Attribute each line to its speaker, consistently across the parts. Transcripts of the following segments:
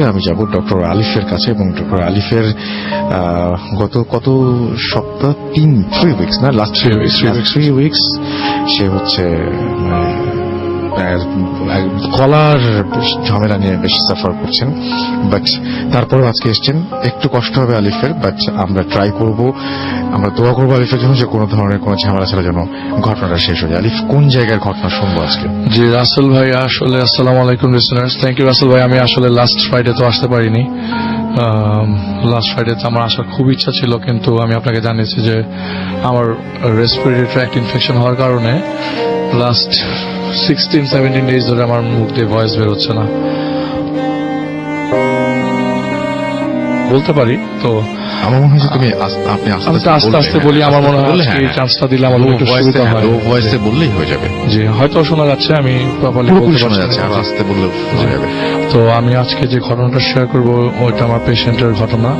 Speaker 1: মুহূর্তে আমি যাব ডক্টর আলিফের কাছে, এবং ডক্টর আলিফের গত কত সপ্তাহ 3 উইকস না, লাস্ট 3 উইকস সে হচ্ছে গলার ঝামেলা নিয়ে বেশ সাফার করছেন, বাট তারপরেও আজকে এসছেন। একটু কষ্ট হবে আলিফের, বাট আমরা ট্রাই করব, আমরা দোয়া করবো আলিফের জন্য যে কোনো ধরনের কোনো ঝামেলা ছাড়া যেন ঘটনাটা শেষ হয়ে যায়। আলিফ, কোন জায়গার ঘটনা শুনবো আজকে?
Speaker 2: জি রাসেল ভাই, আসলে আসসালামু আলাইকুম লিসেনার্স। থ্যাংক ইউ রাসেল ভাই। আমি আসলে লাস্ট ফ্রাইডে তো আসতে পারিনি। লাস্ট ফ্রাইডেতে আমার আসার খুব ইচ্ছা ছিল, কিন্তু আমি আপনাকে জানিয়েছি যে আমার রেসপিরেটরি ট্র্যাক্ট ইনফেকশন হওয়ার কারণে লাস্ট 16-17 ডেজ ধরে আমার মুখ দিয়ে ভয়েস বের হচ্ছে না, বলতে পারি। তো
Speaker 1: আমার মনে হয় যে তুমি আপনি
Speaker 2: আস্তে আস্তে বলি, আমার মনে হয় এই চান্সটা দিলে আমার একটু সুবিধা হয়।
Speaker 1: লো ভয়েসে বললেই হয়ে যাবে।
Speaker 2: জি, হয়তো শোনা যাচ্ছে, আমি প্রপারলি বলতে
Speaker 1: শোনা
Speaker 2: পারছি
Speaker 1: যাচ্ছে,
Speaker 2: না।
Speaker 1: আর আস্তে বললে হয়ে যাবে।
Speaker 2: তো আমি আজকে যে ঘটনাটা শেয়ার করব ওইটা আমার পেশেন্টের ঘটনা।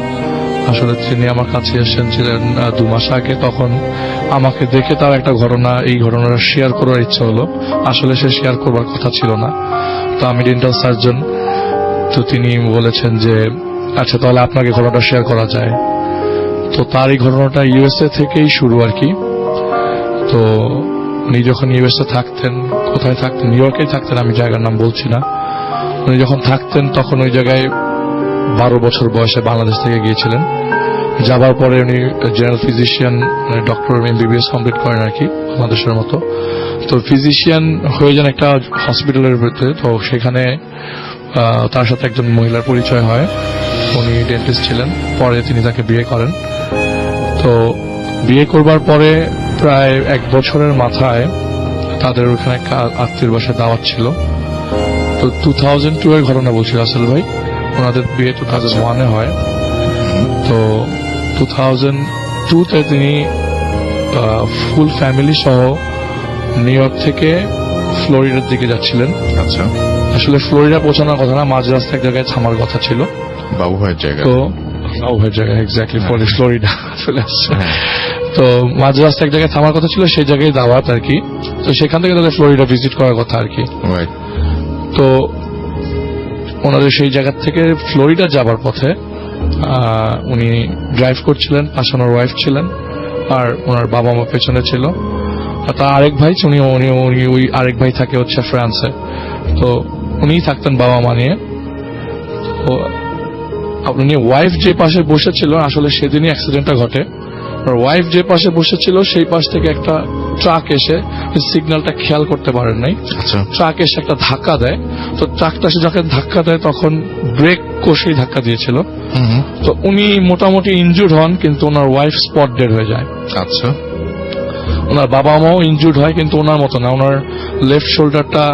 Speaker 2: আসলে তিনি আমার কাছে এসেছিলেন 2 মাস আগে। তখন আমাকে দেখে তার একটা ঘটনা, এই ঘটনাটা শেয়ার করার ইচ্ছা হলো। আসলে সে শেয়ার করবার কথা ছিল না। তো আমি ডেন্টাল সার্জন, তো তিনি বলেছেন যে আচ্ছা তাহলে আপনাকে ঘটনাটা শেয়ার করা যায়। তো তার এই ঘটনাটা ইউএসএ থেকেই শুরু আর কি। তো উনি যখন ইউএসএ থাকতেন, কোথায় থাকতেন, নিউ ইয়র্কেই থাকতেন, আমি জায়গার নাম বলছি না। উনি যখন থাকতেন তখন ওই জায়গায় 12 বছর বয়সে বাংলাদেশ থেকে গিয়েছিলেন। যাবার পরে উনি general physician, doctor MBBS complete করেন আর কি, বাংলাদেশের মতো। তো ফিজিশিয়ান হয়ে যান একটা হসপিটালের ভিতরে। তো সেখানে তার সাথে একজন মহিলার পরিচয় হয়, উনি ডেন্টিস্ট ছিলেন। পরে তিনি তাকে বিয়ে করেন। তো বিয়ে করবার পরে প্রায় 1 বছরের মাথায় তাদের ওখানে একটা আত্মীয়ের বাসায় দাওয়াত ছিল। তো 2002 এর ঘটনা বলছি রাসেল ভাই, ওনাদের বিয়ে 2001-এ হয়। তো 2002-তে তিনি ফুল ফ্যামিলি সহ নিউ ইয়র্ক থেকে ফ্লোরিডার দিকে যাচ্ছিলেন।
Speaker 1: আচ্ছা,
Speaker 2: আসলে ফ্লোরিডা পৌঁছানোর কথা না, মাঝ রাস্তায় এক জায়গায় থামার কথা ছিল,
Speaker 1: বাবু ভাইয়ের জায়গা।
Speaker 2: তো বাবু ভাইয়ের জায়গায় এক্স্যাক্টলি ফ্লোরিডা চলে আসছে। তো মাঝ রাস্তায় এক জায়গায় থামার কথা ছিল, সেই জায়গায় দাওয়াত আর কি। তো সেখান থেকে তাদের ফ্লোরিডা ভিজিট করার কথা আর কি। তো ওনাদের সেই জায়গা থেকে ফ্লোরিডা যাবার পথে উনি ড্রাইভ করছিলেন, পাশে ওনার ওয়াইফ ছিলেন, আর ওনার বাবা মা পেছনে ছিল। আর তার আরেক ভাই, উনি ওই আরেক ভাই থাকে হচ্ছে ফ্রান্সে। তো উনিই থাকতেন বাবা মা নিয়ে। তো উনি ওয়াইফ যে পাশে বসেছিল, আসলে সেদিনই অ্যাক্সিডেন্টটা ঘটে। আর ওয়াইফ যে পাশে বসেছিল সেই পাশ থেকে একটা ট্রাক এসে, সিগন্যালটা খেয়াল করতে পারেন নাই, ট্রাক এসে একটা ধাক্কা দেয়। তো ট্রাকটা এসে যখন ধাক্কা দেয় তখন ব্রেক কষেই ধাক্কা দিয়েছিল। তো উনি মোটামুটি ইনজুর্ড হন, কিন্তু ওনার ওয়াইফ স্পট ডেড হয়ে যায়।
Speaker 1: আচ্ছা,
Speaker 2: ওনার বাবা মাও ইনজুর্ড হয়, কিন্তু ওনার মতো না। ওনার লেফট শোল্ডারটা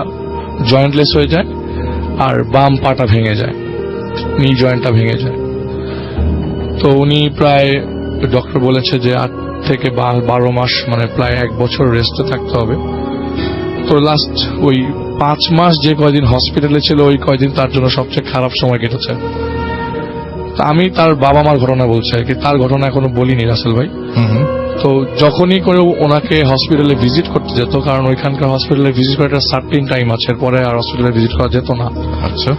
Speaker 2: জয়েন্টলেস হয়ে যায়, আর বাম পাটা ভেঙে যায়, নি জয়েন্টটা ভেঙে যায়। তো উনি প্রায়, ডক্টর বলেছে যে 8 থেকে 12 মাস, মানে প্রায় 1 বছর রেস্টে থাকতে হবে। তো লাস্ট ওই 5 মাস যে কয়দিন হসপিটালে ছিল, ওই কয়দিন তার জন্য সবচেয়ে খারাপ সময় কেটেছে। তা আমি তার বাবা মার ঘটনা বলছি আর কি, তার ঘটনা এখনো বলিনি রাসেল ভাই। তো যখনই করে ওনাকে হসপিটালে ভিজিট করতে যেত, কারণ ওইখানকার হসপিটালে ভিজিট করার একটা সার্টেন টাইম আছে, এরপরে আর হসপিটালে ভিজিট করা যেত না।
Speaker 1: আচ্ছা,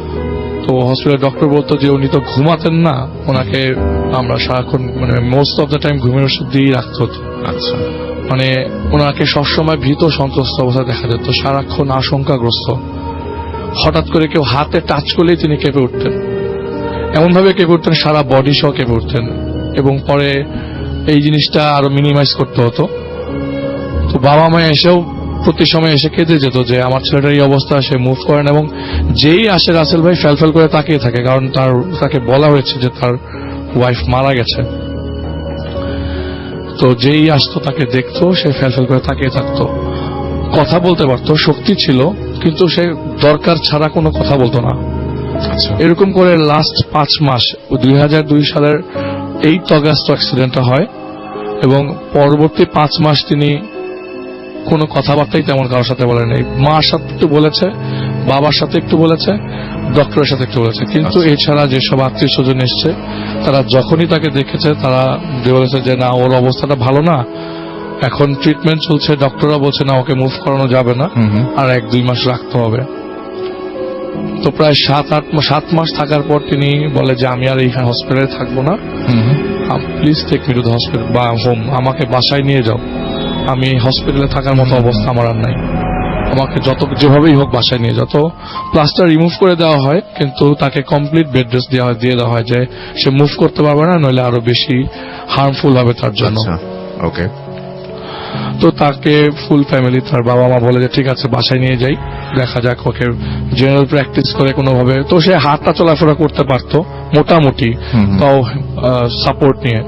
Speaker 2: তো হসপিটাল ডক্টর বলতো যে উনি তো ঘুমাতেন না, ওনাকে আমরা সারাক্ষণ, মানে মোস্ট অফ দ্য টাইম ঘুমের ওষুধ দিয়েই রাখতে হতো।
Speaker 1: আচ্ছা,
Speaker 2: মানে ওনাকে সবসময় ভীত সন্ত্রস্ত অবস্থায় দেখা যেত, সারাক্ষণ আশঙ্কাগ্রস্ত। হঠাৎ করে কেউ হাতে টাচ করলেই তিনি কেঁপে উঠতেন, এমন ভাবে কেঁপে উঠতেন, সারা বডি সহ কেঁপে উঠতেন। এবং পরে এই জিনিসটা আরো মিনিমাইজ করতে হতো। তো বাবা মা এসেও প্রতি সময় এসে কেঁদে যেত যে আমার ছেলেটার এই অবস্থা, সে মুভ করেন। এবং যেই আসে রাসেল ভাই ফ্যালফ্যাল করে তাকিয়ে থাকে, কারণ তাকে বলা হয়েছে যে তার ওয়াইফ মারা গেছে। তো যেই আসতো তাকে দেখতো, সে ফ্যালফ্যাল করে তাকিয়ে থাকতো। কথা বলতে পারতো, শক্তি ছিল, কিন্তু সে দরকার ছাড়া কোনো কথা বলতো না। এরকম করে লাস্ট 5 মাস, 2002 সালের 8 অগাস্ট অ্যাক্সিডেন্টটা হয়। এবং পরবর্তী 5 মাস তিনি কোনো কথাবার্তাই তেমন কারোর সাথে বলে নেই। মার সাথে একটু বলেছে, বাবার সাথে একটু বলেছে, ডক্টরের সাথে একটু বলেছে, কিন্তু এছাড়া যেসব আত্মীয় স্বজন এসছে তারা যখনই তাকে দেখেছে তারা বলেছে যে না, ওর অবস্থাটা ভালো না, এখন ট্রিটমেন্ট চলছে, ডক্টররা বলছে না ওকে মুভ করানো যাবে না, আর 1-2 মাস রাখতে হবে। তো প্রায় 7 মাস থাকার পর তিনি বলে যে আমি আর এইখানে হসপিটালে থাকবো না, please take me to the hospital বা হোম, আমাকে বাসায় নিয়ে যাও, আমি হসপিটালে থাকার মতো অবস্থা আমার আর নাই, আমাকে যেভাবেই হোক বাসায় নিয়ে যাও। তো প্লাস্টার রিমুভ করে দেওয়া হয়, কিন্তু তাকে কমপ্লিট বেড রেস্ট দিয়ে দেওয়া হয় যে সে মুভ করতে পারবে না, নইলে আরো বেশি হার্মফুল হবে তার জন্য।
Speaker 1: ওকে।
Speaker 2: তো তাকে ফুল ফ্যামিলি, তার বাবা মা বলে যে ঠিক আছে বাসায় নিয়ে যাই, দেখা যাক, ওকে জেনারেল প্র্যাকটিস করে কোনোভাবে। তো সে হাতটা চলাফেরা করতে পারতো মোটামুটি, তাও সাপোর্ট নিয়ে।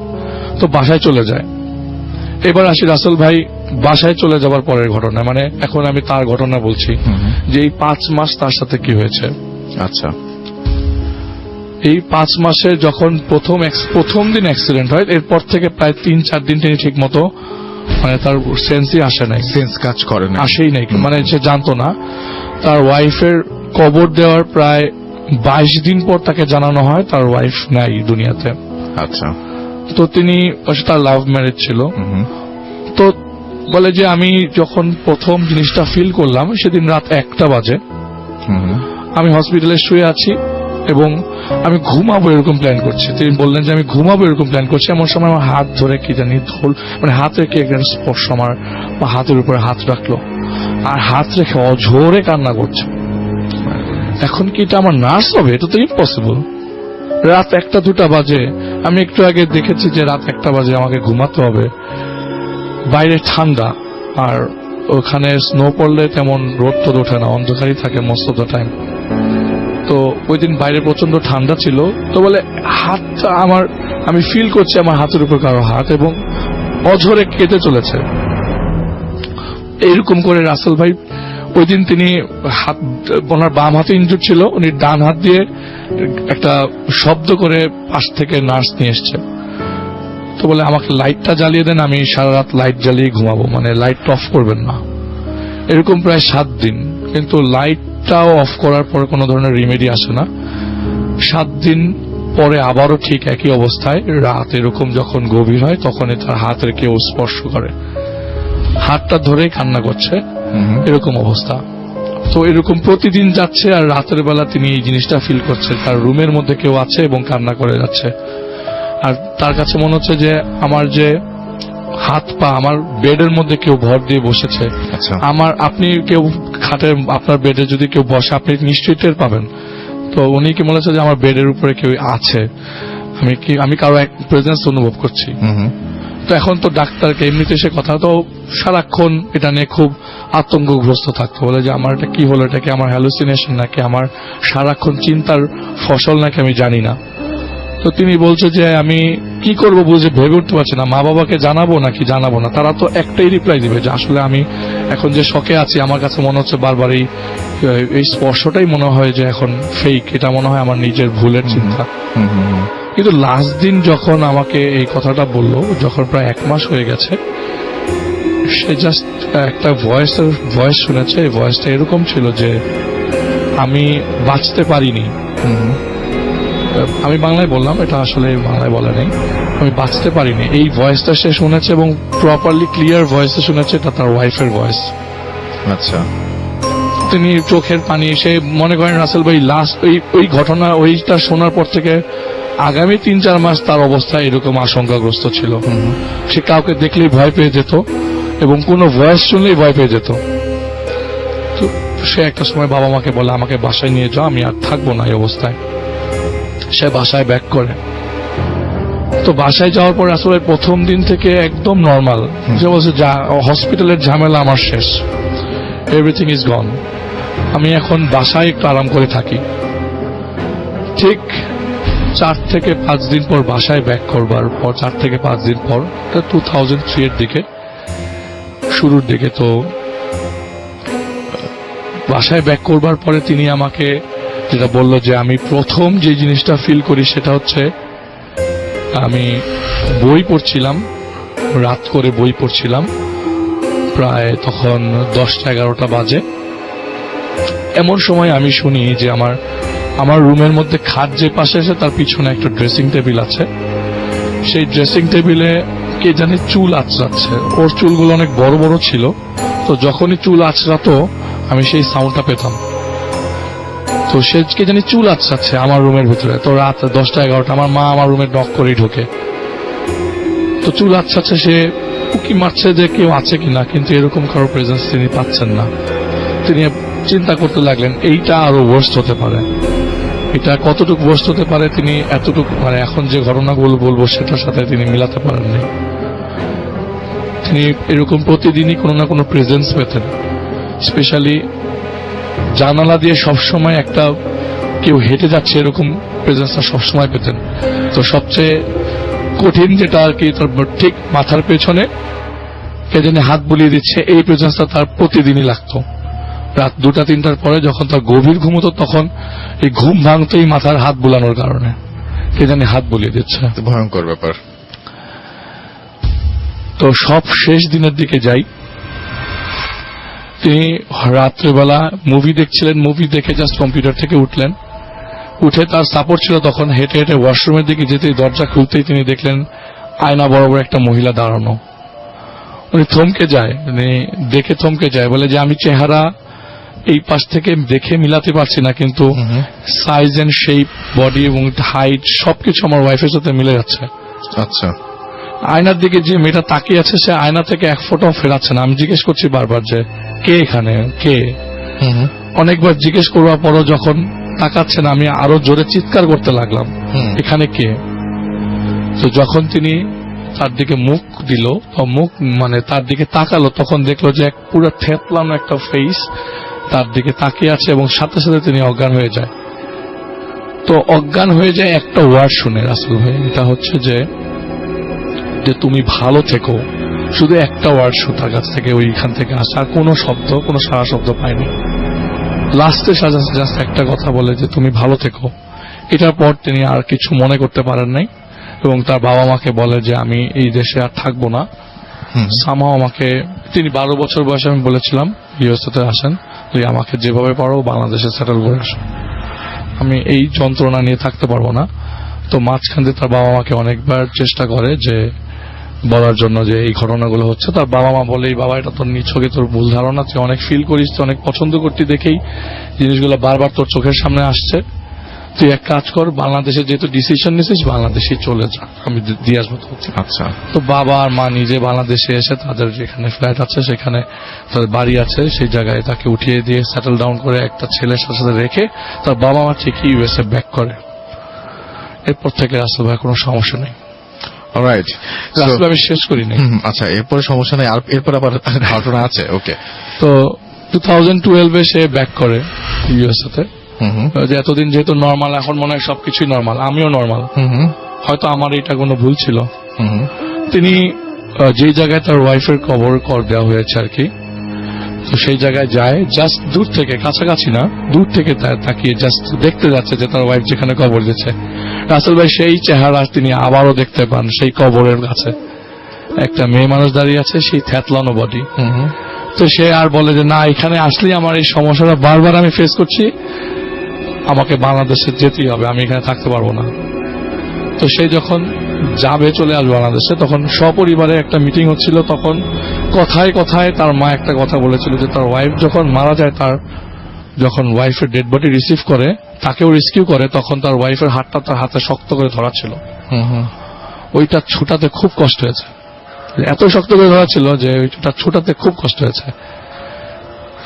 Speaker 2: তো বাসায় চলে যায়। এবার আসি রাসেল ভাই বাসায় চলে যাবার পরের ঘটনা, মানে এখন আমি তার ঘটনা বলছি যে এই 5 মাস তার সাথে কি হয়েছে।
Speaker 1: আচ্ছা।
Speaker 2: এই 5 মাসে যখন প্রথম দিন অ্যাক্সিডেন্ট হয়, এরপর থেকে প্রায় 3-4 দিন তিনি ঠিক মতো মানে তার সেন্সই আসে নাই,
Speaker 1: সেন্স কাজ করে না,
Speaker 2: আসেই নাই, মানে সে জানতো না। তার ওয়াইফের কবর দেওয়ার প্রায় 22 দিন পর তাকে জানানো হয় তার ওয়াইফ নাই দুনিয়াতে।
Speaker 1: আচ্ছা।
Speaker 2: তো তিনি, তার লাভ ম্যারেজ ছিল, তো বলে যে আমি যখন প্রথম জিনিসটা ফিল করলাম সেদিন রাত 1টা বাজে, আমি হসপিটালে শুয়ে আছি এবং আমি ঘুমাবো এরকম প্ল্যান করছি। তিনি বললেন যে আমি ঘুমাবো এরকম প্ল্যান করছি, এমন সময় আমার হাত ধরে কি জানি মানে হাতে কি একটা স্পর্শ আমার হাতের উপরে হাত রাখলো, আর হাত রেখে অঝোরে কান্না করছে। এখন কি এটা আমার নার্স হবে? এটা তো ইম্পসিবল। রাত 1টা-2টা বাজে, আমি একটু আগে দেখেছি যে রাত 1টা বাজে আমাকে ঘুমাতে হবে, বাইরে ঠান্ডা, আর ওখানে স্নো পড়লে তেমন রোদ তো ওঠে না, অন্ধকারই থাকে মোস্ট অফ দ্য টাইম। তো ওই দিন বাইরে প্রচন্ড ঠান্ডা ছিল। তো বলে হাতটা আমার, আমি ফিল করছি আমার হাতের উপর কারো হাত, এবং অঝরে কেটে চলেছে। এইরকম করে রাসেল ভাই ওই দিন তিনি ওনার বাম হাতে ইনজুর ছিল, উনি ডান হাত দিয়ে একটা শব্দ করে পাশ থেকে নার্স নিয়ে এসছে। তো বলে আমাকে লাইটটা জ্বালিয়ে দেন, আমি সারা রাত লাইট জ্বালিয়ে ঘুমাবো, মানে লাইট অফ করবেন না। এরকম প্রায় 7 দিন, কিন্তু লাইটটাও অফ করার পরে কোনো ধরনের রিমেডি আসে না। 7 দিন পরে আবারও ঠিক একই অবস্থায়, রাত এরকম যখন গভীর হয় তখনই তার হাতের কেউ স্পর্শ করে, হাতটা ধরেই কান্না করছে, এরকম অবস্থা। তো এরকম প্রতিদিন যাচ্ছে, আর রাতের বেলা তিনি এই জিনিসটা ফিল করছে, তার রুমের মধ্যে কেউ আছে এবং কান্না করে যাচ্ছে। আর তার কাছে মনে হচ্ছে যে আমার যে হাত পা, আমার বেডের মধ্যে কেউ ভর দিয়ে বসেছে। আপনি কেউ খাটের আপনার বেডে যদি কেউ বসে, আপনি নিশ্চয়ই টের পাবেন। তো উনি কি বলেছে যে আমার বেডের উপরে কেউ আছে, আমি কারো এক প্রেজেন্স অনুভব করছি। তো এখন তো ডাক্তারকে এমনিতে সে কথা, তো সারাক্ষণ এটা নিয়ে খুব আতঙ্কগ্রস্ত থাকতো, বলে যে আমার এটা কি হলো, এটা কি আমার হ্যালুসিনেশন নাকি আমার সারাক্ষণ চিন্তার ফসল নাকি আমি জানি না। তো তিনি বলছে যে আমি কি করব বুঝে ভেবে উঠতে পারছি না, মা বাবাকে জানাবো নাকি জানাবো না। তারা তো একটাই রিপ্লাই দিবে যে আসলে আমি এখন যে শকে আছি, আমার কাছে মনে হচ্ছে বারবার এই স্পর্শটাই মনে হয় যে এখন ফেক, এটা মনে হয় আমার নিজের ভুলের চিন্তা। কিন্তু লাস্ট দিন যখন আমাকে এই কথাটা বললো, যখন প্রায় 1 মাস হয়ে গেছে, সে জাস্ট একটা ভয়েস শুনেছে। এই ভয়েসটা এরকম ছিল যে আমি বাঁচতে পারিনি। আমি বাংলায় বললাম, এটা আসলে বাংলায় বলে নাই, আমি বাঁচতে পারিনি। এই ভয়েসটা সে শুনেছে এবং প্রপারলি ক্লিয়ার ভয়েসে শুনেছে, এটা তার ওয়াইফের ভয়েস।
Speaker 1: আচ্ছা।
Speaker 2: তিনি চোখের পানি, সে মনে করেন রাসেল ভাই লাস্ট ওই ঘটনা, ওইটা শোনার পর থেকে আগামী 3-4 মাস তার অবস্থা এরকম আশঙ্কাগ্রস্ত ছিল। সে কাউকে দেখলেই ভয় পেয়ে যেত এবং কোনো ভয়েস শুনলেই ভয় পেয়ে যেত। তো সে একটা সময় বাবা মাকে বলে আমাকে বাসায় নিয়ে যাও, আমি আর থাকবো না এই অবস্থায়। সে বাসায় ব্যাক করে। তো বাসায় যাওয়ার পর আসলে প্রথম দিন থেকে একদম নর্মাল, সে বলছে হসপিটালের ঝামেলা আমার শেষ, এভরিথিং ইজ গন, আমি এখন বাসায় একটু আরাম করে থাকি। ঠিক 4 থেকে 5 দিন পর বাসায় ব্যাক করবার পর, 4 থেকে 5 দিন পর, 2003 এর দিকে, শুরুর দিকে, তো বাসায় ব্যাক করবার পরে তিনি আমাকে যেটা বলল যে আমি প্রথম যে জিনিসটা ফিল করি সেটা হচ্ছে আমি বই পড়ছিলাম, রাত করে বই পড়ছিলাম, প্রায় তখন 10টা-11টা বাজে। এমন সময় আমি শুনি যে আমার রুমের মধ্যে খাট যে পাশে আছে তার পিছনে একটা ড্রেসিং টেবিল আছে, সেই ড্রেসিং টেবিলে কে জানি চুল আঁচড়াচ্ছে। ওর চুলগুলো অনেক বড় বড় ছিল, তো যখনই চুল আঁচড়াতো আমি সেই সাউন্ডটা পেতাম। তো সে কে জানি চুল আচ্ছাচ্ছে আমার রুমের ভিতরে। তো রাত 10টা-11টা আমার মা আমার রুমে নক করেই ঢোকে। তো চুল আচ্ছাচ্ছে, সে উকি মারছে যে কেউ আছে কিনা, কিন্তু এরকম কারো প্রেজেন্স তিনি পাচ্ছেন না। তিনি চিন্তা করতে লাগলেন এইটা আরো ওয়ার্স্ট হতে পারে, এটা কতটুকু ওয়ার্স্ট হতে পারে তিনি এতটুকু মানে এখন যে ঘটনাগুলো বলবো সেটার সাথে তিনি মিলাতে পারেননি। তিনি এরকম প্রতিদিনই কোনো না কোনো প্রেজেন্স পেতেন, স্পেশালি জানালা দিয়ে সবসময় একটা কেউ হেঁটে যাচ্ছে এরকম প্রেজেন্সটা সবসময় পেতেন। তো সবচেয়ে কঠিন যেটা আর কি, তার ঠিক মাথার পেছনে কে জানি হাত বুলিয়ে দিচ্ছে, এই প্রেজেন্সটা তার প্রতিদিনই লাগতো। রাত 2টা-3টার পরে যখন তার গভীর ঘুম হতো, তখন এই ঘুম ভাঙতেই মাথার হাত বুলানোর কারণে কে জানি হাত বুলিয়ে দিচ্ছে।
Speaker 1: ভয়ঙ্কর ব্যাপার।
Speaker 2: তো সব শেষ দিনের দিকে যাই, তিনি রাত্রেবেলা মুভি দেখছিলেন, মুভি দেখে জাস্ট কম্পিউটার থেকে উঠলেন, উঠে তার সাপোর্ট ছিল তখন হেঁটে হেঁটে ওয়াশরুমের দিকে যেতেই দরজা খুলতেই তিনি দেখলেন আয়না বরাবর একটা মহিলা দাঁড়ানো। উনি থমকে যায়, দেখে থমকে যায়, বলে যে আমি চেহারা এই পাশ থেকে দেখে মিলাতে পারছি না, কিন্তু সাইজ এন্ড শেপ, বডি এবং হাইট সবকিছু আমার ওয়াইফের সাথে মিলে যাচ্ছে।
Speaker 1: আচ্ছা।
Speaker 2: আয়নার দিকে যে মেয়েটা তাকিয়ে আছে সে আয়না থেকে এক ফোঁটাও ফেরাচ্ছে না। আমি জিজ্ঞেস করছি বারবার যে কে এখানে, কে? অনেকবার জিজ্ঞেস করবার পরও যখন তাকাচ্ছে না, আমি আরো জোরে চিৎকার করতে লাগলাম এখানে কে? তো যখন তিনি তার দিকে মুখ দিল, মুখ মানে তার দিকে তাকালো, তখন দেখলো যে এক পুরো থেতলানো একটা ফেস তার দিকে তাকিয়ে আছে এবং সাথে সাথে তিনি অজ্ঞান হয়ে যায়। তো অজ্ঞান হয়ে যায় একটা ওয়ার্ড শুনে রাসেল ভাই, এটা হচ্ছে যে তুমি ভালো থেকো, শুধু একটা ওয়ার্ড তার কাছ থেকে ওইখান থেকে আসে, আর কোনো শব্দ, কোনো সারা শব্দ পায়নি। লাস্টে জাস্ট একটা কথা বলে যে তুমি ভালো থেকো। এটার পর তিনি আর কিছু মনে করতে পারেন নাই এবং তার বাবা মাকে বলে যে আমি এই দেশে আর থাকবো না। সামহাও আমাকে, তিনি 12 বছর বয়সে আমি বলেছিলাম ইউএসএতে আসেন, তুই আমাকে যেভাবে পারো বাংলাদেশে সেটেল করে আসো, আমি এই যন্ত্রণা নিয়ে থাকতে পারবো না। তো মাঝখান দিয়ে তার বাবা মাকে অনেকবার চেষ্টা করে যে বলার জন্য যে এই ঘটনাগুলো হচ্ছে। তার বাবা মা বলে, বাবা এটা তোর নিছকে তোর ভুল ধারণা, তুই অনেক ফিল করিস, তুই অনেক পছন্দ করতি দেখেই জিনিসগুলো বারবার তোর চোখের সামনে আসছে। তুই এক কাজ কর, বাংলাদেশে যেহেতু ডিসিশন নিছিস বাংলাদেশে চলে যা, আমি দিয়ে আসবো তোকে।
Speaker 1: আচ্ছা।
Speaker 2: তো বাবা আর মা নিজে বাংলাদেশে এসে তাদের যেখানে ফ্ল্যাট আছে সেখানে তাদের বাড়ি আছে, সেই জায়গায় তাকে উঠিয়ে দিয়ে সেটেল ডাউন করে একটা ছেলের সাথে রেখে তার বাবা মা ঠিকই ইউএসএ ব্যাক করে। এরপর থেকে রাসেল ভাই কোনো সমস্যা নেই।
Speaker 1: অলরাইট,
Speaker 2: রাসেল আমি শেষ করিনি।
Speaker 1: আচ্ছা, এরপরে সমস্যা নেই, আর এরপর আবার ঘটনা আছে। ওকে।
Speaker 2: তো 2012-এ সে ব্যাক করে ইউএসএ তে। যে এতদিন যেহেতু নর্মাল, এখন মনে হয় সবকিছুই নর্মাল, আমিও নর্মাল, হয়তো আমার এটা কোনো ভুল ছিল। তিনি যে জায়গায় তার ওয়াইফের কবর কর দেওয়া হয়েছে আর কি, তো সেই জায়গায় যায়, জাস্ট দূর থেকে, কাছাকাছি না, দূর থেকে তাকিয়ে জাস্ট দেখতে যাচ্ছে যে তার ওয়াইফ যেখানে কবর দিচ্ছে। রাসেল ভাই সেই চেহারা তিনি আবারও দেখতে পান সেই কবরের কাছে, একটা মেয়ে মানুষ দাঁড়িয়ে আছে, সেই থ্যাতলানো বডি। তো সে আর বলে যে না, এখানে আসলেই আমার এই সমস্যাটা বারবার আমি ফেস করছি, আমাকে বাংলাদেশে যেতেই হবে, আমি এখানে থাকতে পারবো না। তো সে যখন যাবে, চলে আসবে বাংলাদেশে, তখন সপরিবারে একটা মিটিং হচ্ছিল। তখন কথায় কথায় তার মা একটা কথা বলেছিল যে তার ওয়াইফ যখন মারা যায়, তার যখন ওয়াইফের ডেড বডি রিসিভ করে, তাকেও রেস্কিউ করে, তখন তার ওয়াইফের হাতটা তার হাতে শক্ত করে ধরা ছিল। ওইটা ছুটাতে খুব কষ্ট হয়েছে, এত শক্ত করে ধরা ছিল যে ওইটা ছুটাতে খুব কষ্ট হয়েছে।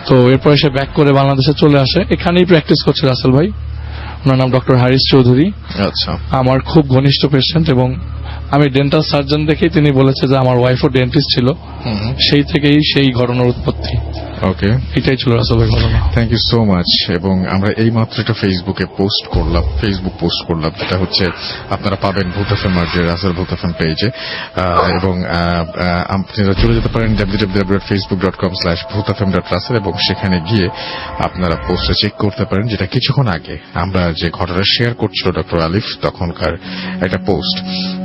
Speaker 2: তো এরপরে সে ব্যাক করে বাংলাদেশে চলে আসে, এখানেই প্র্যাকটিস করছে রাসেল ভাই। ওনার নাম ডক্টর হারিস চৌধুরী।
Speaker 1: আচ্ছা।
Speaker 2: আমার খুব ঘনিষ্ঠ পেশেন্ট এবং আমি ডেন্টাল সার্জন দেখেই তিনি বলেছে যে আমার ওয়াইফও ডেন্টিস্ট ছিল, সেই থেকেই সেই ঘটনার উৎপত্তি।
Speaker 1: ওকে,
Speaker 2: এটাই ছিল আসলে ঘটনা।
Speaker 1: Thank you so much. এবং আমরা এই মাত্র একটা ফেসবুক পোস্ট করলাম, যেটা হচ্ছে আপনারা পাবেন ভূত এফএম আর রাসেল ভূত এফএম পেজে, এবং আপনারা চলে যেতে পারেন www.facebook.com/bhutfm.russell এবং সেখানে গিয়ে আপনারা পোস্টে চেক করতে পারেন, যেটা কিছুক্ষণ আগে আমরা যে ঘটনা শেয়ার করছিল ডক্টর আলিফ, তখনকার একটা পোস্ট।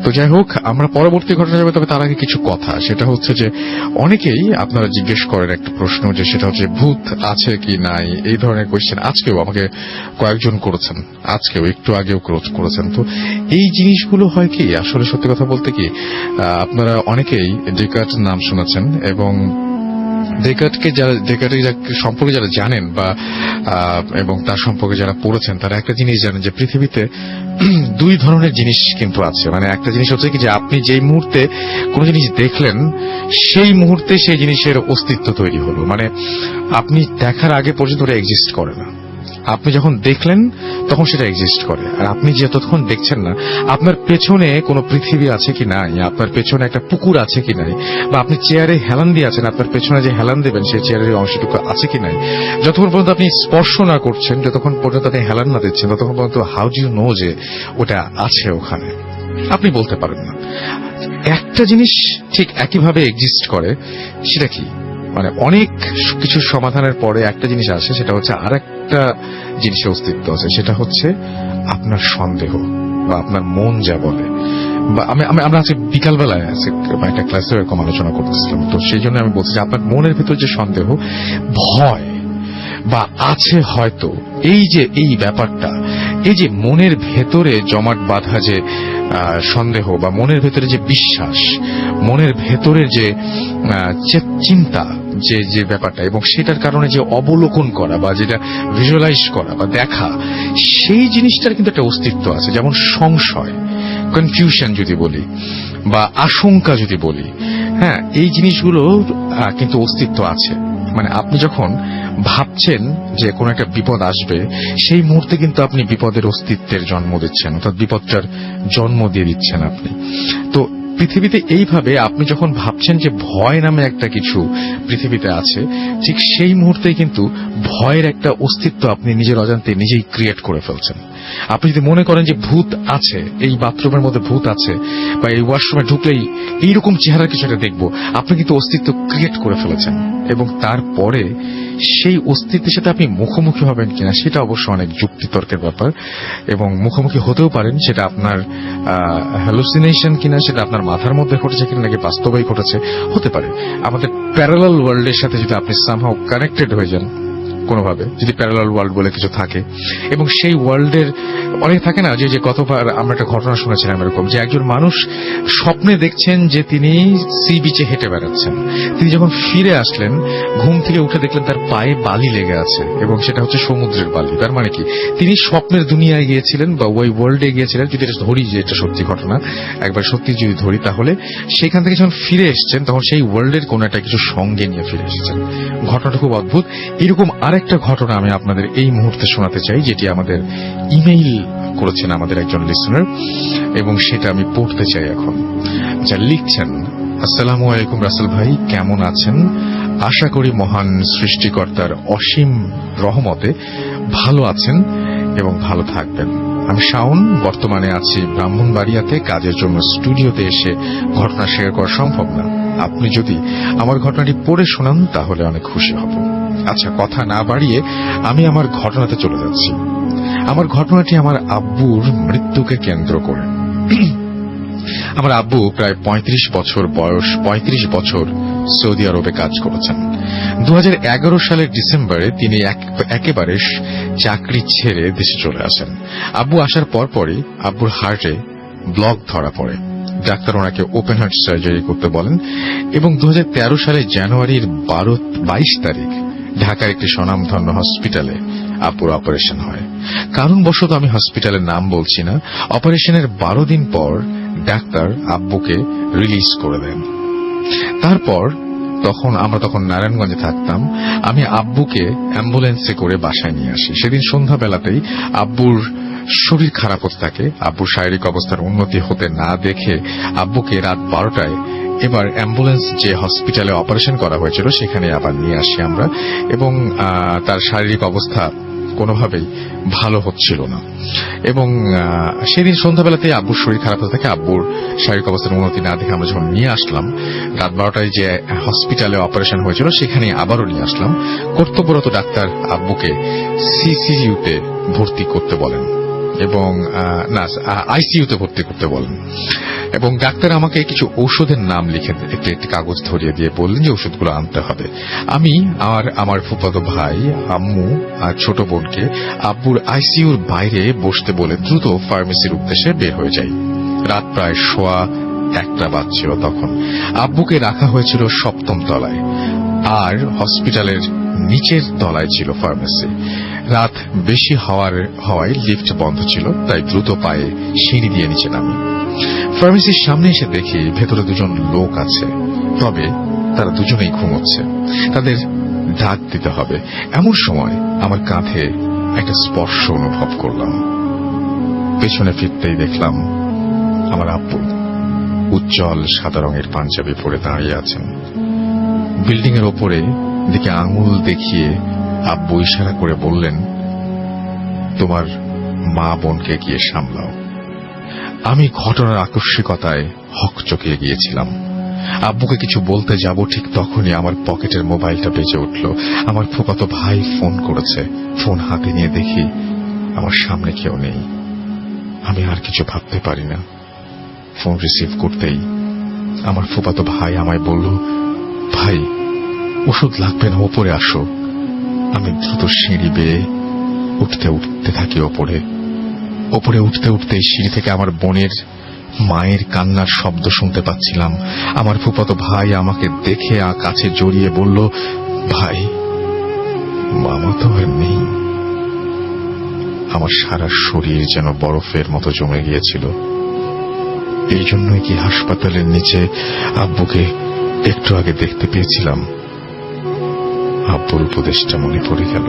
Speaker 1: তো যাই হোক, আমরা পরবর্তী ঘটনা যাবে, তবে তার আগে কিছু কথা। সেটা হচ্ছে যে অনেকেই আপনারা জিজ্ঞেস করেন একটা প্রশ্ন, যে সেটা হচ্ছে ভূত আছে কি নাই, এই ধরনের কোয়েশ্চেন আজকেও আমাকে কয়েকজন করেছেন, আজকেও একটু আগেও করেছেন। তো এই জিনিসগুলো হয় কি, আসলে সত্যি কথা বলতে কি, আপনারা অনেকেই ডেকার্টের নাম শুনেছেন এবং ডেকার্টের সম্পর্কে যারা জানেন বা এবং তার সম্পর্কে যারা পড়েছেন তারা একটা জিনিস জানেন যে পৃথিবীতে দুই ধরনের জিনিস কিন্তু আছে। মানে একটা জিনিস হচ্ছে কি যে আপনি যেই মুহূর্তে কোন জিনিস দেখলেন সেই মুহূর্তে সেই জিনিসের অস্তিত্ব তৈরি হলো। মানে আপনি দেখার আগে পর্যন্ত ওটা এক্সিস্ট করে না, আপনি যখন দেখলেন তখন সেটা এক্সিস্ট করে। আর আপনি যতক্ষণ দেখছেন না আপনার পেছনে কোনো পৃথিবী আছে কি নাই, আপনার পেছনে একটা পুকুর আছে কি নাই, বা আপনি চেয়ারে হেলান দিয়ে আছেন, আপনার পেছনে যে হেলান দেবেন সেই চেয়ারের অংশটুকু আছে কি নাই, যতক্ষণ পর্যন্ত আপনি স্পর্শ না করছেন, যতক্ষণ পর্যন্ত আপনি হেলান না দিচ্ছেন, ততক্ষণ পর্যন্ত হাউ ডু ইউ নো যে ওটা আছে ওখানে, আপনি বলতে পারেন না। একটা জিনিস ঠিক একইভাবে এক্সিস্ট করে, সেটা কি মানে অনেক কিছু সমাধানের পরে একটা জিনিস আসে, সেটা হচ্ছে আর একটা জিনিসের অস্তিত্ব আছে, সেটা হচ্ছে আপনার সন্দেহ বা আপনার মন যা বলে। বা আমরা আজকে বিকালবেলায় একটা ক্লাসে এরকম আলোচনা করতেছিলাম, তো সেই জন্য আমি বলছি যে আপনার মনের ভিতর যে সন্দেহ, ভয় বা আছে হয়তো এই ব্যাপারটা, এই যে মনের ভেতরে জমাট বাঁধা যে সন্দেহ বা মনের ভেতরে যে বিশ্বাস, মনের ভেতরে যে চিন্তা, যে ব্যাপারটা, এবং সেটার কারণে যে অবলোকন করা বা যেটা ভিজুয়ালাইজ করা বা দেখা, সেই জিনিসটার কিন্তু একটা অস্তিত্ব আছে। যেমন সংশয়, কনফিউশন যদি বলি, বা আশঙ্কা যদি বলি, হ্যাঁ, এই জিনিসগুলোর কিন্তু অস্তিত্ব আছে। মানে আপনি যখন ভাবছেন যে কোনো একটা বিপদ আসবে, সেই মুহূর্তে কিন্তু আপনি বিপদের অস্তিত্বের জন্ম দিচ্ছেন, অর্থাৎ বিপদটার জন্ম দিয়ে দিচ্ছেন আপনি। তো পৃথিবীতে এইভাবে আপনি যখন ভাবছেন যে ভয় নামে একটা কিছু পৃথিবীতে আছে, ঠিক সেই মুহূর্তেই কিন্তু ভয়ের একটা অস্তিত্ব আপনি নিজের অজান্তে নিজেই ক্রিয়েট করে ফেলছেন। আপনি যদি মনে করেন যে ভূত আছে, এই বাথরুমের মধ্যে ভূত আছে, বা এই ওয়াশরুমে ঢুকলেই এইরকম চেহারার কিছু একটা দেখবো, আপনি কিন্তু অস্তিত্ব ক্রিয়েট করে ফেলেছেন। এবং তারপরে সেই অস্তিত্বের সাথে আপনি মুখোমুখি হবেন কিনা সেটা অবশ্য অনেক যুক্তিতর্কের ব্যাপার, এবং মুখোমুখি হতেও পারেন, সেটা আপনার হ্যালুসিনেশন কিনা, সেটা আপনার মাথার মধ্যে ঘটেছে কিনা, নাকি বাস্তবেই ঘটেছে, হতে পারে। আমাদের প্যারালাল ওয়ার্ল্ডের সাথে যদি আপনি সামহাউ কানেক্টেড হয়ে যান কোনোভাবে, যদি প্যারালাল ওয়ার্ল্ড বলে কিছু থাকে, এবং সেই ওয়ার্ল্ডের অনেক থাকে না, যে কতবার আমরা একটা ঘটনা শুনেছিলাম এরকম, যে একজন মানুষ স্বপ্নে দেখছেন যে তিনি সি বিচে হেঁটে বেড়াচ্ছেন, তিনি যখন ফিরে আসলেন ঘুম থেকে উঠে দেখলেন তার পায়ে বালি লেগে আছে, এবং সেটা হচ্ছে সমুদ্রের বালি। তার মানে কি, তিনি স্বপ্নের দুনিয়ায় গিয়েছিলেন বা ওই ওয়ার্ল্ডে গিয়েছিলেন। যদি এটা ধরি যে এটা সত্যি ঘটনা, একবার সত্যি যদি ধরি, তাহলে সেখান থেকে যখন ফিরে এসেছেন তখন সেই ওয়ার্ল্ডের কোনো একটা কিছু সঙ্গে নিয়ে ফিরে এসেছেন। ঘটনাটা খুব অদ্ভুত। এরকম আরেকটা ঘটনা আমি আপনাদের এই মুহূর্তে শোনাতে চাই, যেটি আমাদের ইমেইল করেছেন আমাদের একজন লিসনার, এবং সেটা আমি পড়তে চাই এখন। যা লিখছেন: আসসালামু আলাইকুম রাসেল ভাই, কেমন আছেন? আশা করি মহান সৃষ্টিকর্তার অসীম রহমতে ভালো আছেন এবং ভালো থাকবেন। আমি শাওন, বর্তমানে আছি ব্রাহ্মণবাড়িয়াতে। কাজের জন্য স্টুডিওতে এসে ঘটনা শেয়ার করা সম্ভব না। আপনি যদি আমার ঘটনাটি পড়ে শোনান তাহলে অনেক খুশি হব। আচ্ছা, কথা না বাড়িয়ে আমি আমার ঘটনাতে চলে যাচ্ছি। আমার ঘটনাটি আমার আব্বুর মৃত্যুকে কেন্দ্র করে। আমার আব্বু প্রায় 35 বছর বয়স, 35 বছর সৌদি আরবে কাজ করেছেন। 2011 সালের ডিসেম্বরে তিনি একেবারে চাকরি ছেড়ে দেশে চলে আসেন। আব্বু আসার পরপরই আব্বুর হার্টে ব্লক ধরা পড়ে। ডাক্তার ওনাকে ওপেন হার্ট সার্জারি করতে বলেন, এবং 2013 সালের জানুয়ারির 22 তারিখ ঢাকার একটি স্বনামধন্য হসপিটালে আব্বুর অপারেশন হয়। কারণবশত আমি হসপিটালের নাম বলছি না। অপারেশনের 12 দিন পর ডাক্তার আব্বুকে রিলিজ করে দেন। তারপর আমরা তখন নারায়ণগঞ্জে থাকতাম। আমি আব্বুকে অ্যাম্বুলেন্সে করে বাসায় নিয়ে আসি। সেদিন সন্ধ্যাবেলাতেই আব্বুর শরীর খারাপ হতে থাকে। আব্বুর শারীরিক অবস্থার উন্নতি হতে না দেখে আব্বুকে রাত 12টায় এবার অ্যাম্বুলেন্স যে হসপিটালে অপারেশন করা হয়েছিল সেখানে আবার নিয়ে আসি আমরা, এবং তার শারীরিক অবস্থা কোনোভাবেই ভালো হচ্ছিল না। এবং সেদিন সন্ধ্যাবেলাতেই আব্বুর শরীর খারাপ হতে থাকে। আব্বুর শারীরিক অবস্থার উন্নতি না দেখে আমরা যখন নিয়ে আসলাম, রাত 12টায় যে হসপিটালে অপারেশন হয়েছিল সেখানে আবারও নিয়ে আসলাম। কর্তব্যরত ডাক্তার আব্বুকে সিসিইউতে ভর্তি করতে বলেন, এবং আইসিইউতে ভর্তি করতে বলেন, এবং ডাক্তার আমাকে কিছু ঔষধের নাম লিখে একটি কাগজ ধরিয়ে দিয়ে বললেন যে ওষুধগুলো আনতে হবে। আমি আর আমার ফুফাতো ভাই, আম্মু আর ছোট বোনকে আব্বুর আইসিইউর বাইরে বসতে বলে দ্রুত ফার্মেসির উদ্দেশ্যে বের হয়ে যাই। রাত প্রায় 1:15 বাজছিল তখন। আব্বুকে রাখা হয়েছিল 7ম তলায়। আর হসপিটালের নিচের তলায় ছিল ফার্মেসি। রাত বেশি হওয়ায় লিফট বন্ধ ছিল, তাই দ্রুত পায়ে সিঁড়ি দিয়ে নিচে নামি। ফার্মেসির সামনে এসে দেখি ভেতরে দুজন লোক আছে, তবে তারা দুজনেই ঘুমোচ্ছে। তাদের ডাক দিতে হবে। এমন সময় আমার কাঁধে একটা স্পর্শ অনুভব করলাম। পেছনে ফিরতেই দেখলাম আমার আব্বু উজ্জ্বল সাদা রঙের পাঞ্জাবি পরে দাঁড়িয়ে আছেন। বিল্ডিং এর ওপরে দিকে আঙুল দেখিয়ে আব্বু ইশারা করে বললেন, তোমার মা বোনকে গিয়ে সামলাও। আমি ঘটনার আকস্মিকতায় হকচকিয়ে গিয়েছিলাম। আব্বুকে কিছু বলতে যাব, ঠিক তখনই আমার পকেটের মোবাইলটা বেজে উঠল। আমার ফুফাতো ভাই ফোন করেছে। ফোন হাতে নিয়ে দেখি আমার সামনে কেউ নেই। আমি আর কিছু ভাবতে পারি না। ফোন রিসিভ করতেই আমার ফুফাতো ভাই আমায় বলল, ভাই ওষুধ লাগবে না, ওপরে আসো। আমি দ্রুত সিঁড়ি বেয়ে উঠতে থাকি ওপরে উঠতে সিঁড়ি থেকে আমার বোনের মায়ের কান্নার শব্দ শুনতে পাচ্ছিলাম। আমার ফুফাতো ভাই আমাকে দেখে কাছে জড়িয়ে বলল, ভাই মামা তো আর নেই। আমার সারা শরীর যেন বরফের মতো জমে গিয়েছিল। এই জন্যই কি হাসপাতালের নিচে আব্বুকে একটু আগে দেখতে পেয়েছিলাম। আব্বুর উপদেশটা মনে পড়ে গেল।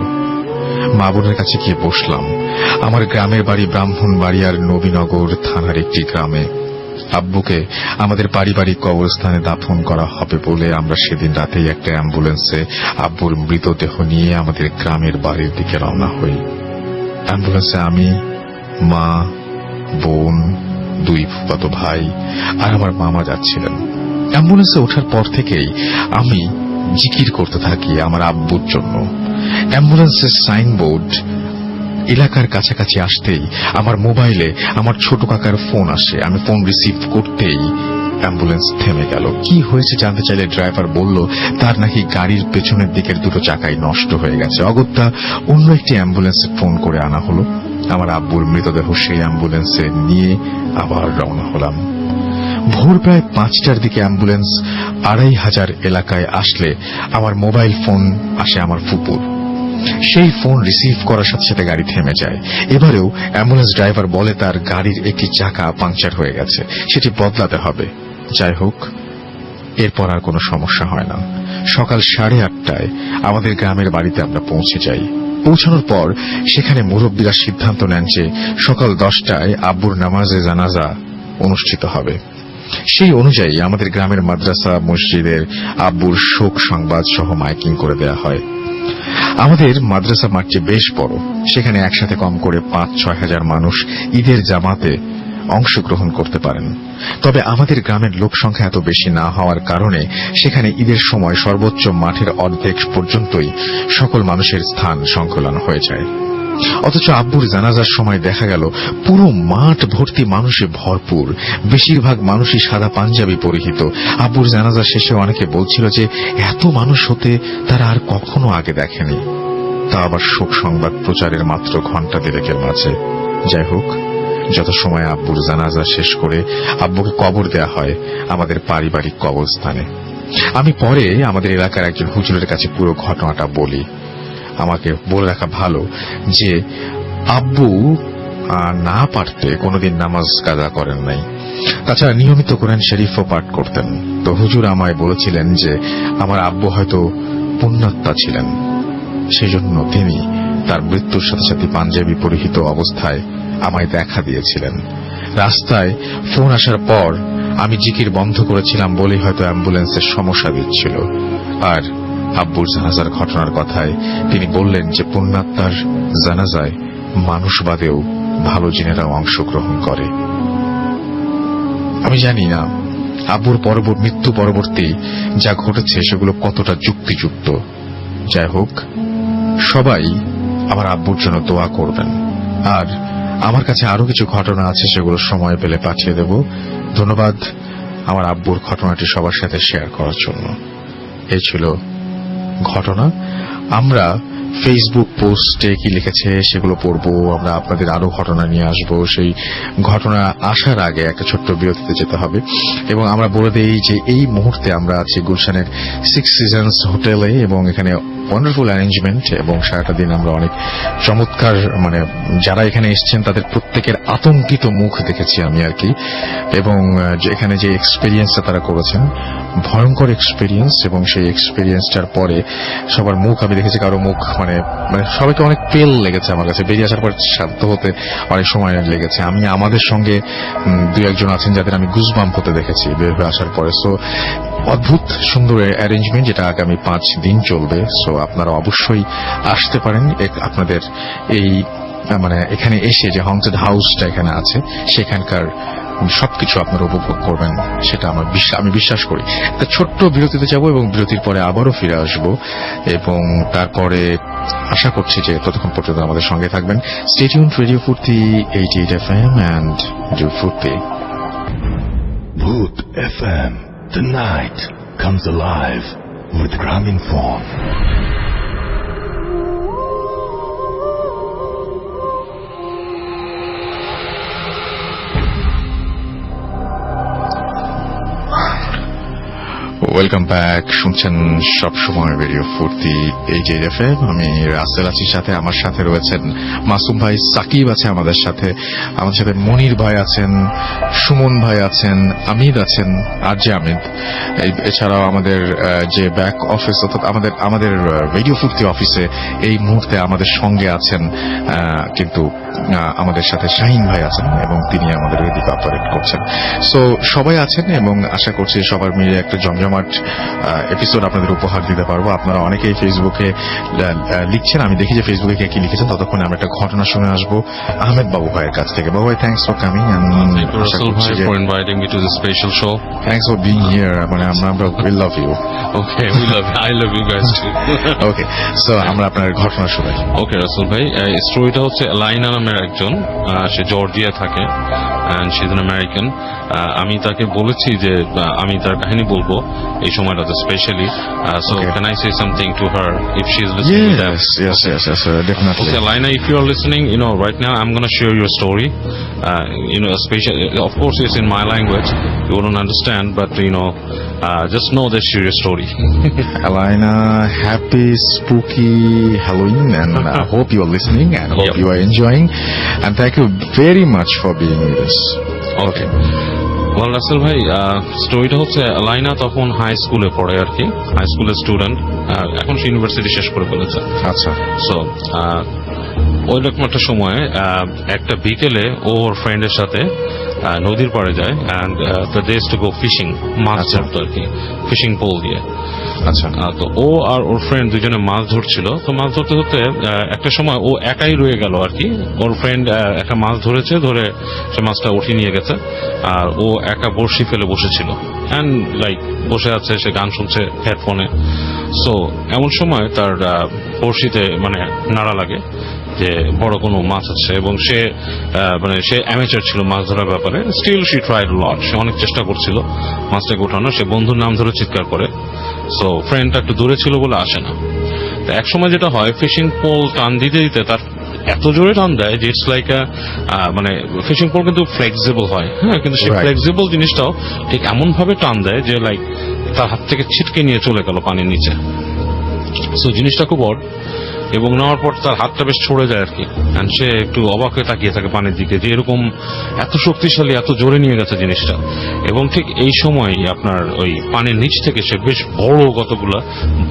Speaker 1: মা বোনের কাছে গিয়ে বসলাম। আমার গ্রামের বাড়ি ব্রাহ্মণবাড়িয়ার নবীনগর থানার একটি গ্রামে। আব্বুকে আমাদের পারিবারিক কবরস্থানে দাফন করা হবে বলে আমরা সেদিন রাতেই একটা অ্যাম্বুলেন্সে আব্বুর মৃতদেহ নিয়ে আমাদের গ্রামের বাড়ির দিকে রওনা হই। অ্যাম্বুলেন্সে আমি, মা, বোন, দুই ফুফাতো ভাই আর আমার মামা যাচ্ছিলেন। অ্যাম্বুলেন্সে ওঠার পর থেকেই আমি জিকির করতে থাকি আমার আব্বুর জন্য। অ্যাম্বুলেন্সের সাইনবোর্ড এলাকার কাছাকাছি আসতেই আমার মোবাইলে আমার ছোট কাকার ফোন আসে। আমি ফোন রিসিভ করতেই অ্যাম্বুলেন্স থেমে গেল। কি হয়েছে জানতে চাইলে ড্রাইভার বলল, তার নাকি গাড়ির পেছনের দিকের দুটো চাকাই নষ্ট হয়ে গেছে। অগত্যা অন্য একটি অ্যাম্বুলেন্সে ফোন করে আনা হলো। আমার আব্বুর মৃতদেহ সেই অ্যাম্বুলেন্সে নিয়ে আবার রওনা হলাম। ভোর প্রায় 5টার দিকে অ্যাম্বুলেন্স 2500 এলাকায় আসলে আমার মোবাইল ফোন আসে আমার ফুপুর। সেই ফোন রিসিভ করার সাথে সাথে গাড়ি থেমে যায়। এবারেও অ্যাম্বুলেন্স ড্রাইভার বলে তার গাড়ির একটি চাকা পাংচার হয়ে গেছে, সেটি বদলাতে হবে। যাই হোক, এরপর আর কোনো সমস্যা হয় না। সকাল 8:30টায় আমাদের গ্রামের বাড়িতে আমরা পৌঁছে যাই। পৌঁছানোর পর সেখানে মুরব্বীরা সিদ্ধান্ত নেন যে সকাল 10টায় আব্বুর নামাজে জানাজা অনুষ্ঠিত হবে। সেই অনুযায়ী আমাদের গ্রামের মাদ্রাসা মসজিদের আব্বুর শোক সংবাদ সহ মাইকিং করে দেওয়া হয়। আমাদের মাদ্রাসা মাঠটি বেশ বড়। সেখানে একসাথে কম করে 5-6 হাজার মানুষ ঈদের জামাতে অংশগ্রহণ করতে পারেন। তবে আমাদের গ্রামের লোক সংখ্যা এত বেশি না হওয়ার কারণে সেখানে ঈদের সময় সর্বোচ্চ মাঠের অর্ধেক পর্যন্তই সকল মানুষের স্থান সংকলন হয়ে যায়। অথচ আব্বুর জানাজার সময় দেখা গেল পুরো মাঠ ভর্তি মানুষে ভরপুর। বেশিরভাগ মানুষই সাদা পাঞ্জাবি পরিহিত। আব্বুর জানাজা শেষে অনেকে বলছিল যে এত মানুষ হতে তারা আর কখনো আগে দেখেনি। তা আবার শোক সংবাদ প্রচারের মাত্র ঘণ্টা দেড়েকের মাঝে। যাই হোক, যত সময় আব্বুর জানাজা শেষ করে আব্বুকে কবর দেয়া হয় আমাদের পারিবারিক কবরস্থানে। আমি পরে আমাদের এলাকার একজন হুজুরের কাছে পুরো ঘটনাটা বলি। আমাকে বলে রাখা ভালো যে আব্বু না পারতে কোনোদিন নামাজ কাজা করেন নাই। তাছাড়া নিয়মিত কোরআন শরীফও পাঠ করতেন। তো হুজুর আমায় বলেছিলেন যে আমার আব্বু হয়তো পুণ্যাত্মা ছিলেন, সেজন্য তিনি তার মৃত্যুর সাথে সাথে পাঞ্জাবি পরিহিত অবস্থায় আমায় দেখা দিয়েছিলেন। রাস্তায় ফোন আসার পর আমি জিকির বন্ধ করেছিলাম বলেই হয়তো অ্যাম্বুলেন্সের সমস্যা দিচ্ছিল। আর আব্বুর জানাজার ঘটনার কথায় তিনি বললেন যে পুণ্যাত্মার জানাজায় মানুষ বাদেও ভালো জিনেরাও অংশগ্রহণ করে। আমি জানি না আব্বুর মৃত্যু পরবর্তী যা ঘটেছে সেগুলো কতটা যুক্তিযুক্ত। যাই হোক, সবাই আমার আব্বুর জন্য দোয়া করবেন। আর আমার কাছে আরো কিছু ঘটনা আছে, সেগুলো সময় পেলে পাঠিয়ে দেব। ধন্যবাদ আমার আব্বুর ঘটনাটি সবার সাথে শেয়ার করার জন্য। এই ছিল ঘটনা। আমরা ফেসবুক পোস্টে কি লিখেছে সেগুলো পড়বো, আমরা আপনাদের আরো ঘটনা নিয়ে আসবো। সেই ঘটনা আসার আগে একটা ছোট্ট বিরতিতে যেতে হবে এবং আমরা বলে দেই যে এই মুহূর্তে আমরা আছি গুলশানের 6 সিজনস হোটেলে এবং এখানে ওয়ান্ডারফুল অ্যারেঞ্জমেন্ট এবং সারাটা দিন আমরা অনেক চমৎকার মানে যারা এখানে এসেছেন তাদের প্রত্যেকের আতঙ্কিত মুখ দেখেছি আমি আর কি, এবং এখানে যে এক্সপেরিয়েন্সটা তারা করেছেন ভয়ঙ্কর এক্সপেরিয়েন্স, এবং সেই এক্সপেরিয়েন্সটার পরে সবার মুখ আমি দেখেছি, কারো মুখ মানে মানে সবাইকে অনেক পেল লেগেছে আমার কাছে, বেরিয়ে আসার পর শান্ত হতে অনেক সময় লেগেছে। আমি আমাদের সঙ্গে দুই একজন আছেন যাদের আমি গুজবাম্প হতে দেখেছি বের হয়ে আসার পরে। সো অদ্ভুত সুন্দর অ্যারেঞ্জমেন্ট যেটা আগামী 5 দিন চলবে। সো আপনারা অবশ্যই আসতে পারেন। আপনাদের এই মানে এখানে এসে যে হন্টেড হাউসটা এখানে আছে সেখানকার সবকিছু আপনারা উপভোগ করবেন, সেটা আমি বিশ্বাস করি। একটা ছোট্ট বিরতিতে যাব এবং বিরতির পরে আবারও ফিরে আসব এবং তারপরে আশা করছি যে ততক্ষণ পর্যন্ত আমাদের সঙ্গে থাকবেন। স্টে টিউনড রেডিও ফুর্তি 88 FM and do ফুর্তি।
Speaker 3: Bhoot FM. The night comes alive with Graminphone.
Speaker 1: Welcome back, শুনছেন সবসময় রেডিও ফুর্তি 88 FM। আমি রাসেল আছি সাথে, আমার সাথে রয়েছেন মাসুম ভাই, সাকিব আছে আমাদের সাথে মনির ভাই আছেন, সুমন ভাই আছেন, আমিদ আছেন, আর যে আমিদ, এছাড়াও আমাদের যে ব্যাক অফিস অর্থাৎ আমাদের রেডিও ফুর্তি অফিসে এই মুহূর্তে আমাদের সঙ্গে আছেন কিন্তু আমাদের সাথে শাহিন ভাই আছেন এবং তিনি আমাদের এদিকে অপারেট করছেন। সো সবাই আছেন এবং আশা করছি সবার মিলে একটা জমজমাট এপিসোড আপনাদের উপহার দিতে পারবো। আপনারা অনেকেই ফেসবুকে লিখছেন, আমি দেখি যে ফেসবুকে কে কি লিখেছেন। ততক্ষণে আমরা একটা ঘটনা শুনে আসবো আহমেদ বাবু ভাইয়ের কাছ থেকে। বাবু ভাই, thanks for coming and
Speaker 4: for inviting me to this special show.
Speaker 1: Thanks for being here. মানে আমরা we love you.
Speaker 4: Okay, we love you. I love you guys too.
Speaker 1: Okay, so আমরা আপনার ঘটনা শুনাই।
Speaker 4: Okay, রাসেল ভাই, স্টোরিটা হচ্ছে লাইনা নামের একজন, সে জর্জিয়া থাকে and she's an American. আমি তাকে বলেছি যে আমি তার কাহিনী বলবো এই সময়টাতে specially. So
Speaker 1: Okay.
Speaker 4: can I say something to her if she's listening to that?
Speaker 1: Yes, definitely.
Speaker 4: Okay, Laina, if you are listening, right now I'm going to share your story. Especially, of course, it's in my language. You wouldn't understand, but just know that share your story.
Speaker 1: Alina, happy spooky Halloween, and I hope you are listening and hope
Speaker 4: Yep.
Speaker 1: you are enjoying, and thank you very much for being with us.
Speaker 4: Okay. Well, Russell ভাই, স্টোরিটা হচ্ছে লাইনা তখন high স্কুলে পড়ে আর কি, high স্কুলের student. এখন সে university শেষ করে ফেলেছে।
Speaker 1: আচ্ছা,
Speaker 4: সো ওই রকম একটা সময় একটা বিকেলে ওর ফ্রেন্ডের সাথে নদীর পাড়ে যায় and the days to go fishing, মাছ
Speaker 1: আচ্ছা।
Speaker 4: ধরতো আর কি, ফিশিং পোল দিয়ে।
Speaker 1: আচ্ছা,
Speaker 4: তো ও আর ওর ফ্রেন্ড দুজনে মাছ ধরছিল। তো মাছ ধরতে ধরতে একটা সময় ও একাই রয়ে গেল আর কি। ওর ফ্রেন্ড একটা মাছ ধরেছে, ধরে সে মাছটা উঠিয়ে নিয়ে গেছে আর ও একা বড়শি ফেলে বসেছিল অ্যান্ড বসে আছে, সে গান শুনছে হেডফোনে। সো এমন সময় তার বড়শিতে মানে নাড়া লাগে যে বড় কোনো মাছ আছে এবং সে সে অ্যামেচার ছিল মাছ ধরার ব্যাপারে। স্টিল শি ট্রাইড লট, সে অনেক চেষ্টা করছিল মাছটাকে ওঠানো। সে বন্ধুর নাম ধরে চিৎকার করে। সো ফ্রেন্ডটা একটু দূরে ছিল বলে আসে না। তো এক সময় যেটা হয়, ফিশিং পোল টান দিতে দিতে তার এত জোরে টান দেয় যে ইটস লাইক ফিশিং পোল কিন্তু ফ্লেক্সিবল হয়, হ্যাঁ, কিন্তু সেই
Speaker 1: Right.
Speaker 4: ফ্লেক্সিবল জিনিসটাও ঠিক এমন ভাবে টান দেয় যে তার হাত থেকে ছিটকে নিয়ে চলে গেল পানির নিচে। সো জিনিসটা খুব অড, এবং নেওয়ার পর তার হাতটা বেশ ছড়ে যায় আর কি। এন্ড সে একটু অবাক হয়ে তাকিয়ে থাকে পানির দিকে যে এরকম এত শক্তিশালী, এত জোরে নিয়ে গেছে জিনিসটা। এবং ঠিক এই সময় আপনার ওই পানির নিচ থেকে সে বেশ বড় কতগুলা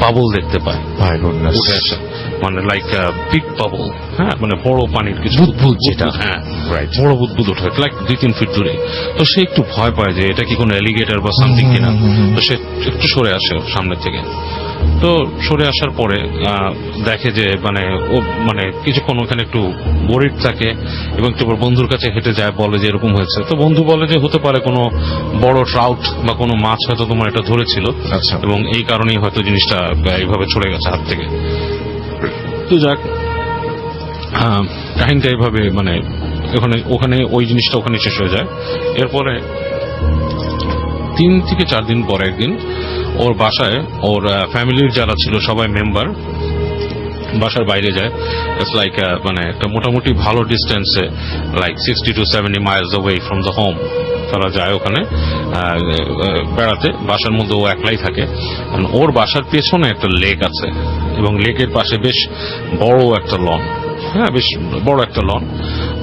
Speaker 4: বাবল দেখতে পায়
Speaker 1: ভাই গুডনেস,
Speaker 4: উঠে আসে, মানে লাইক বিগ বাবল, হ্যাঁ, মানে বড় পানির কিছু
Speaker 1: বুদবুদ যেটা।
Speaker 4: হ্যাঁ,
Speaker 1: Right.
Speaker 4: বড় বুদবুদ ওঠে লাইক 2-3 ফিট দূরে। তো সে একটু ভয় পায় যে এটা কি কোনো এলিগেটর বা সামথিং কিনা। তো সে একটু সরে আসে সামনে থেকে। তো সরে আসার পরে দেখে যে ও কিছুক্ষণ ওখানে একটু ওয়ারিড থাকে এবং একটু বন্ধুর কাছে হেঁটে যায়, বলে যে এরকম হয়েছে। তো বন্ধু বলে যে হতে পারে কোনো বড় ট্রাউট বা কোনো মাছ হয়তো তোমার এটা ধরেছিল
Speaker 1: আচ্ছা।
Speaker 4: এবং এই কারণেই হয়তো জিনিসটা এইভাবে চলে গেছে হাত থেকে। তো যাক, কাহিনীটা এইভাবে ওখানে ওই জিনিসটা ওখানে শেষ হয়ে যায়। এরপরে 3 থেকে 4 দিন পরে একদিন ওর বাসায় ওর ফ্যামিলির যারা ছিল সবাই মেম্বার বাসার বাইরে যায়। ইটস লাইক মানে একটা মোটামুটি ভালো ডিস্টেন্সে, like 60 to 70 miles away from the home তারা যায় ওখানে বেড়াতে। বাসার মধ্যে ও একলাই থাকে। ওর বাসার পেছনে একটা লেক আছে এবং লেকের পাশে বেশ বড় একটা লন, হ্যাঁ বেশ বড় একটা লন।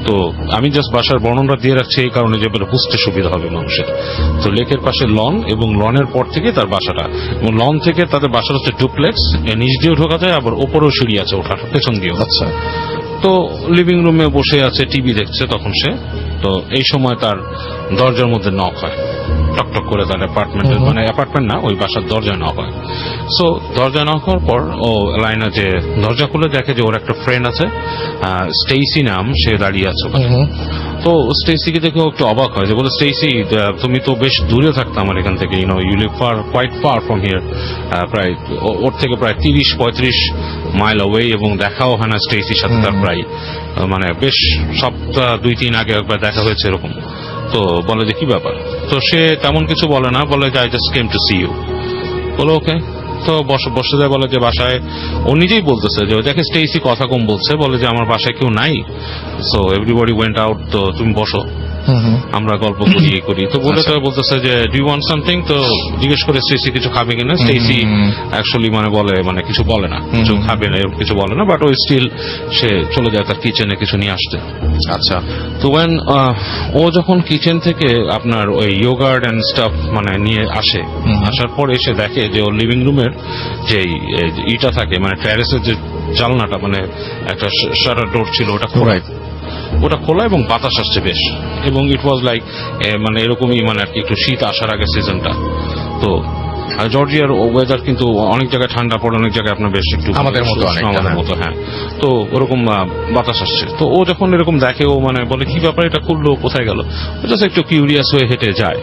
Speaker 4: তো আমি জাস্ট বাসার বর্ণনা দিয়ে রাখছি এই কারণে যে বুঝতে সুবিধা হবে মানুষের। তো লেকের পাশে লন এবং লনের পর থেকে তার বাসাটা, এবং লন থেকে তাদের বাসাটা হচ্ছে ডুপ্লেক্স, নিচ দিয়েও ঢোকা যায় আবার ওপরেও সিঁড়ি আছে ওঠার পেছন দিয়েও।
Speaker 1: আচ্ছা,
Speaker 4: তো লিভিং রুমে বসে আছে, টিভি দেখছে তখন সে। তো এই সময় তার দরজার মধ্যে নক হয়, টকটক করে তার অ্যাপার্টমেন্টের, মানে অ্যাপার্টমেন্ট না, ওই বাসার দরজায় নক হয়। সো দরজায় নক হওয়ার পর ও লাইনে যে দরজা খুলে দেখে যে ওর একটা ফ্রেন্ড আছে, স্টেসি নাম, সে দাঁড়িয়ে আছে ওখানে। তো স্টেসিকে দেখে ও একটু অবাক হয়, যে বলে স্টেসি তুমি তো বেশ দূরে থাকতে আমার এখান থেকে, you live quite far from here, প্রায় ওর থেকে প্রায় 30-35 মাইল অ্যাওয়ে, এবং দেখাও হয় না স্টেসির সাথে তার প্রায় মানে বেশ সপ্তাহ 2-3 আগে একবার দেখা হয়েছে এরকম। তো বলে যে কি ব্যাপার, তো সে তেমন কিছু বলে না, বলে যে I just came to see you. বলো ওকে। তো বসে যায়, বলে যে বাসায়, ও নিজেই বলতেছে যে দেখে স্টেসি কথা কম বলছে, বলে যে আমার বাসায় কেউ নাই, সো এভরিবডি ওয়েন্ট আউট, তো তুমি বসো আমরা গল্প করি এই করি। তো বলে তো বলতেছে যে ডু ইউ ওয়ান্ট সামথিং, তো জিজ্ঞেস করে স্টেসি কিছু খাবে কিনা। স্টেসি অ্যাকচুয়ালি মানে বলে, মানে কিছু বলে না, কিছু খাবে না, কিছু বলে না, বাট ওই স্টিল সে চলে যায় তার কিচেনে কিছু নিয়ে আসতে।
Speaker 1: আচ্ছা,
Speaker 4: তো ওয়েন ও যখন কিচেন থেকে আপনার ওই ইয়োগার্ট এন্ড স্টাফ মানে নিয়ে আসে, আসার পর এসে দেখে যে ওর লিভিং রুমের যে ইটা থাকে, মানে টেরেসের যে জানলাটা, মানে একটা শাটার ডোর ছিল, ওটা খোলা এবং বাতাস আসছে বেশ, এবং ইট ওয়াজ লাইক মানে এরকমই, মানে আর কি একটু শীত আসার আগে সিজনটা। তো জর্জিয়ার ওয়েদার কিন্তু অনেক জায়গায় ঠান্ডা পড়ে, অনেক জায়গায় আপনার বেশ একটু
Speaker 1: আমাদের মতো,
Speaker 4: হ্যাঁ। তো ওরকম বাতাস আসছে। তো ও যখন এরকম দেখে, ও মানে বলে কি ব্যাপার, এটা খুললো, কোথায় গেল, জাস্ট একটু কিউরিয়াস হয়ে হেঁটে যায়।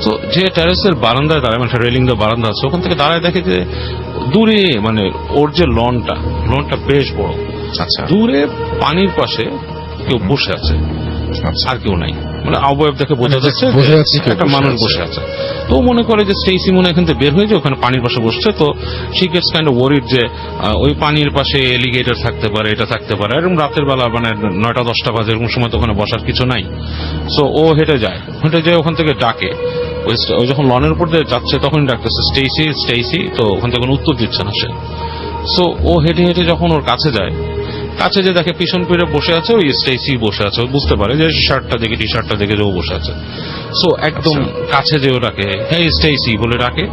Speaker 4: তো যে টেরেসের বারান্দায় দাঁড়ায়, মানে রেলিং দিয়ে বারান্দা আছে, ওখান থেকে দাঁড়ায় দেখে যে দূরে, মানে ওর যে লনটা বেশ বড়,
Speaker 1: আচ্ছা,
Speaker 4: দূরে পানির পাশে কেউ বসে আছে, আর কেউ নাই, মানে অবয়ব দেখে বোঝা যাচ্ছে একটা মানুষ বসে আছে। তো মনে করে যে স্টেসি মনে এখান থেকে বের হয়ে যায়, ওখানে পানির পাশে বসছে। তো she gets kind of worried যে ওই পানির পাশে এলিগেটর থাকতে পারে, এটা থাকতে পারে, এরকম রাতের বেলা মানে 9টা-10টা বাজে, এরকম সময় তো ওখানে বসার কিছু নাই। সো ও হেঁটে যায় ওখান থেকে ডাকে, ওই যখন লনের উপর দিয়ে যাচ্ছে তখন ডাকতেছে স্টেসি, তো ওখান থেকে কোনো উত্তর দিচ্ছে না সে। সো ও হেঁটে হেঁটে যখন ওর কাছে যায়, কাছে যে দেখে পিছন ফিরে বসে আছে ওই স্টেসি বসে আছে, বুঝতে পারে যে শার্টটা দেখে, টি শার্টটা দেখে যে ও বসে আছে। সো একদম কাছে যে ও ডাকে, হ্যাঁ স্টেসি বলে ডাকে,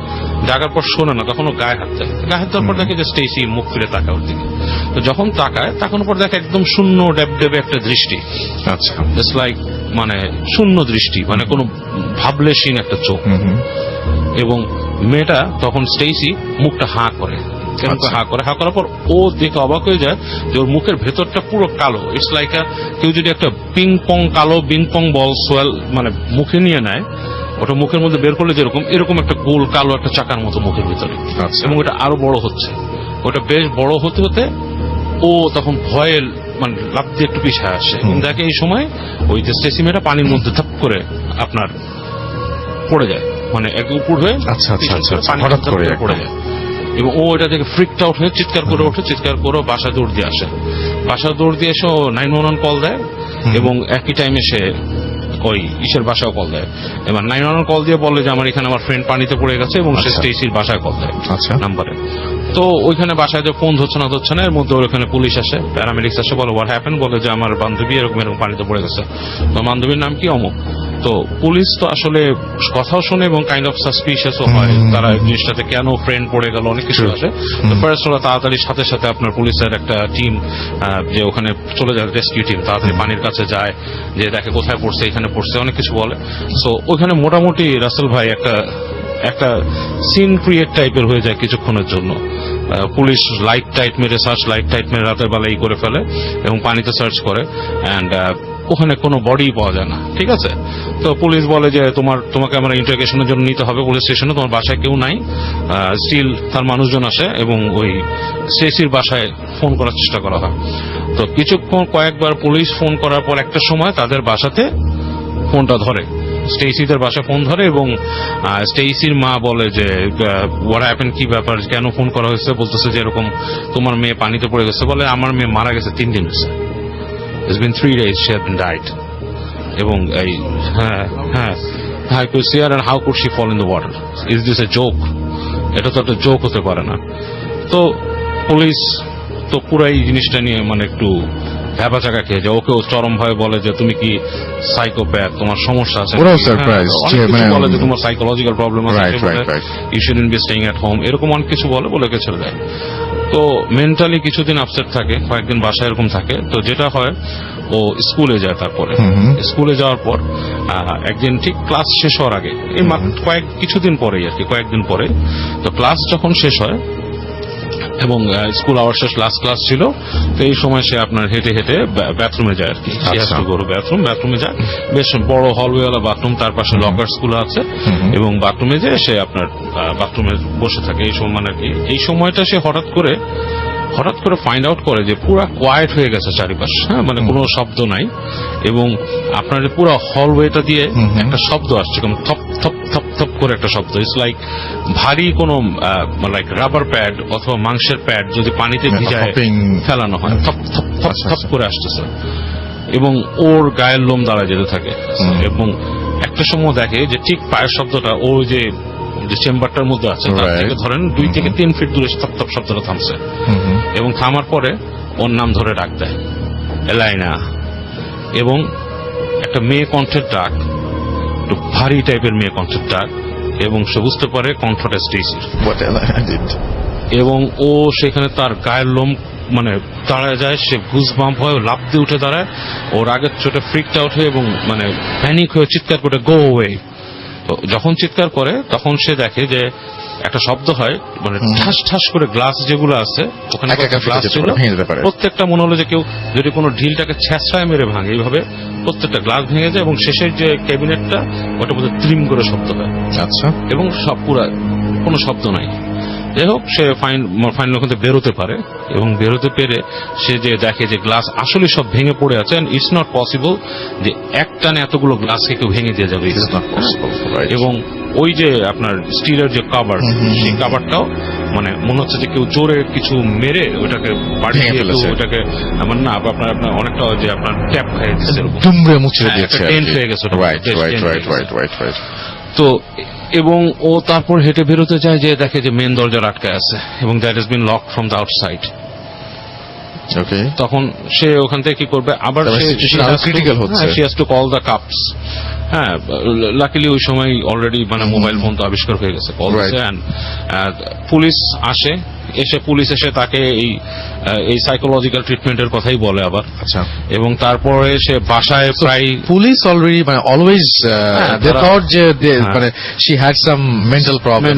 Speaker 4: ডাকার পর শোনে না, তখন ও গায়ে হাত দেয়। গায়ে হাত দেওয়ার পর দেখে যে স্টেসি মুখ ফিরে তাকায় ওর দিকে। তো যখন তাকায়, তাকানোর পর দেখে একদম শূন্য ডেবে একটা দৃষ্টি,
Speaker 1: আচ্ছা,
Speaker 4: জাস্ট লাইক মানে শূন্য দৃষ্টি, মানে কোনো ভাবলেশীন একটা চোখ। এবং মেয়েটা তখন স্টেসি মুখটা হাঁ করে, হাঁ করার পর ও দেখে অবাক হয়ে যায় যে ওর মুখের ভেতরটা পুরো কালো। ইটস লাইক কেউ যদি একটা কালো বিং পং বল সোয়েল মানে মুখে নিয়ে নেয়, ওটা মুখের মধ্যে বের করলে যেরকম, এরকম একটা গোল কালো একটা চাকার মতো মুখের ভিতরে, এবং ওটা আরো বড় হচ্ছে। ওটা বেশ বড় হতে হতে ও তখন ভয়ে মানে লাফ দিয়ে একটু পিছিয়ে আসে, এবং দেখে এই সময় ওই যে স্টেসি মেয়েটা পানির মধ্যে ধাপ করে আপনার পড়ে যায়, মানে এক উপর হয়ে
Speaker 1: হঠাৎ করে
Speaker 4: পড়ে যায়। এবং ও এটা থেকে ফ্রিকড আউট হয়ে চিৎকার করে ওঠে, চিৎকার করে বাসায় দৌড় দিয়ে আসে। বাসায় দৌড় দিয়ে এসে ও 911 কল দেয়, এবং একই টাইমে সে ওই ইসের বাসায় কল দেয়। এবার 911 কল দিয়ে বলে যে আমার এখানে আমার ফ্রেন্ড পানিতে পড়ে গেছে, এবং সে স্টেসির বাসায় কল দেয় নাম্বারে। তো ওইখানে বাসায় যে ফোন ধরছে না, এর মধ্যে ওখানে পুলিশ আসে, প্যারামেডিক্স আসে, বলে হোয়াট হ্যাপেন, বলে যে আমার বান্ধবী এরকম পানিতে পড়ে গেছে। তো বান্ধবীর নাম কি, অমুক। তো পুলিশ তো আসলে কথাও শুনে এবং কাইন্ড অফ সাসপিশিয়াসও হয়, তারা জিনিসটাতে কেন ফ্রেন্ড পড়ে গেল, অনেক কিছু আসে। তো ফার্স্ট ওরা তাড়াতাড়ি সাথে আপনার পুলিশের একটা টিম যে ওখানে চলে যায়, রেস্কিউ টিম তাড়াতাড়ি পানির কাছে যায়, যে দেখে কোথায় পড়ছে, এখানে পড়ছে, অনেক কিছু বলে। সো ওইখানে মোটামুটি রাসেল ভাই একটা সিন ক্রিয়েট টাইপের হয়ে যায় কিছুক্ষণের জন্য। পুলিশ লাইট টাইট মেরে রাতের বেলায় করে ফেলে এবং পানিতে সার্চ করে, অ্যান্ড ওখানে কোনো বডি পাওয়া যায় না। ঠিক আছে, তো পুলিশ বলে যে তোমাকে আমরা ইন্টারোগেশনের জন্য নিতে হবে পুলিশ স্টেশনে, তোমার বাসায় কেউ নাই। স্টিল তার মানুষজন আসে এবং ওই স্টেসির বাসায় ফোন করার চেষ্টা করা হয়। তো কয়েকবার পুলিশ ফোন করার পর একটা সময় তাদের বাসাতে ফোনটা ধরে, স্টেসিদের বাসায় ফোন ধরে এবং স্টেসির মা বলে যে হোয়াট হ্যাপেন, কি ব্যাপার, কেন ফোন করা হয়েছে? বলতেছে যে এরকম তোমার মেয়ে পানিতে পড়ে গেছে। বলে আমার মেয়ে মারা গেছে 3 দিন হয়েছে, it's been 3 days she has been died. এবং এই I could see her and how could she fall in the water? Is this a joke? এটা তো একটা জোক হতে পারে না। তো পুলিশ তো পুরাই জিনিসটা নিয়ে মানে একটু ভ্যাবা চাকা খেয়ে যায়। ওকেও চরম ভাবে বলে যে তুমি কি সাইকোপ্যাথ, তোমার সমস্যা আছে।
Speaker 1: ওরাও surprised
Speaker 4: অনেক
Speaker 1: যে
Speaker 4: কিছু
Speaker 1: মানে-
Speaker 4: বলে যে তোমার সাইকোলজিক্যাল প্রবলেম আছে,
Speaker 1: Right.
Speaker 4: You shouldn't be staying at home, এরকম অনেক কিছু বলে ওকে ছেড়ে দেয়। তো মেন্টালি কিছুদিন আপসেট থাকে, কয়েকদিন বাসায় এরকম থাকে। তো যেটা হয়, ও স্কুলে যায়। তারপরে স্কুলে যাওয়ার পর একদিন ঠিক ক্লাস শেষ হওয়ার আগে, এই কিছুদিন পরেই আর কি, কয়েকদিন পরে, তো ক্লাস যখন শেষ হয় এবং স্কুল আওয়ার শেষ, লাস্ট ক্লাস ছিল, তো এই সময় সে আপনার হেঁটে হেঁটে বাথরুমে যায় আর কি। বাথরুমে যায়, বেশ বড় হলওয়েওয়ালা বাথরুম, তার পাশে লকার স্কুল আছে, এবং বাথরুমে যেয়ে সে আপনার বাথরুমে বসে থাকে। এই সময় মানে কি, এই সময়টা সে হঠাৎ করে ফাইন্ড আউট করে যে পুরা কোয়াইট হয়ে গেছে চারিপাশ, হ্যাঁ, মানে কোনো শব্দ নাই, এবং আপনার পুরো হলওয়েটা দিয়ে একটা শব্দ আসছে, কোনো থপ থপ থপ থপ করে একটা শব্দ। ইটস লাইক ভারী কোনো লাইক রাবার প্যাড অথবা মাংসের প্যাড যদি পানিতে ভিজায় ফেলানো হয়, থপ থপ থপ থপ করে আসতেছে, এবং ওর গায়ের লোম দাঁড়ায় যেতে থাকে। এবং একটা সময় দেখে যে ঠিক পায়ের শব্দটা ও যে চেম্বারটার মধ্যে আছে তার থেকে ধরেন 2 থেকে 3 ফিট দূরে থপ থপ শব্দটা থামছে, এবং থামার পরে ওর নাম ধরে ডাক দেয়, এলাইনা। এবং একটা মেয়ে কণ্ঠের ডাক, একটু ভারী টাইপের মেয়ে কণ্ঠের ডাক, এবং সে বুঝতে পারে কণ্ঠটা স্টেসির। এবং ও সেখানে তার গায়ের লোম মানে দাঁড়ায় যায়, সে গুজবাম্প হয়, লাফ দিয়ে উঠে দাঁড়ায়, ওর আগের চোটে ফ্রিকড আউট হয়ে এবং মানে প্যানিক হয়ে চিৎকার করে গো ওয়ে। তো যখন চিৎকার করে তখন সে দেখে যে একটা শব্দ হয়, মানে ঠাস ঠাস করে গ্লাস যেগুলো আছে ওখানে গ্লাস ছিল, প্রত্যেকটা মনে হলো যে কেউ যদি কোনো ঢিলটাকে ছেঁচড়ায় মেরে ভাঙে, এইভাবে প্রত্যেকটা গ্লাস ভেঙে যায়, এবং শেষের যে ক্যাবিনেটটা ওটা বোধহয় ত্রিম করে শব্দ হয়।
Speaker 1: আচ্ছা।
Speaker 4: এবং সব পুরা কোনো শব্দ নাই। যাই হোক, সে ফাইনাল ওখান থেকে বেরোতে পারে, এবং বেরোতে পেরে সে যে দেখে যে গ্লাস আসলে সব ভেঙে পড়ে আছে, এন্ড ইটস নট পসিবল যে একটানে এতগুলো গ্লাসকে কেউ ভেঙে দিয়ে যাবে, এবং ওই যে আপনার স্টিলের যে কাভার, সেই কাভারটাও মানে মনে হচ্ছে যে কেউ জোরে কিছু মেরে ওটাকে বাড়িয়ে ওটাকে মানে না আপনার অনেকটা যে আপনার ট্যাপ খেয়ে দিচ্ছে,
Speaker 1: দুমড়ে মুচড়ে দিয়েছে,
Speaker 4: টেন্ট হয়ে গেছে।
Speaker 1: রাইট।
Speaker 4: তো এবং ও তারপর হেঁটে বেরোতে যায়, যে দেখে যে মেন দরজা আটকে আছে এবং that has been lock from the outside. তখন সে ওখান থেকে কি করবে, আবার
Speaker 1: ক্রিটিক্যাল হচ্ছে,
Speaker 4: she has to call the cops। হ্যাঁ, লাকিলি ওই সময় অলরেডি মানে মোবাইল ফোন তো আবিষ্কার হয়ে গেছে, কল দিচ্ছে, পুলিশ আসে। পুলিশ এসে তাকে এই সাইকোলজিক্যাল ট্রিটমেন্টের কথাই বলে আবার।
Speaker 1: আচ্ছা।
Speaker 4: এবং তারপরে সে বাসায় প্রায়
Speaker 1: পুলিশ অলরেডি মানে অলওয়েজ দে থট যে মানে she had some mental problem,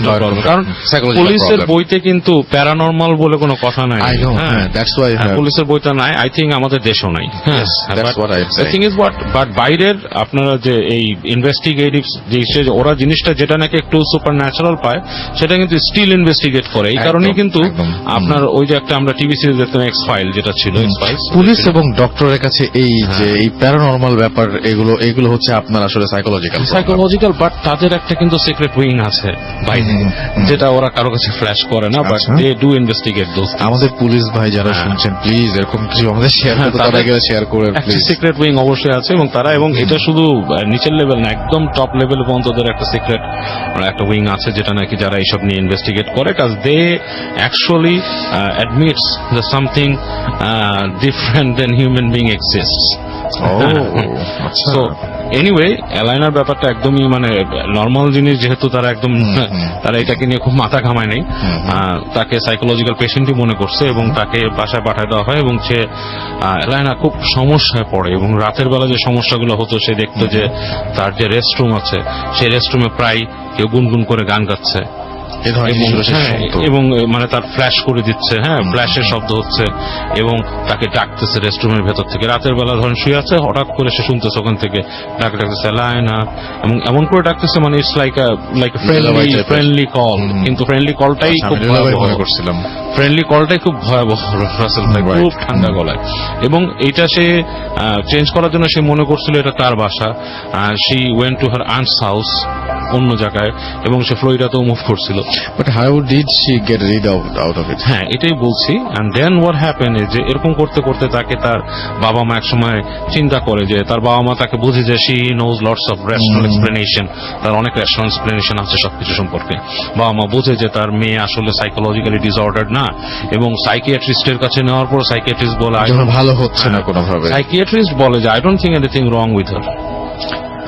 Speaker 4: কারণ পুলিশের বইতে কিন্তু প্যারানরমাল বলে কোনো কথা নাই।
Speaker 1: আই নো, দ্যাটস ওয়াই
Speaker 4: পুলিশের বইটা নাই, আই থিঙ্ক আমাদের দেশও নাই। বাট বাইরের আপনারা যে এই ইনভেস্টিগেটিভ যে ওরা জিনিসটা যেটা নাকি একটু সুপার ন্যাচারাল পায়, সেটা কিন্তু স্টিল ইনভেস্টিগেট করে। এই কারণেই কিন্তু আপনার ওই যে একটা আমরা টিভি সিরিজ দেখতাম এক্স ফাইল, যেটা ছিল এক্স ফাইলস,
Speaker 1: পুলিশ এবং ডক্টরের কাছে এই যে এই প্যারানরমাল ব্যাপার এগুলো হচ্ছে আপনার আসলে সাইকোলজিক্যাল,
Speaker 4: বাট তাদের একটা কিন্তু সিক্রেট উইং আছে বাইরে, যেটা ওরা কারো কাছে ফ্ল্যাশ করে না, but they do investigate those.
Speaker 1: আমাদের পুলিশ ভাই যারা শুনছেন, প্লিজ এরকম কিছু আমাদের শেয়ার করে প্লিজ।
Speaker 4: সিক্রেট উইং অবশ্যই আছে, এবং তারা এবং এটা শুধু নিচের লেভেল না, একদম টপ লেভেল পর্যন্ত ওদের একটা সিক্রেট একটা উইং আছে, যেটা নাকি যারা এইসব নিয়ে ইনভেস্টিগেট করে, কাজ দে actually admits that something different than human being exists. So anyway, এলাইনার ব্যাপারটা একদমই মানে নর্মাল জিনিস, যেহেতু তারা একদম তারা এটাকে নিয়ে খুব মাথা ঘামায় নেই, তাকে সাইকোলজিক্যাল পেশেন্টই মনে করছে, এবং তাকে বাসায় পাঠায় দেওয়া হয়, এবং সে এলাইনা খুব সমস্যায় পড়ে, এবং রাতের বেলা যে সমস্যাগুলো হতো, সে দেখতো যে তার যে রেস্টরুম আছে, সেই রেস্টরুমে প্রায় কেউ গুনগুন করে গান গাচ্ছে,
Speaker 1: এই ধরনের
Speaker 4: এবং
Speaker 1: জিনিসগুলো সে
Speaker 4: হ্যাঁ,
Speaker 1: শুনতো।
Speaker 4: এবং মানে তার ফ্ল্যাশ করে দিচ্ছে, হ্যাঁ ফ্ল্যাশের শব্দ হচ্ছে এবং তাকে ডাকতেছে রেস্টরুমের ভেতর থেকে। রাতের বেলা ধরেন শুয়ে আছে, হঠাৎ করে সে শুনতেছে ওখান থেকে ডাকতেছে লায়না, এবং এমন করে ডাকতেছে মানে ইটস লাইক
Speaker 1: দুলাভাই type-এর।
Speaker 4: ফ্রেন্ডলি কল, কিন্তু ফ্রেন্ডলি কলটাই
Speaker 1: আচ্ছা,
Speaker 4: খুব
Speaker 1: আমি দুলাভাই
Speaker 4: ভয়াবহ।
Speaker 1: মনে করছিলাম।
Speaker 4: ফ্রেন্ডলি কলটাই খুব ভয়াবহ রাসেল ভাই,
Speaker 1: Right.
Speaker 4: খুব ঠান্ডা গলায়। এবং এইটা সে চেঞ্জ করার জন্য সে মনে করছিল এটা তার বাসা। She went to her aunts house অন্য জায়গায়, এবং সে ফ্লোরিডাতেও মুভ করছিল।
Speaker 1: But how did she get rid out of it?
Speaker 4: হ্যাঁ এটাই বলছি। অ্যান্ড দেন হোয়াট হ্যাপেন যে এরকম করতে করতে তাকে তার বাবা মা এক সময় চিন্তা করে যে তার বাবা মা তাকে বুঝে যে she knows lots of restaurant explanation, তার অনেক রেস্টুরেন্ট এক্সপ্লেনেশন আছে সবকিছু সম্পর্কে। বাবা মা বুঝে যে তার মেয়ে আসলে সাইকোলজিক্যালি ডিসঅর্ডার না, এবং সাইকিয়াট্রিস্টের কাছে নেওয়ার পর সাইকিয়াট্রিস্ট বলে
Speaker 1: যেন ভালো হচ্ছে না কোনোভাবে।
Speaker 4: সাইকিয়াট্রিস্ট বলে যে I don't think anything wrong with her,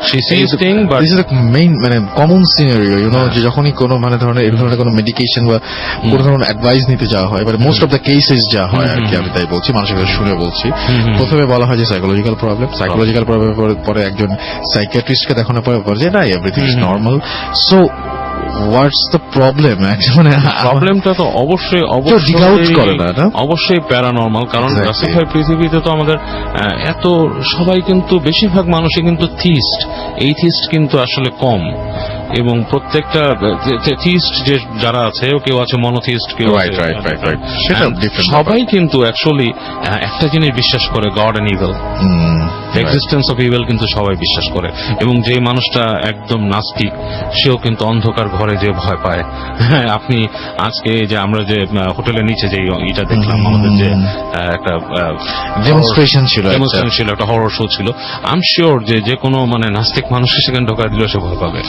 Speaker 4: she sees thing but
Speaker 1: This is the main মানে কমন সিনারিও,
Speaker 4: হ্যাঁ।
Speaker 1: যে যখনই কোনো মানে ধরনের এই ধরনের কোনো মেডিকেশন বা কোনো ধরনের অ্যাডভাইস নিতে যাওয়া হয়, মানে মোস্ট অফ দ্য কেসেস যা হয় আর কি, আমি তাই বলছি, মানুষের কাছে শুনে বলছি। প্রথমে বলা হয় যে সাইকোলজিক্যাল প্রবলেম পরে একজন সাইকিয়াট্রিস্টকে দেখানোর পরে বলে যে না everything is normal. So what's the problem? মানে
Speaker 4: প্রবলেমটা তো অবশ্যই
Speaker 1: dig out করে না, না?
Speaker 4: অবশ্যই প্যারানর্মাল। কারণ
Speaker 1: Exactly.
Speaker 4: রাসেল ভাই পৃথিবীতে তো আমাদের এত সবাই কিন্তু বেশিরভাগ মানুষই কিন্তু থিস্ট, এইথিস্ট কিন্তু আসলে কম। এবং প্রত্যেকটা থিস্ট যে যারা আছে, কেউ আছে মনোথিস্ট, কেউ
Speaker 1: Right,
Speaker 4: আছে
Speaker 1: right. সেটা
Speaker 4: And
Speaker 1: different
Speaker 4: সবাই কিন্তু অ্যাকচুয়ালি একটা জিনিস বিশ্বাস করে, God and evil, existence of evil কিন্তু সবাই বিশ্বাস করে। এবং যে মানুষটা একদম নাস্তিক সেও কিন্তু অন্ধকার ঘরে যে ভয় পায়। হ্যাঁ, আপনি আজকে যে আমরা যে হোটেলের নিচে যে এটা দেখলাম, আমাদের যে একটা
Speaker 1: ডেমনস্ট্রেশন ছিল,
Speaker 4: ডেমনস্ট্রেশন ছিল, একটা হরর শো ছিল, আই এম শিওর যে কোনো মানে নাস্তিক মানুষকে সেখানে ঢোকা দিলেও সে ভয় পাবে।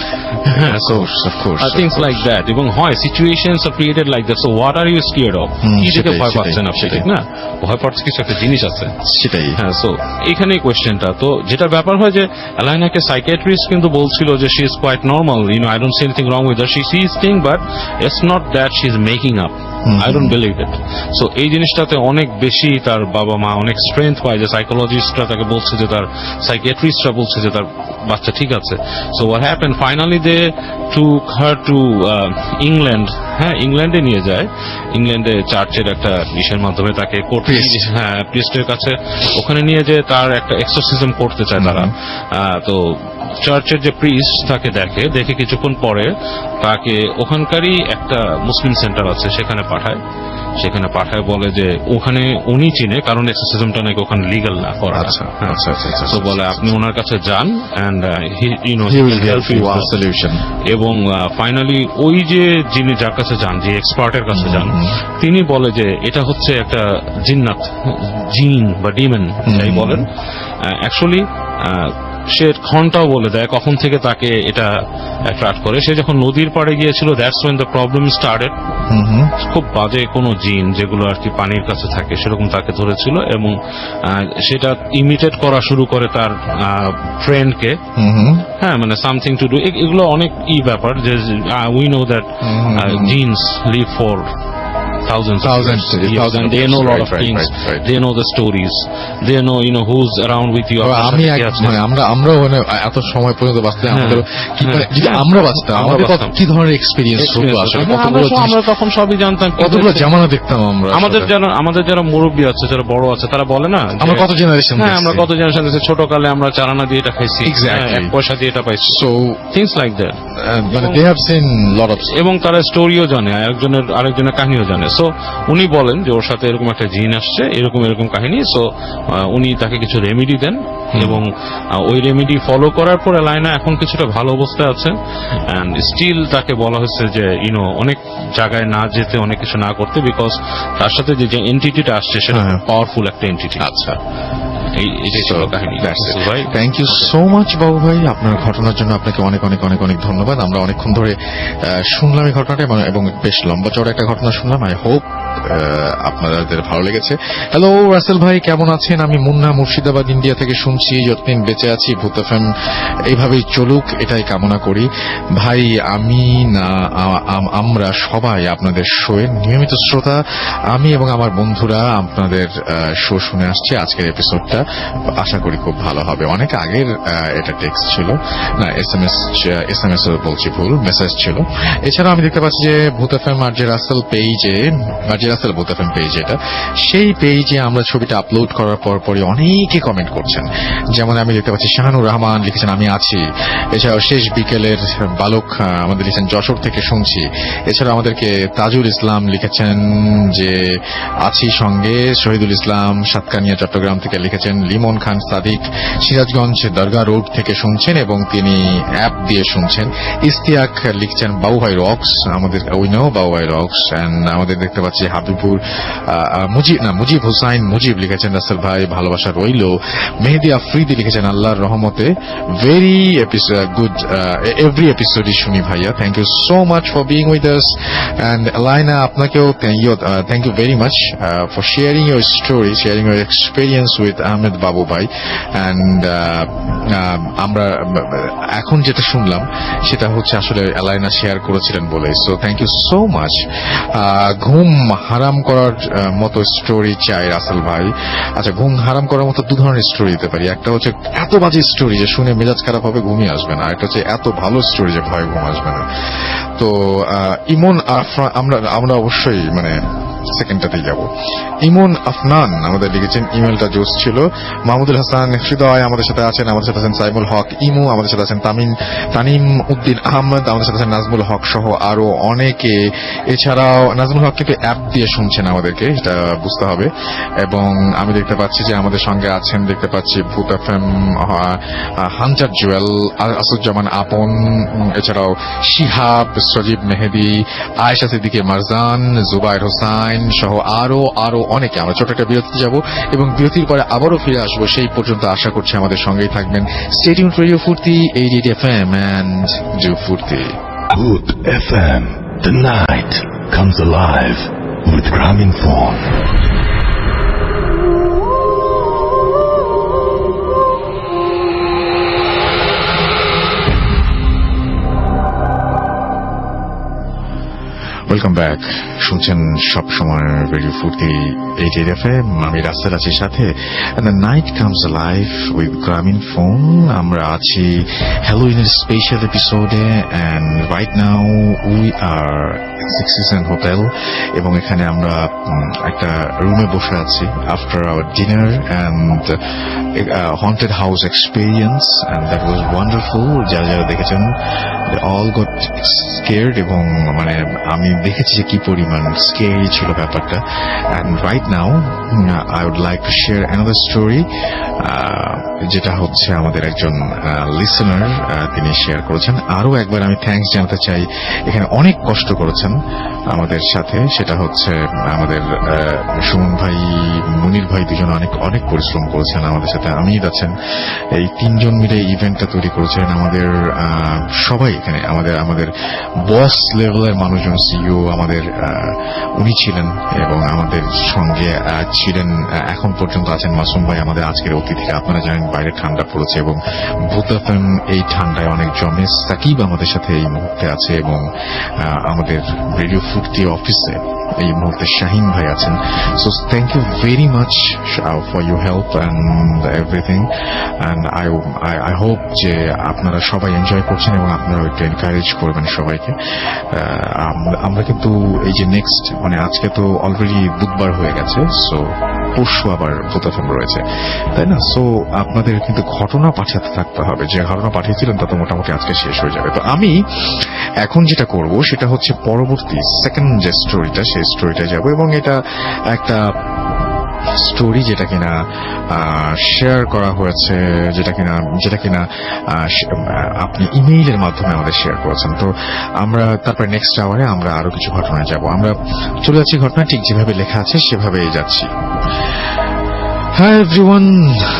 Speaker 1: of course.
Speaker 4: Things like that. এবং হয় situations are created like that. So what are you scared of? কি দেখে
Speaker 1: সেটাই,
Speaker 4: ভয় পাচ্ছেন আপনি,
Speaker 1: সেটাই।
Speaker 4: ঠিক না? ভয় পাচ্ছে কিছু একটা জিনিস আছে।
Speaker 1: সেটাই।
Speaker 4: হ্যাঁ, সো এইখানেই কোয়েশ্চেনটা। তো যেটা ব্যাপার হয় যে এলাইনাকে সাইকিয়াট্রিস্ট কিন্তু বলছিল যে she is quite normal, I don't see anything wrong with her, she sees thing but it's not that she is making up, I don't believe it. So এই জিনিসটাতে অনেক বেশি তার বাবা মা অনেক স্ট্রেংথ পায় যে সাইকোলজিস্টরা তাকে বলছে যে তার সাইকিয়াট্রিস্টরা বলছে যে তার বাচ্চা ঠিক আছে। So what happen, finally they took her to England. হ্যাঁ, ইংল্যান্ডে নিয়ে যায়। ইংল্যান্ডে চার্চের একটা ইসের মাধ্যমে তাকে প্রিস্টের কাছে ওখানে নিয়ে যে তার একটা এক্সোরসিজম করতে চায় তারা। তো চার্চের যে প্রিস্ট তাকে দেখে কিছুক্ষণ পরে তাকে ওখানকারই একটা মুসলিম সেন্টার আছে সেখানে পাঠায় বলে যে ওখানে উনি চিনে, কারণ এক্সোরসিজমটা নাকি ওখানে লিগাল না করা।
Speaker 1: আচ্ছা।
Speaker 4: তো বলে আপনি ওনার কাছে যান and
Speaker 1: He will help you with the solution.
Speaker 4: এবং ফাইনালি ওই যে যিনি যার কাছে যান, যে এক্সপার্টের কাছে যান, তিনি বলে যে এটা হচ্ছে একটা জিন্নাত, জিন বা ডিমন যাই বলেন। অ্যাকচুয়ালি সে ঘন্টাও বলে দেয় কখন থেকে তাকে এটা অ্যাট্রাক্ট করে। সে যখন নদীর পাড়ে গিয়েছিল, that's when the problem started. খুব বাজে কোনো জিন যেগুলো আর কি পানির কাছে থাকে সেরকম তাকে ধরেছিল, এবং সেটা ইমিটেট করা শুরু করে তার ফ্রেন্ডকে। হ্যাঁ, মানে সামথিং টু ডু, এগুলো অনেক ব্যাপার যে we know that jinns live for thousands of years, and they know a lot of things. They know the stories. They know who's around with you.
Speaker 1: আমি আমরাও মানে এত সময় পর্যন্ত বাঁচতে আমাদের যদি আমরা বাঁচতাম আমাদের কি ধরনের এক্সপিরিয়েন্স হতো আসলে,
Speaker 4: আমরা তখন সবই জানতাম,
Speaker 1: কতগুলো জামানা দেখতাম আমরা।
Speaker 4: আমাদের যারা মুরব্বী আছে, যারা বড় আছে, তারা বলে না
Speaker 1: আমরা কত জেনারেশন,
Speaker 4: হ্যাঁ আমরা কত জেনারেশন দেখছি, ছোটকালে আমরা চারানা দিয়ে এটা খাইছি,
Speaker 1: Exactly.
Speaker 4: 1 পয়সা দিয়ে এটা পাইছি। সো থিংস লাইক দ্যাট,
Speaker 1: মানে they have seen lot of,
Speaker 4: এবং তারা স্টোরিও জানে, আরেকজনের কাহিনীও জানে। সো উনি বলেন যে ওর সাথে এরকম একটা জিন আসছে, এরকম কাহিনী। সো উনি তাকে কিছু রেমেডি দেন, এবং ওই রেমেডি ফলো করার পর এলাইনা এখন কিছুটা ভালো অবস্থায় আছে। এন্ড স্টিল তাকে বলা হয়েছে যে অনেক জায়গায় না যেতে, অনেক কিছু না করতে, বিকজ তার সাথে যে এন্টিটিটা আসছে সেটা পাওয়ারফুল একটা এন্টিটি।
Speaker 1: আচ্ছা,
Speaker 4: এইটাই ছিল কাহিনী। ভাই,
Speaker 1: থ্যাংক ইউ সো মাচ বাবু ভাই, আপনার ঘটনার জন্য আপনাকে অনেক অনেক অনেক অনেক ধন্যবাদ। আমরা অনেকক্ষণ ধরে শুনলাম এই ঘটনাটা, এবং বেশ লম্বা চড়া একটা ঘটনা শুনলাম। আই হোপ আপনাদের ভালো লেগেছে। হ্যালো রাসেল ভাই, কেমন আছেন? আমি মুন্না, মুর্শিদাবাদ, ইন্ডিয়া থেকে শুনছি। যতদিন বেঁচে আছি ভূত এফএম এইভাবেই চলুক, এটাই কামনা করি। ভাই, আমরা সবাই আপনাদের শোয়ের নিয়মিত শ্রোতা। আমি এবং আমার বন্ধুরা আপনাদের শো শুনে আসছি। আজকের এপিসোডটা আশা করি খুব ভালো হবে। অনেক আগের এটা টেক্সট ছিল, না এসএমএস বলছি, ভুল, মেসেজ ছিল। এছাড়া আমি দেখতে পাচ্ছি যে ভূত এফএম আরজে রাসেল পেজে, আরজে রাসেল ভূত এফএম পেজ, এটা সেই পেজে আমরা ছবিটা আপলোড করার পরই অনেকে কমেন্ট করছেন। যেমন আমি দেখতে পাচ্ছি শাহানুর রহমান লিখেছেন আমি আছি। এছাড়াও শেষ বিকেলের বালক আমাদের লিখেছেন যশোর থেকে শুনছি। এছাড়া আমাদেরকে তাজুল ইসলাম লিখেছেন যে আছি সঙ্গে। শহীদুল ইসলাম সাতকানিয়া চট্টগ্রাম থেকে লিখেছেন। লিমন খান সাদিক সিরাজগঞ্জ দরগা রোড থেকে শুনছেন এবং তিনি অ্যাপ দিয়ে শুনছেন। ইস্তিয়াক লিখছেন বাবুভাই রক্স, আমাদের উইনো বাবুভাই রক্স। এন্ড আমাদের দেখতে পাচ্ছি হাবিবুর মুজিব হুসাইন মুজিব লিখেছেন রাসেল ভাই ভালোবাসা রইল। মেহেদি আফ্রিদি লিখেছেন আল্লাহর রহমতে ভেরি গুড, এভরি এপিসোডই শুনি ভাইয়া, thank you so much for being with us. And Laina আপনাকেও thank you very much for sharing your story, sharing your experience with Ahmed Babu ভাই। এন্ড আমরা এখন যেটা শুনলাম সেটা হচ্ছে আসলে এলাইনা শেয়ার করেছিলেন বলে, so thank you so much. ঘুম হারাম করার মতো স্টোরি চাই রাসেল ভাই। আচ্ছা, ঘুম হারাম করার মতো দু ধরনের স্টোরি দিতে পারি। একটা হচ্ছে এত বাজে স্টোরি যে শুনে মেজাজ খারাপ হবে, ঘুমিয়ে আসবে না। একটা হচ্ছে এত ভালো স্টোরি যে ভয় ঘুম আসবে না। তো ইমন আমরা অবশ্যই মানে সেকেন্ডটাতেই যাব। ইমন আফনান আমাদের লিখেছেন, ইমেলটা জোস ছিল। মাহমুদুল হাসান হৃদয় আমাদের সাথে আছেন, আমাদের সাথে আছেন সাইমুল হক ইমু, আমাদের সাথে আছেন তানিম উদ্দিন আহমদ, আমাদের সাথে আছেন নাজমুল হক সহ আরো অনেকে। এছাড়াও নাজমুল হক কিন্তু অ্যাপ দিয়ে শুনছেন আমাদেরকে, এটা বুঝতে হবে। এবং আমি দেখতে পাচ্ছি যে আমাদের সঙ্গে আছেন, দেখতে পাচ্ছি ভূত এফএম হান্টার জুয়েল, আসুজ্জামান আপন, এছাড়াও শিহাব, সজীব মেহেদি, আয়েশা সিদ্দিকী মারজান, জুবাইর হোসাইন সহ আরো অনেকে। আমরা ছোট একটা বিরতি যাব এবং বিরতির পরে আবারও ফিরে আসবো। সেই পর্যন্ত আশা করছি আমাদের সঙ্গেই থাকবেন। স্টে টিউনড রেডিও ফুর্তি 88 FM and do ফুর্তি।
Speaker 3: Booth FM. The night comes alive with Graminphone.
Speaker 1: Welcome back. শুনছেন সব সময় রেডিও ফুর্তি 88 FM, আমি রাস্তার আছি সাথে। The night comes live with Grameenphone. আমরা আছি হ্যালোইনের স্পেশাল এপিসোডে and right now we are six season hotel এবং এখানে আমরা একটা রুমে বসে আছি after our dinner and haunted house experience and that was wonderful. যারা দেখেছেন অল গট স্কেয়ার্ড এবং মানে আমি দেখেছি যে কি পরিমাণ স্কেয়ারি ছিল ব্যাপারটা। And right now I would like to share another story, যেটা হচ্ছে আমাদের একজন লিসেনার তিনি শেয়ার করেছেন। আরো একবার আমি থ্যাঙ্কস জানাতে চাই, এখানে অনেক কষ্ট করেছেন আমাদের সাথে, সেটা হচ্ছে আমাদের সুমন ভাই, মুনির ভাই, দুজন অনেক পরিশ্রম করেছেন আমাদের সাথে। আমির আছেন, এই তিনজন মিলে ইভেন্টটা তৈরি করেছেন। আমাদের সবাই এখানে আমাদের বস লেভেলের মানুষজন, সিইও আমাদের উনি ছিলেন এবং আমাদের সঙ্গে ছিলেন এখন পর্যন্ত আছেন মাসুম ভাই, আমাদের আজকের অতিথিরা। আপনারা জানেন বাইরে ঠান্ডা পড়েছে এবং ভূত এফএম এই ঠান্ডায় অনেক জমে। সাকিব আমাদের সাথে এই মুহূর্তে আছে এবং আমাদের রেডিও ফুর্তি অফিসে এই মুহূর্তে শাহিন ভাই আছেন। So thank you very much for your help and everything. And I hope যে আপনারা সবাই এনজয় করছেন এবং আপনারা একটু এনকারেজ করবেন সবাইকে। আমরা কিন্তু এই যে নেক্সট মানে আজকে তো অলরেডি বুধবার হয়ে গেছে, সো পরশু আবার ভূত এফএম রয়েছে, তাই না? সো আপনাদের কিন্তু ঘটনা পাঠাতে থাকতে হবে। যে ঘটনা পাঠিয়েছিলেন তা তো মোটামুটি আজকে শেষ হয়ে যাবে। তো আমি এখন যেটা করব সেটা হচ্ছে পরবর্তী সেকেন্ড যে স্টোরিটা, সেই স্টোরিটা যাব এবং এটা একটা স্টোরি যেটা কিনা শেয়ার করা হয়েছে, যেটা কিনা আপনি ইমেইলের মাধ্যমে আমাদের শেয়ার করেছেন। তো আমরা তারপরে নেক্সট আওয়ারে আমরা আরো কিছু ঘটনায় যাব। আমরা চলে যাচ্ছি ঘটনা ঠিক যেভাবে লেখা আছে সেভাবেই যাচ্ছি। হাই এভরিওয়ান,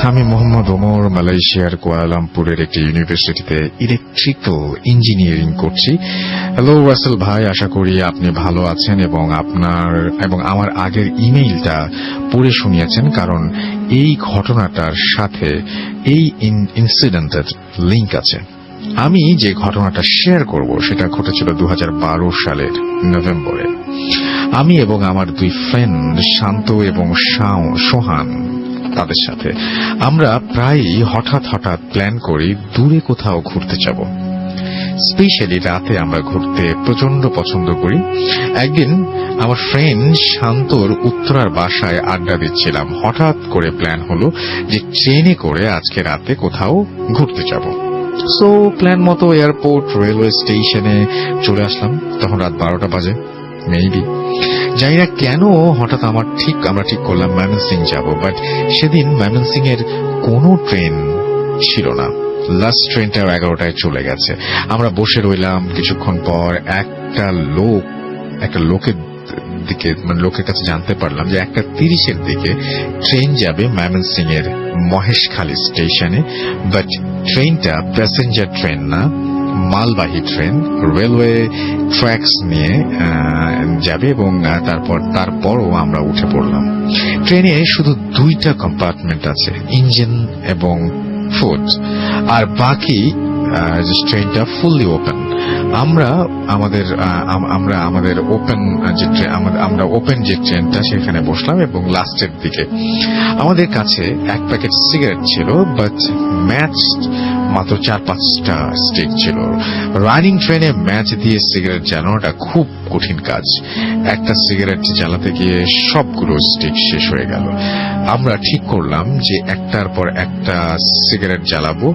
Speaker 1: আমি মোহাম্মদ ওমর মালয়েশিয়ার কুয়ালালামপুরের একটি ইউনিভার্সিটিতে ইলেকট্রিক্যাল ইঞ্জিনিয়ারিং করছি। হ্যালো রাসেল ভাই, আশা করি আপনি ভালো আছেন এবং আমার আগের ইমেইলটা পড়ে শুনিয়েছেন, কারণ এই ঘটনাটার সাথে এই ইনসিডেন্টের লিংক আছে। আমি যে ঘটনাটা শেয়ার করব সেটা ঘটেছিল 2012 সালের নভেম্বরে। আমি এবং আমার দুই ফ্রেন্ড শান্ত এবং সোহান তাদের সাথে আমরা প্রায়ই হঠাৎ হঠাৎ প্ল্যান করি দূরে কোথাও ঘুরতে যাব। স্পেশালি রাতে আমরা ঘুরতে প্রচন্ড পছন্দ করি। একদিন আমার ফ্রেন্ড শান্তর উত্তরার বাসায় আড্ডা দিচ্ছিলাম, হঠাৎ করে প্ল্যান হলো যে ট্রেনে করে আজকে রাতে কোথাও ঘুরতে যাব। সো প্ল্যান মতো এয়ারপোর্ট রেলওয়ে স্টেশনে চলে আসলাম। তখন রাত 12টা বাজে মেবি। জানি না কেন হঠাৎ আমরা ঠিক করলাম ময়মনসিং যাব, বাট সেদিন ময়মনসিং এর কোনো ট্রেন ছিল না। লাস্ট ট্রেনটাও 11টায় চলে গেছে। আমরা বসে রইলাম। কিছুক্ষণ পর একটা লোকের দিকে মানে লোকের কাছে জানতে পারলাম যে 1:30 দিকে ট্রেন যাবে ময়মনসিং এর মহেশখালী স্টেশনে, বাট ট্রেনটা প্যাসেঞ্জার ট্রেন না, মালবাহী ট্রেন, রেলওয়ে ট্র্যাকস নিয়ে যাবে এবং তারপরও আমরা উঠে পড়লাম। ট্রেনে শুধু 2টা কম্পার্টমেন্ট আছে, ইঞ্জিন এবং ফুড, আর বাকি ট্রেনটা ফুললি ওপেন। আমরা ওপেন যে ট্রেনটা সেখানে বসলাম এবং লাস্টের দিকে আমাদের কাছে 1 প্যাকেট সিগারেট ছিল, বাট ম্যাচ মাত্র 4-5টা স্টিক ছিল। রানিং ট্রেনে ম্যাচ দিয়ে সিগারেট জ্বালানোটা খুব কঠিন কাজ। একটা সিগারেট জ্বালাতে গিয়ে সবগুলো স্টিক শেষ হয়ে গেল। আমরা ঠিক করলাম যে একটার পর একটা সিগারেট জ্বালাবো,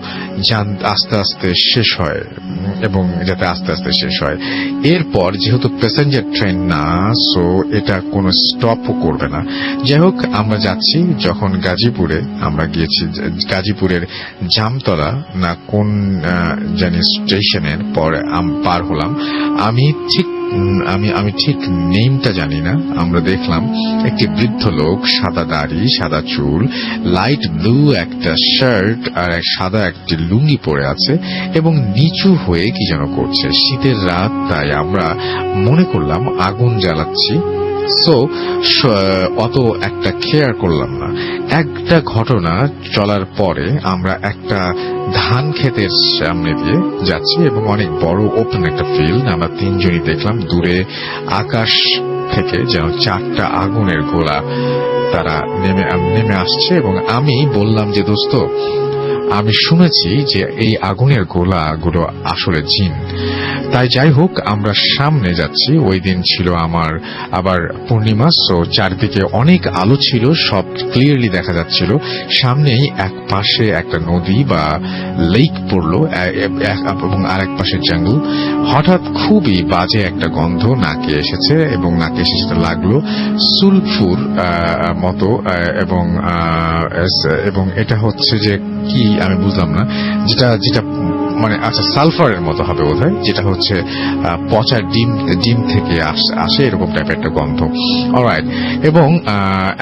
Speaker 1: আস্তে আস্তে শেষ হয় এবং যাতে আস্তে আস্তে শেষ হয়। এরপর যেহেতু প্যাসেঞ্জার ট্রেন না, সো এটা কোনো স্টপও করবে না। যাই হোক, আমরা যাচ্ছি। যখন গাজীপুরে আমরা গিয়েছি, গাজীপুরের জামতলা না কোন জানি স্টেশনের পর পার হলাম। আমি ঠিক নেমটা জানি না। আমরা দেখলাম একটি বৃদ্ধ লোক, সাদা দাড়ি, সাদা চুল, লাইট ব্লু একটা শার্ট আর সাদা একটি লুঙ্গি পরে আছে এবং নিচু হয়ে কি যেন করছে। শীতের রাত, তাই আমরা মনে করলাম আগুন জ্বালাচ্ছি। সো অত একটা কেয়ার করলাম না। একটা ঘটনা চলার পরে আমরা একটা ধান ক্ষেতের সামনে দিয়ে যাচ্ছি এবং অনেক বড় ওপেন একটা ফিল্ড। আমরা 3 জনই দেখলাম দূরে আকাশ থেকে যেন 4টা আগুনের গোলা তারা নেমে আসছে এবং আমি বললাম যে দোস্ত, আমি শুনেছি যে এই আগুনের গোলাগুলো আসলে জিন। তাই যাই হোক, আমরা সামনে যাচ্ছি। ওই দিন ছিল আবার পূর্ণিমা, সো চারদিকে অনেক আলো ছিল, সব ক্লিয়ারলি দেখা যাচ্ছিল। সামনেই এক পাশে একটা নদী বা লেক পড়লো এবং আরেক পাশে জঙ্গল। হঠাৎ খুবই বাজে একটা গন্ধ নাকে এসেছে এবং নাকে এসে সেটা লাগলো সুলফুর মতো এবং এটা হচ্ছে যে কি আমি বুঝলাম না, যেটা মানে আচ্ছা সালফারের মতো হবে বোধহয়, যেটা হচ্ছে পচা ডিম থেকে আসে এরকম টাইপের একটা গন্ধ। অলরাইট, এবং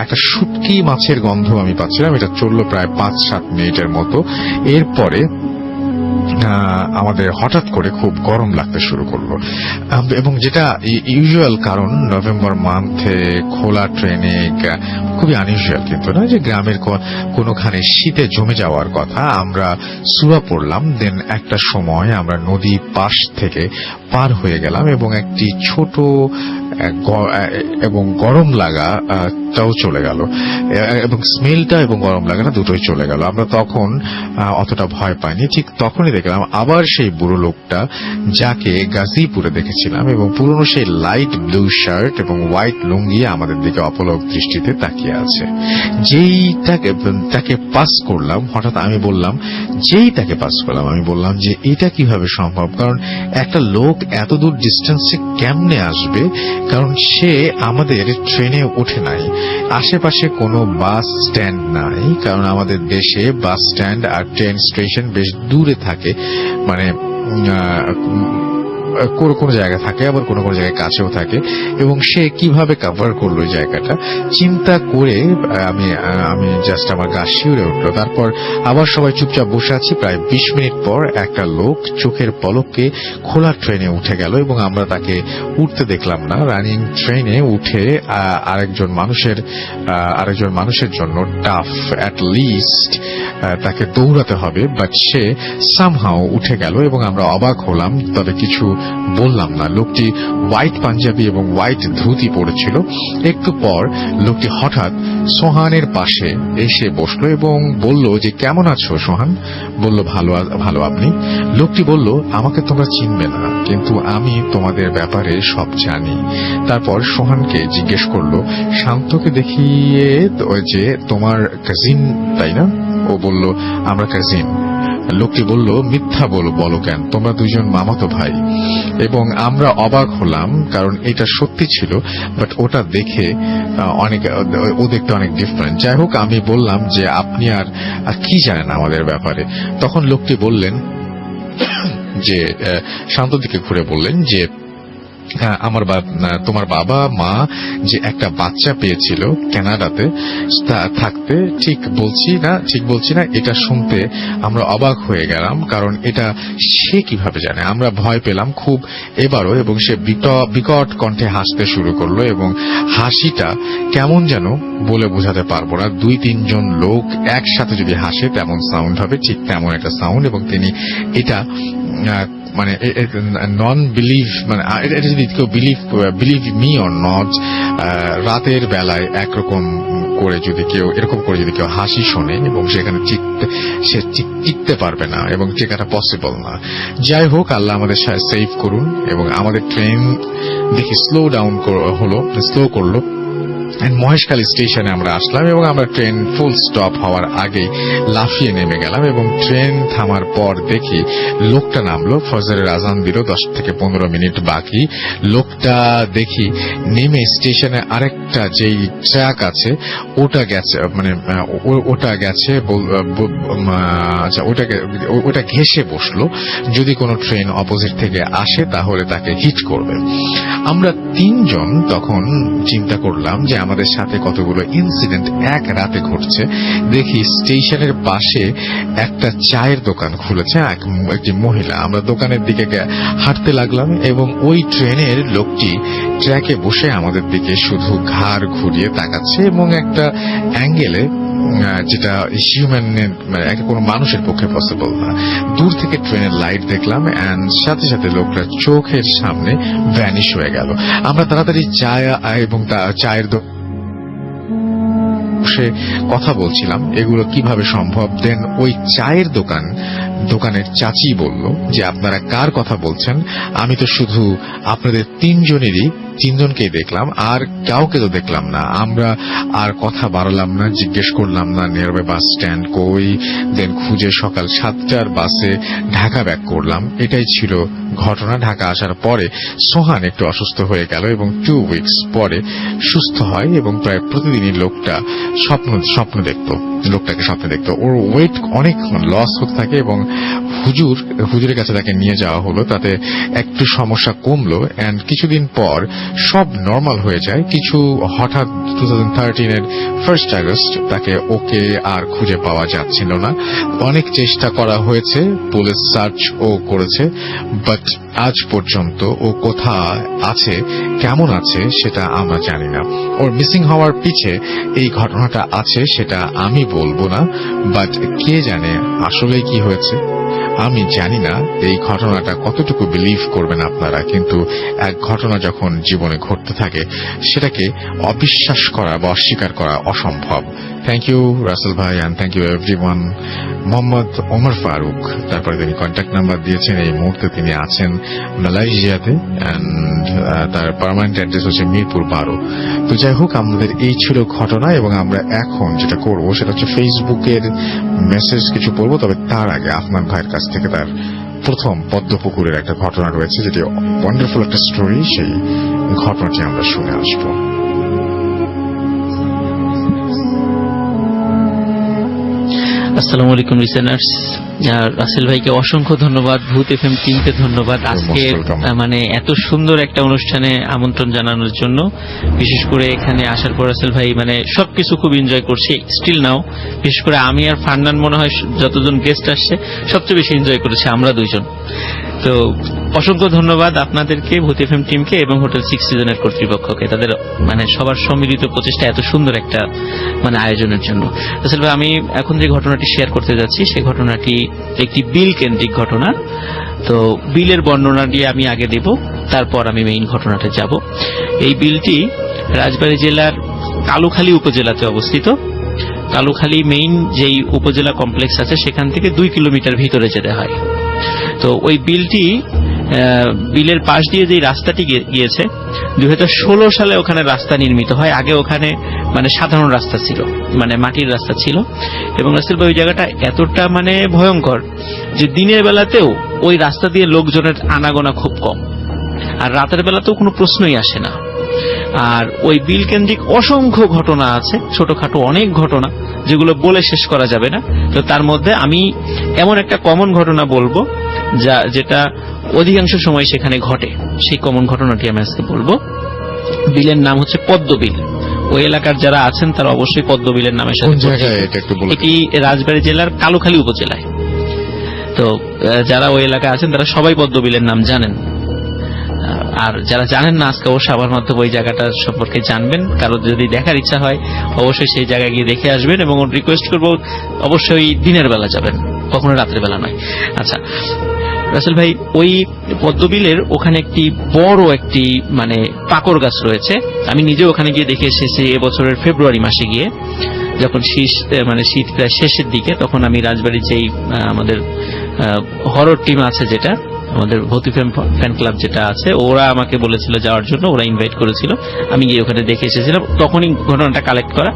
Speaker 1: একটা শুটকি মাছের গন্ধ আমি পাচ্ছিলাম। এটা চললো প্রায় 5-7 মিনিটের মতো। এরপরে আমাদের হঠাৎ করে খুব গরম লাগতে শুরু করলো এবং যেটা ইউজুয়াল, কারণ নভেম্বর মান্থে খোলা ট্রেনে খুবই আনইউজুয়াল কিন্তু না যে গ্রামের কোনোখানে শীতে জমে যাওয়ার কথা। আমরা সুরা পড়লাম। দেন একটা সময় আমরা নদী পাশ থেকে পার হয়ে গেলাম এবং একটি ছোট এবং গরম লাগাটাও চলে গেল এবং স্মেলটা এবং গরম লাগাটা দুটোই চলে গেল। আমরা তখন অতটা ভয় পাইনি। ঠিক তখনই দেখলাম আবার সেই বুড়ো লোকটা যাকে গাজীপুরে দেখেছিলাম এবং পুরনো সেই লাইট ব্লু শার্ট এবং হোয়াইট লুঙ্গি আমাদের দিকে অপলক দৃষ্টিতে তাকিয়ে আছে। তাকে পাস করলাম। হঠাৎ আমি বললাম যে এটা কিভাবে সম্ভব, কারণ একটা লোক এত দূর ডিস্টেন্সে কেমনে আসবে, কারণ সে আমাদের ট্রেনে ওঠে নাই। আশেপাশে কোনো বাস স্ট্যান্ড নাই, কারণ আমাদের দেশে বাস স্ট্যান্ড আর ট্রেন স্টেশন বেশ দূরে থাকে, মানে কোনো জায়গায় থাকে, আবার কোনো জায়গায় কাছেও থাকে। এবং সে কিভাবে কভার করলো এই জায়গাটা চিন্তা করে আমি জাস্ট আমার গা শিউরে উঠলো। তারপর আবার সবাই চুপচাপ বসে আছি। প্রায় 20 মিনিট পর একটা লোক চোখের পলকে খোলা ট্রেনে উঠে গেল এবং আমরা তাকে উঠতে দেখলাম না। রানিং ট্রেনে উঠে আরেকজন মানুষের জন্য টাফ, অ্যাট লিস্ট তাকে দৌড়াতে হবে, বাট সে সামহাও উঠে গেল এবং আমরা অবাক হলাম। তবে কিছু বললাম না। লোকটি হোয়াইট পাঞ্জাবি এবং হোয়াইট ধুতি পরেছিল। একটু পর লোকটি হঠাৎ সোহানের পাশে এসে বসলো এবং বলল যে কেমন আছো সোহান? বলল ভালো, আপনি? লোকটি বলল আমাকে তোমরা চিনবে না, কিন্তু আমি তোমাদের ব্যাপারে সব জানি। তারপর সোহানকে জিজ্ঞেস করলো শান্তকে দেখিয়ে যে তোমার কাজিন তাই না? ও বলল আমরা কাজিন। লোকটি বলল মিথ্যা বলো কেন, তোমরা দুজন মামাতো ভাই। এবং আমরা অবাক হলাম কারণ এটা সত্যি ছিল, বাট ওটা দেখে ও দেখতে অনেক ডিফারেন্ট। যাই হোক, আমি বললাম যে আপনি আর কি জানেন আমাদের ব্যাপারে। তখন লোকটি বললেন যে শান্ত দিকে ঘুরে বললেন যে তোমার বাবা মা যে একটা বাচ্চা পেয়েছিল কানাডাতে থাকতে, ঠিক বলছি না, এটা শুনতে আমরা অবাক হয়ে গেলাম কারণ এটা সে কিভাবে জানে। আমরা ভয় পেলাম খুব এবারও, এবং সে বিকট কণ্ঠে হাসতে শুরু করলো এবং হাসিটা কেমন যেন বলে বোঝাতে পারবো না। 2-3 জন লোক একসাথে যদি হাসে তেমন সাউন্ড হবে, ঠিক তেমন একটা সাউন্ড। এবং তিনি এটা মানে নন বিলিভ, মানে এটা যদি কেউ বিলিভ মি অর নট, রাতের বেলায় একরকম করে যদি কেউ এরকম করে যদি কেউ হাসি শোনে এবং সেখানে সে টিকতে পারবে না এবং টিকাটা পসিবল না। যাই হোক, আল্লাহ আমাদের সেভ করুন। এবং আমাদের ট্রেন দেখে স্লো করলো। মহেশখালী স্টেশনে আমরা আসলাম এবং আমরা ট্রেন ফুল স্টপ হওয়ার আগেই লাফিয়ে নেমে গেলাম এবং ট্রেন থামার পর দেখি লোকটা নামলো। ফজরের আজান দিল, 10 থেকে 15 মিনিট বাকি। লোকটা দেখি নেমে স্টেশনে আরেকটা যেই ট্র্যাক আছে ওটা গেছে ওটা ঘেঁষে বসলো, যদি কোনো ট্রেন অপোজিট থেকে আসে তাহলে তাকে হিট করবে। আমরা 3 জন তখন চিন্তা করলাম যে আমাদের সাথে কতগুলো ইনসিডেন্ট এক রাতে ঘটছে। দেখি স্টেশনের পাশে একটা চায়ের দোকান খুলেছে একটি মহিলা। আমরা দোকানের দিকে হাঁটতে লাগলাম এবং ওই ট্রেনের লোকটি ট্র্যাকে বসে আমাদের দিকে শুধু ঘাড় ঘুরিয়ে তাকাচ্ছে এবং একটা অ্যাঙ্গেলে যেটা হিউম্যানের কোনো মানুষের পক্ষে পসিবল না। দূর থেকে ট্রেনের লাইট দেখলাম এন্ড সাথে সাথে লোকটা চোখের সামনে ভ্যানিশ হয়ে গেল। আমরা তাড়াতাড়ি চায়ের বসে কথা বলছিলাম এগুলো কিভাবে সম্ভব। দেন ওই চায়ের দোকানের চাচি বলল যে আপনারা কার কথা বলছেন? আমি তো শুধু আপনাদের 3 জনকেই দেখলাম, আর কাউকে তো দেখলাম না। আমরা আর কথা বাড়ালাম না, জিজ্ঞেস করলাম না নিয়ারবাই বাস স্ট্যান্ড কই। দেন খুঁজে সকাল 7টার বাসে ঢাকা ব্যাক করলাম। এটাই ছিল ঘটনা। ঢাকা আসার পরে সোহান একটু অসুস্থ হয়ে গেল এবং 2 উইকস পরে সুস্থ হয় এবং প্রায় প্রতিদিনই লোকটা লোকটাকে স্বপ্নে দেখতো। ওর ওয়েট অনেক লস হতে থাকে এবং হুজুরের কাছে তাকে নিয়ে যাওয়া হলো, তাতে একটু সমস্যা কমলো এন্ড কিছুদিন পর সব নর্মাল হয়ে যায়। হঠাৎ 2013 1 আগস্ট তাকে আর খুঁজে পাওয়া যাচ্ছিল না। অনেক চেষ্টা করা হয়েছে, পুলিশ সার্চ ও করেছে, বাট আজ পর্যন্ত ও কোথায় আছে, কেমন আছে সেটা আমরা জানি না। ওর মিসিং হওয়ার পিছে এই ঘটনাটা আছে সেটা আমি বলবো না, বাট কে জানে আসলে কি হয়েছে। আমি জানি না এই ঘটনাটা কতটুকু বিলিভ করবেন আপনারা, কিন্তু এক ঘটনা যখন জীবনে ঘটতে থাকে সেটাকে অবিশ্বাস করা বা অস্বীকার করা অসম্ভব। থ্যাংক ইউ রাসেল ভাই and thank you everyone. Mohammad Omar Faruk, তারপরে তিনি কন্ট্যাক্ট নাম্বার দিয়েছেন। এই মুহূর্তে তিনি আছেন মালয়েশিয়াতে এন্ড তার পার্মানেন্ট অ্যাড্রেস হচ্ছে মিরপুর 12। তো যাই হোক, আমাদের এই ছিল ঘটনা এবং আমরা এখন যেটা করব সেটা হচ্ছে ফেসবুকের মেসেজ কিছু পড়বো। তবে তার আগে আফনান ভাইয়ের কাছ থেকে তার প্রথম পদ্মপুকুরের একটা ঘটনা রয়েছে, যেটি ওয়ান্ডারফুল একটা স্টোরি। সেই ঘটনাটি আমরা শুনে আসবো।
Speaker 5: আসসালামু আলাইকুম লিসেনার্স। রাসেল ভাইকে অসংখ্য ধন্যবাদ, ভূত এফএম টিমকে ধন্যবাদ আজকে মানে এত সুন্দর একটা অনুষ্ঠানে আমন্ত্রণ জানানোর জন্য। বিশেষ করে এখানে আসার পর রাসেল ভাই মানে সবকিছু খুব এনজয় করছি স্টিল নাও। বিশেষ করে আমি আর ফান্নান মনে হয় যতজন গেস্ট আসছে সবচেয়ে বেশি এনজয় করেছে আমরা 2 জন। তো অসংখ্য ধন্যবাদ আপনাদেরকে, ভূত এফএম টিমকে এবং হোটেল 6 সিজনের কর্তৃপক্ষকে, তাদের মানে সবার সম্মিলিত প্রচেষ্টা এত সুন্দর একটা মানে আয়োজনের জন্য। আসলে আমি এখন যে ঘটনাটি শেয়ার করতে যাচ্ছি সেই ঘটনাটি একটি বিল কেন্দ্রিক ঘটনা। তো বিলের বর্ণনা দিয়ে আমি আগে দেব, তারপর আমি মেইন ঘটনাতে যাব। এই বিলটি রাজবাড়ী জেলার কালুখালী উপজেলাতে অবস্থিত। কালুখালী মেইন যেই উপজেলা কমপ্লেক্স আছে সেখান থেকে 2 কিলোমিটার ভিতরে যেতে হয়। তো ওই বিলের পাশ দিয়ে যে রাস্তাটি গিয়েছে 2016 সালে ওখানে রাস্তা নির্মিত হয়। আগে ওখানে মানে সাধারণ রাস্তা ছিল, মানে মাটির রাস্তা ছিল, এবং রাস্তার ওই জায়গাটা এতটা মানে ভয়ঙ্কর যে দিনের বেলাতেও ওই রাস্তা দিয়ে লোকজনের আনাগোনা খুব কম, আর রাতের বেলাতেও কোনো প্রশ্নই আসে না। আর ওই বিল কেন্দ্রিক অসংখ্য ঘটনা আছে, ছোটখাটো অনেক ঘটনা যেগুলো বলে শেষ করা যাবে না। তো তার মধ্যে আমি এমন একটা কমন ঘটনা বলবো যেটা অধিকাংশ সময় সেখানে ঘটে। সেই কমন ঘটনাটি আমি আজকে বলবো। বিলের নাম হচ্ছে পদ্মবিল। ওই এলাকার যারা আছেন তারা অবশ্যই পদ্মবিলের নামের সাথে পরিচিত। এটি রাজবাড়ী জেলার কালুখালী উপজেলায়। তো যারা ওই এলাকায় আছেন তারা সবাই পদ্মবিলের নাম জানেন, আর যারা জানেন না আজকে অবশ্যই আমার মাধ্যমে ওই জায়গাটা সম্পর্কে জানবেন। কারো যদি দেখার ইচ্ছা হয় অবশ্যই সেই জায়গায় গিয়ে দেখে আসবেন, এবং রিকোয়েস্ট করবো অবশ্যই দিনের বেলা যাবেন, কখনো রাতের বেলা নয়। আচ্ছা রাসেল ভাই, ওই পদ্মবিলের ওখানে একটি বড় একটি মানে পাকড় গাছ রয়েছে। আমি নিজে ওখানে গিয়ে দেখে এসেছি এবছরের ফেব্রুয়ারি মাসে গিয়ে, যখন শীত প্রায় শেষের দিকে। তখন আমি রাজবাড়ির যেই আমাদের হরর টিম আছে, যেটা আমাদের ভূত এফএম ফ্যান ক্লাব যেটা আছে, ওরা আমাকে বলেছিল যাওয়ার জন্য, ওরা ইনভাইট করেছিল। আমি গিয়ে ওখানে দেখে এসেছিলাম, তখনই ঘটনাটা কালেক্ট করা,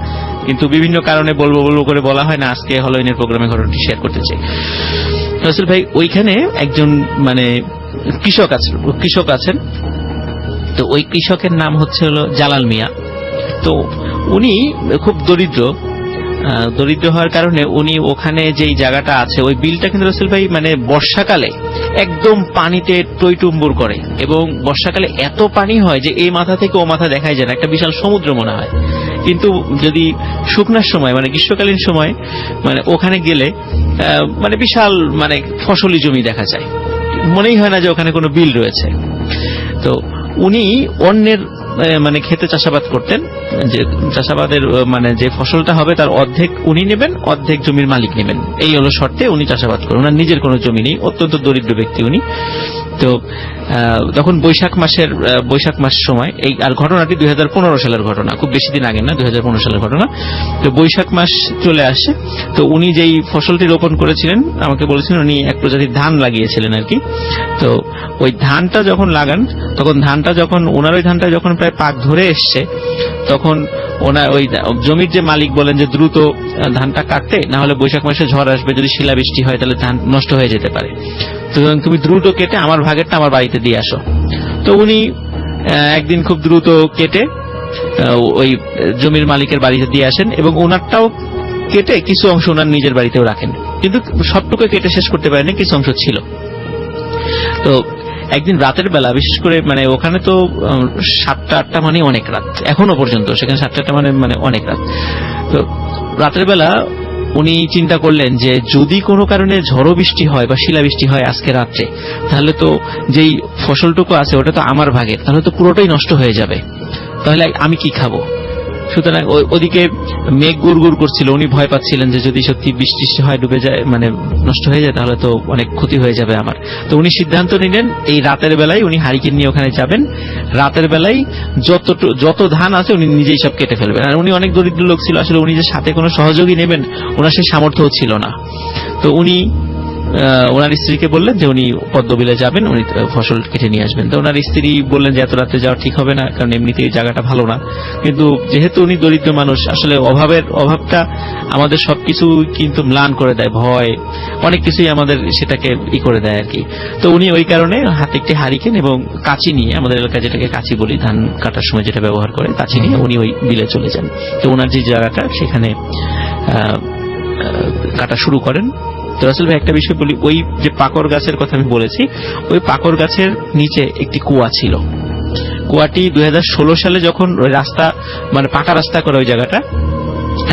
Speaker 5: কিন্তু বিভিন্ন কারণে বলবো করে বলা হয় না। আজকে হলোইনের প্রোগ্রামে ঘটনাটি শেয়ার করতে চাই। রাসেল ভাই, ওইখানে একজন মানে কৃষক আছেন। তো ওই কৃষকের নাম হলো জালাল মিয়া। তো উনি খুব দরিদ্র হওয়ার কারণে উনি ওখানে যেই জায়গাটা আছে, ওই বিলটা কিন্তু রাসেল ভাই মানে বর্ষাকালে একদম পানিতে টইটুম্বুর করে, এবং বর্ষাকালে এত পানি হয় যে এই মাথা থেকে ও মাথা দেখাই যায় না, একটা বিশাল সমুদ্র মনে হয়। কিন্তু যদি শুকনার সময় মানে গ্রীষ্মকালীন সময় মানে ওখানে গেলে মানে বিশাল মানে ফসলি জমি দেখা যায়, মনেই হয় না যে ওখানে কোনো বিল রয়েছে। তো উনি অন্যের মানে খেতে চাষাবাদ করতেন, যে চাষাবাদের মানে যে ফসলটা হবে তার অর্ধেক উনি নেবেন, অর্ধেক জমির মালিক নেবেন, এই হলো শর্তে উনি চাষাবাদ করেন। ওনার নিজের কোনো জমি নেই, অত্যন্ত দরিদ্র ব্যক্তি উনি। তো তখন বৈশাখ মাস সময় এই, আর ঘটনাটি 2015 সালের ঘটনা, খুব বেশি দিন আগে না, 2015 সালের ঘটনা। তো বৈশাখ মাস চলে আসে। তো উনি যেই ফসলটি রোপণ করেছিলেন, আমাকে বলেছিলেন উনি এক প্রজাতির ধান লাগিয়েছিলেন আর কি। তো ওই ধানটা যখন লাগান, তখন ওনার ওই ধানটা যখন প্রায় পাক ধরে এসছে, তখন ওনার ওই জমির যে মালিক বলেন যে দ্রুত ধানটা কাটতে, না হলে বৈশাখ মাসে ঝড় আসবে, যদি শিলাবৃষ্টি হয় তাহলে ধান নষ্ট হয়ে যেতে পারে, তো তুমি দ্রুত কেটে আমার ভাগেরটা আমার বাড়িতে দিয়ে আসো। তো উনি একদিন খুব দ্রুত কেটে ওই জমির মালিকের বাড়িতে দিয়ে আসেন, এবং ওনারটাও কেটে কিছু অংশ ওনার নিজের বাড়িতেও রাখেন, কিন্তু সবটুকু কেটে শেষ করতে পারেনি, কিছু অংশ ছিল। তো একদিন রাতের বেলা, বিশেষ করে মানে ওখানে তো 7টা-8টা মানে অনেক রাত, এখনো পর্যন্ত সেখানে 7টা মানে অনেক রাত। তো রাতের বেলা উনি চিন্তা করলেন যে যদি কোনো কারণে ঝড়ো বৃষ্টি হয় বা শিলাবৃষ্টি হয় আজকে রাত্রে, তাহলে তো যেই ফসলটুকু আছে ওটা তো আমার ভাগের, তাহলে তো পুরোটাই নষ্ট হয়ে যাবে, তাহলে আমি কি খাবো? সুতরাং ওদিকে মেঘ গুড় করছিল, উনি ভয় পাচ্ছিলেন যে যদি সত্যি বৃষ্টি হয়, ডুবে যায়, মানে নষ্ট হয়ে যায়, তাহলে তো অনেক ক্ষতি হয়ে যাবে আমার। তো উনি সিদ্ধান্ত নিলেন এই রাতের বেলায় উনি হারিকেন নিয়ে ওখানে যাবেন, রাতের বেলায় যত ধান আছে উনি নিজেই সব কেটে ফেলবেন। আর উনি অনেক দরিদ্র লোক ছিল, আসলে উনি যে সাথে কোনো সহযোগী নেবেন ওনার সেই সামর্থ্যও ছিল না। তো উনি ওনার স্ত্রীকে বললেন যে উনি পদ্মবিলে যাবেন, উনি ফসল কেটে নিয়ে আসবেন। তো ওনার স্ত্রী বললেন যে এত রাতে যাওয়া ঠিক হবে না, কারণ এমনিতেই জায়গাটা ভালো না, কিন্তু যেহেতু উনি দরিদ্র মানুষ, আসলে অভাবটা আমাদের সবকিছু কিন্তু ম্লান করে দেয়, ভয় অনেক কিছুই আমাদের সেটাকে করে দেয় আর কি। তো উনি ওই কারণে হাতে একটি হারিকেন এবং কাঁচি নিয়ে, আমাদের এলাকায় যেটাকে কাঁচি বলি, ধান কাটার সময় যেটা ব্যবহার করে, কাঁচি নিয়ে উনি ওই বিলে চলে যান। তো ওনার যে জায়গাটা সেখানে কাটা শুরু করেন। তো রাসেল ভাই, একটা বিষয় বলি, ওই যে পাকড় গাছের কথা আমি বলেছি, ওই পাকড় গাছের নিচে একটি কুয়া ছিল। কুয়াটি 2016 সালে যখন ওই রাস্তা মানে পাকা রাস্তা করে ওই জায়গাটা,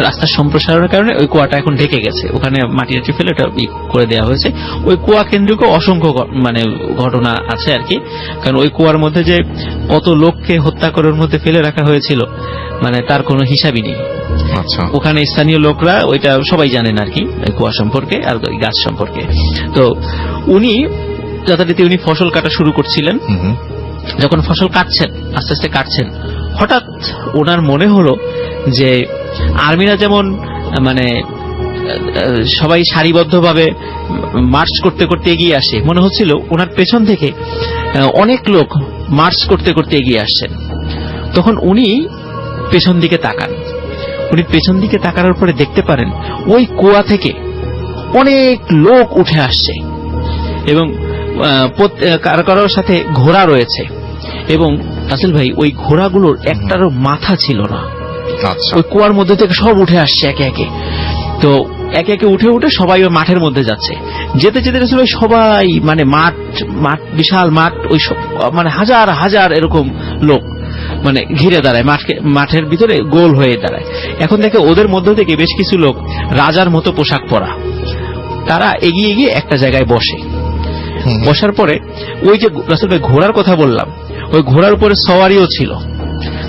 Speaker 5: রাস্তার সম্প্রসারণের কারণে ওই কুয়াটা এখন ঢেকে গেছে, ওখানে মাটি টাটি ফেলে এটা করে দেওয়া হয়েছে। ওই কুয়া কেন্দ্রিক অসংখ্য মানে ঘটনা আছে আর কি, কারণ ওই কুয়ার মধ্যে যে কত লোককে হত্যা করে ওর মধ্যে ফেলে রাখা হয়েছিল মানে তার কোনো হিসাবই নেই।
Speaker 1: আচ্ছা,
Speaker 5: ওখানে স্থানীয় লোকরা ওইটা সবাই জানেন আর কি, ওই কুয়া সম্পর্কে আর ওই গাছ সম্পর্কে। তো উনি যথারীতি উনি ফসল কাটা শুরু করছিলেন। যখন ফসল কাটছেন, আস্তে আস্তে কাটছেন, হঠাৎ ওনার মনে হলো যে আর্মিরা যেমন মানে সবাই সারিবদ্ধভাবে মার্চ করতে করতে এগিয়ে আসে, মনে হচ্ছিল ওনার পেছন থেকে অনেক লোক মার্চ করতে করতে এগিয়ে আসছেন। তখন উনি পেছন দিকে তাকান। উনি পেছন দিকে তাকানোর পরে দেখতে পারেন ওই কুয়া থেকে অনেক লোক উঠে আসছে এবং কারো কারোর সাথে ঘোড়া রয়েছে। এবং রাসেল ভাই ওই ঘোড়াগুলোর একটারও মাথা ছিল না।
Speaker 1: আচ্ছা,
Speaker 5: ওই কুয়ার মধ্যে থেকে সব উঠে আসছে একে একে। তো একে একে উঠে উঠে সবাই ওই মাঠের মধ্যে যাচ্ছে। যেতে যেতে রাসেল ভাই সবাই মানে মাঠ বিশাল মাঠ, ওই মানে হাজার হাজার এরকম লোক মানে ঘিরে দাঁড়ায়, মাঠের ভিতরে গোল হয়ে দাঁড়ায়। এখন দেখে ওদের মধ্য থেকে বেশ কিছু লোক রাজার মতো পোশাক পরা, তারা এগিয়ে গিয়ে একটা জায়গায় বসে। বসার পরে ওই যে রাসেল ভাই ঘোড়ার কথা বললাম, ওই ঘোড়ার উপরে সওয়ারিও ছিল।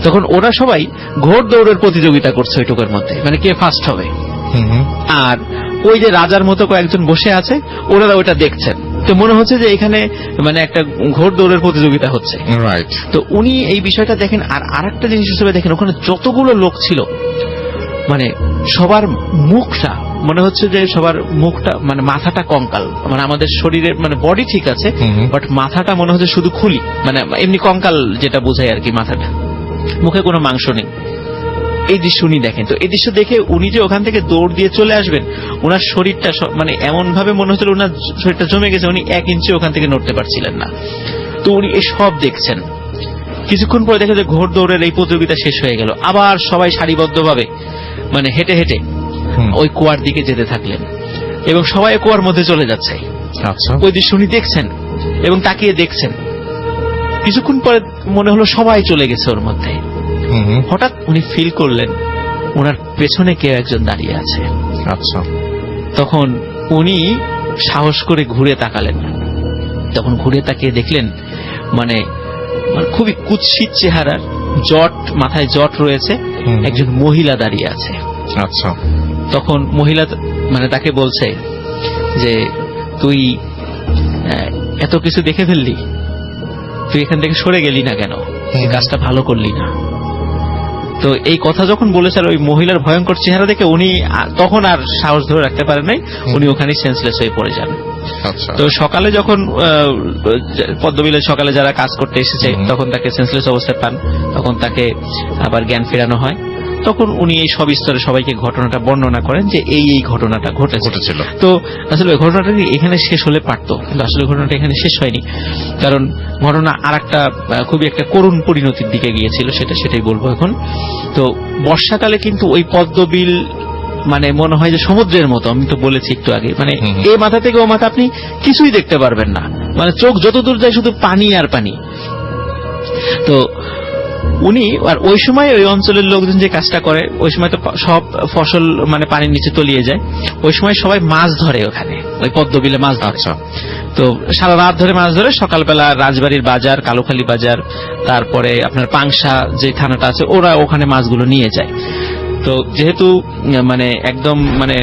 Speaker 5: তখন ওরা সবাই ঘোড় দৌড়ের প্রতিযোগিতা করছে ওইটুকুর মধ্যে, মানে কে ফার্স্ট হবে। আর ওই যে রাজার মতো কয়েকজন বসে আছে, ওনারা ওইটা দেখছেন। তো মনে হচ্ছে যে এখানে মানে একটা ঘোড় দৌড়ের প্রতিযোগিতা হচ্ছে।
Speaker 1: রাইট।
Speaker 5: তো উনি এই বিষয়টা দেখেন। আর আরেকটা জিনিস হিসেবে দেখেন, ওখানে যতগুলো লোক ছিল মানে সবার মুখটা মনে হচ্ছে যে সবার মুখটা মানে মাথাটা কঙ্কাল, মানে আমাদের শরীরের মানে বডি ঠিক আছে, বাট মাথাটা মনে হচ্ছে শুধু খুলি, মানে এমনি কঙ্কাল যেটা বোঝায় আর কি, মাথাটা, মুখে কোনো মাংস নেই। এই দৃশ্য উনি দেখেন। তো এই দৃশ্য দেখে উনি যে ওখান থেকে দৌড় দিয়ে চলে আসবেন, ওনার শরীরটা মানে এমন ভাবে মনে হচ্ছিল ওনার শরীরটা জমে গেছে, উনি 1 ইঞ্চি ওখান থেকে নড়তে পারছিলেন না। তো উনি এই সব দেখছেন। কিছুক্ষণ পরে দেখে যে ঘোড় দৌড়ের এই প্রতিযোগিতা শেষ হয়ে গেল। আবার সবাই সারিবদ্ধভাবে মানে হেঁটে হেঁটে ওই কুয়ার দিকে যেতে থাকলেন এবং সবাই কুয়ার মধ্যে চলে যাচ্ছে।
Speaker 1: আচ্ছা,
Speaker 5: ওই দৃশ্য উনি দেখছেন এবং তাকিয়ে দেখছেন। কিছুক্ষণ পরে মনে হলো সবাই চলে গেছে ওর মধ্যে। হঠাৎ উনি ফিল করলেন ওনার পেছনে কেউ একজন দাঁড়িয়ে আছে।
Speaker 1: আচ্ছা,
Speaker 5: তখন উনি সাহস করে ঘুরে তাকালেন। তখন ঘুরে তাকিয়ে দেখলেন মানে খুবই কুৎসিত চেহারার, জট মাথায় জট রয়েছে, একজন মহিলা দাঁড়িয়ে আছে।
Speaker 1: আচ্ছা,
Speaker 5: তখন মহিলা মানে তাকে বলছে যে তুই এত কিছু দেখে ফেললি, তুই এখান থেকে সরে গেলি না কেন, তুই কাজটা ভালো করলি না। তো এই কথা যখন বলেছে, আর ওই মহিলার ভয়ঙ্কর চেহারা দেখে উনি তখন আর সাহস ধরে রাখতে পারেন নাই, উনি ওখানে সেন্সলেস হয়ে পড়ে যান।
Speaker 1: আচ্ছা,
Speaker 5: তো সকালে যখন পদ্মবিলের সকালে যারা কাজ করতে এসেছে তখন তাকে সেন্সলেস অবস্থায় পান, তখন তাকে আবার জ্ঞান ফেরানো হয়। তখন উনি এই সব স্তরে সবাইকে ঘটনাটা বর্ণনা করেন যে এই ঘটনাটা ঘটেছিল। তো আসলে ঘটনাটা এখানে শেষ হলে পারতো, কিন্তু আসলে ঘটনাটা এখানে শেষ হয়নি, কারণ ঘটনা আর একটা খুবই একটা করুণ পরিণতির দিকে গিয়েছিল, সেটাই বলবো এখন। তো বর্ষাকালে কিন্তু ওই পদ্মবিল মানে মনে হয় যে সমুদ্রের মতো, আমি তো বলেছি একটু আগে, মানে এ মাথা থেকে ও মাথা আপনি কিছুই দেখতে পারবেন না, মানে চোখ যতদূর যায় শুধু পানি আর পানি। তো উনি আর ওই সময় ওই অঞ্চলের লোকজন যে কাজটা করে, ওই সময় তো সব ফসল মানে পানির নিচে তলিয়ে যায়, ওই সময় সবাই মাছ ধরে ওখানে ওই পদ্মবিলে মাছ ধরে। তো সারা রাত ধরে মাছ ধরে, সকালবেলা রাজবাড়ির বাজার, কালুখালী বাজার, তারপরে আপনার পাংশা যে থানাটা আছে, ওরা ওখানে মাছগুলো নিয়ে যায়। তো যেহেতু মানে একদম মানে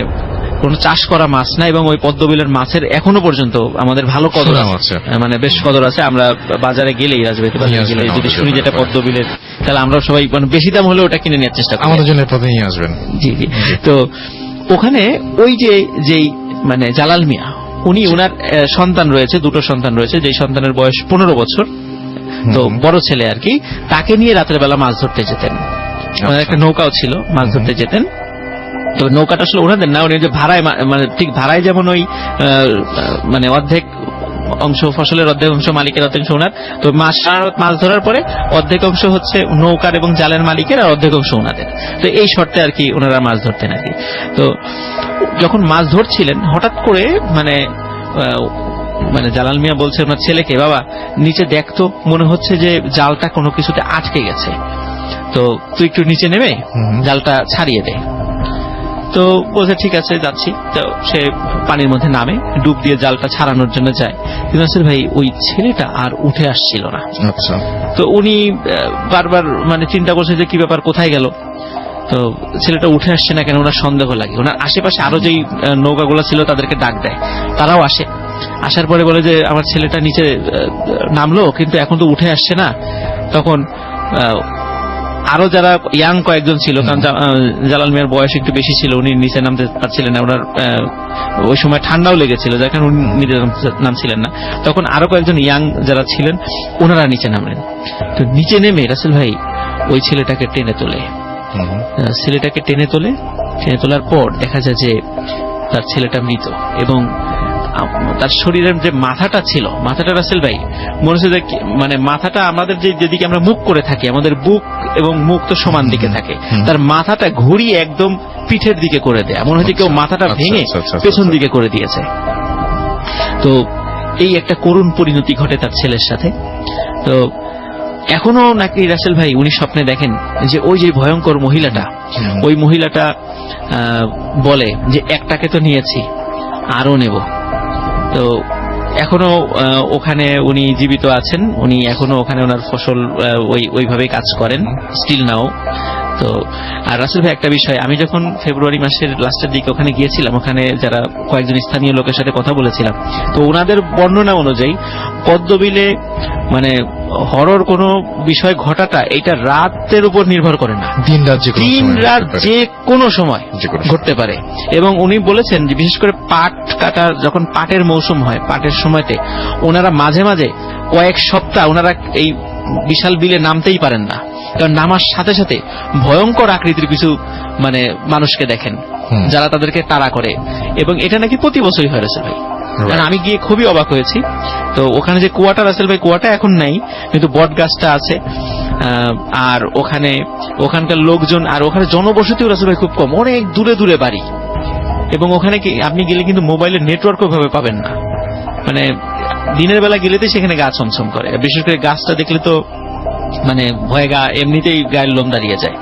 Speaker 5: কোন চাষ করা মাছ না, এবং ওই পদ্মবিলের মাছের এখনো পর্যন্ত আমাদের ভালো কদর আছে, মানে বেশ কদর আছে। আমরা বাজারে গেলেই, রাজবাড়িতে বাজারে গেলে যদি শুনি যেটা পদ্মবিলের, তাহলে আমরা সবাই মানে বেশি দাম হলে ওটা কিনে নেওয়ার চেষ্টা করি, আমাদের জন্য পথে নিয়ে আসবেন। জি জি। তো ওখানে ওই যেই মানে জালাল মিয়া, উনি ওনার সন্তান রয়েছে, 2টো সন্তান রয়েছে, যেই সন্তানের বয়স 15 বছর, তো বড় ছেলে আর কি, তাকে নিয়ে রাতের বেলা মাছ ধরতে যেতেন। ওনার একটা নৌকাও ছিল, মাছ ধরতে যেতেন। তো নৌকাটা আসলে ওনাদের না, উনি যে ভাড়ায়, মানে ঠিক ভাড়ায় যেমন ওই মানে অর্ধেক অংশ ফসলের, অর্ধেক অংশ মালিকের, অর্ধেক অংশ ওনার। তো মাছ ধরার পরে অর্ধেক অংশ হচ্ছে নৌকার এবং জালের মালিকের, আর অর্ধেক অংশ ওনাদের। তো এই শর্তে আর কি ওনারা মাছ ধরতেন আর কি। তো যখন মাছ ধরছিলেন, হঠাৎ করে মানে জালাল মিয়া বলছে ওনার ছেলেকে, বাবা নিচে দেখতো, মনে হচ্ছে যে জালটা কোনো কিছুতে আটকে গেছে, তো তুই একটু নিচে নেমে জালটা ছাড়িয়ে দে। তো বলছে ঠিক আছে যাচ্ছি। তো সে পানির মধ্যে নামে, ডুব দিয়ে জালটা ছাড়ানোর জন্য যায়, কিন্তু রাসেল ভাই ওই ছেলেটা আর উঠে আসছিল না।
Speaker 1: আচ্ছা,
Speaker 5: তো উনি বারবার মানে চিন্তা করছে যে কি ব্যাপার, কোথায় গেল। তো ছেলেটা উঠে আসছে না কেন, ওনার সন্দেহ লাগে। ওনার আশেপাশে আরো যেই নৌকাগুলো ছিল তাদেরকে ডাক দেয়, তারাও আসে। আসার পরে বলে যে আমার ছেলেটা নিচে নামলো কিন্তু এখন তো উঠে আসছে না। তখন আরো যারা ইয়াং কয়েকজন ছিল, কারণ জালাল মিয়ার বয়স একটু বেশি ছিল, উনি নিচে নামতে পারছিলেন না। ওনার ওই সময় ঠান্ডাও লেগেছিল, যার কারণে উনি নিচে নামছিলেন না। তখন আরো কয়েকজন ইয়াং যারা ছিলেন ওনারা নিচে নামলেন। তো নিচে নেমে রাসেল ভাই ওই ছেলেটাকে টেনে তোলে। ছেলেটাকে টেনে তোলার পর দেখা যায় যে তার ছেলেটা মৃত, এবং তার শরীরের যে মাথাটা ছিল, মাথাটা রাসেল ভাই মনে হচ্ছে যে মানে মাথাটা আমাদের যেদিকে আমরা মুখ করে থাকি, আমাদের বুক এবং মুখ তো সমান দিকে থাকে, তার মাথাটা ঘুরিয়ে একদম পিঠের দিকে করে দেয়, মনে হচ্ছে কেউ মাথাটা ভেঙে পেছন দিকে করে দিয়েছে। তো এই একটা করুণ পরিণতি ঘটে তার ছেলের সাথে। তো এখনো নাকি রাসেল ভাই উনি স্বপ্নে দেখেন যে ওই যে ভয়ঙ্কর মহিলাটা, ওই মহিলাটা বলে যে একটাকে তো নিয়েছি, আরো নেব। তো এখনো ওখানে উনি জীবিত আছেন, উনি এখনো ওখানে ওনার ফসল ওইভাবে কাজ করেন স্টিল নাও। তো আর রাসেল ভাই একটা বিষয়, আমি যখন ফেব্রুয়ারি মাসের লাস্টের দিকে ওখানে গিয়েছিলাম, ওখানে যারা কয়েকজন স্থানীয় লোকের সাথে কথা বলেছিলাম, তো ওনাদের বর্ণনা অনুযায়ী পদ্মবিলে মানে হরর কোনো বিষয় ঘটাটা এটা রাতের উপর নির্ভর করে না, দিন রাত যে কোনো সময় ঘটতে পারে। এবং উনি বলেছেন যে বিশেষ করে পাট কাটার যখন পাটের মৌসুম হয়, পাটের সময়তে ওনারা মাঝে মাঝে কয়েক সপ্তাহ ওনারা এই বিশাল বিলে নামতেই পারেন না, কারণ নামার সাথে সাথে ভয়ঙ্কর আকৃতির কিছু মানে মানুষকে দেখেন যারা তাদেরকে তাড়া করে। এবং এটা নাকি প্রতি বছরই হয় রাসেল ভাই, কারণ আমি গিয়ে খুবই অবাক হয়েছি। তো ওখানে যে কুয়াটা রাসেল ভাই, কুয়াটা এখন নাই, কিন্তু বট গাছটা আছে। আর ওখানকার লোকজন, আর ওখানে জনবসতিও রাসেল ভাই খুব কম, অনেক দূরে দূরে বাড়ি। এবং ওখানে আপনি গেলে কিন্তু মোবাইলের নেটওয়ার্ক ওইভাবে পাবেন না, মানে দিনের বেলা গেলেতে সেখানে গা ছমছম করে। বিশেষ করে গাছটা দেখলে তো মানে ভয়ে এমনিতেই গায়ের লোম দাঁড়িয়ে যায়।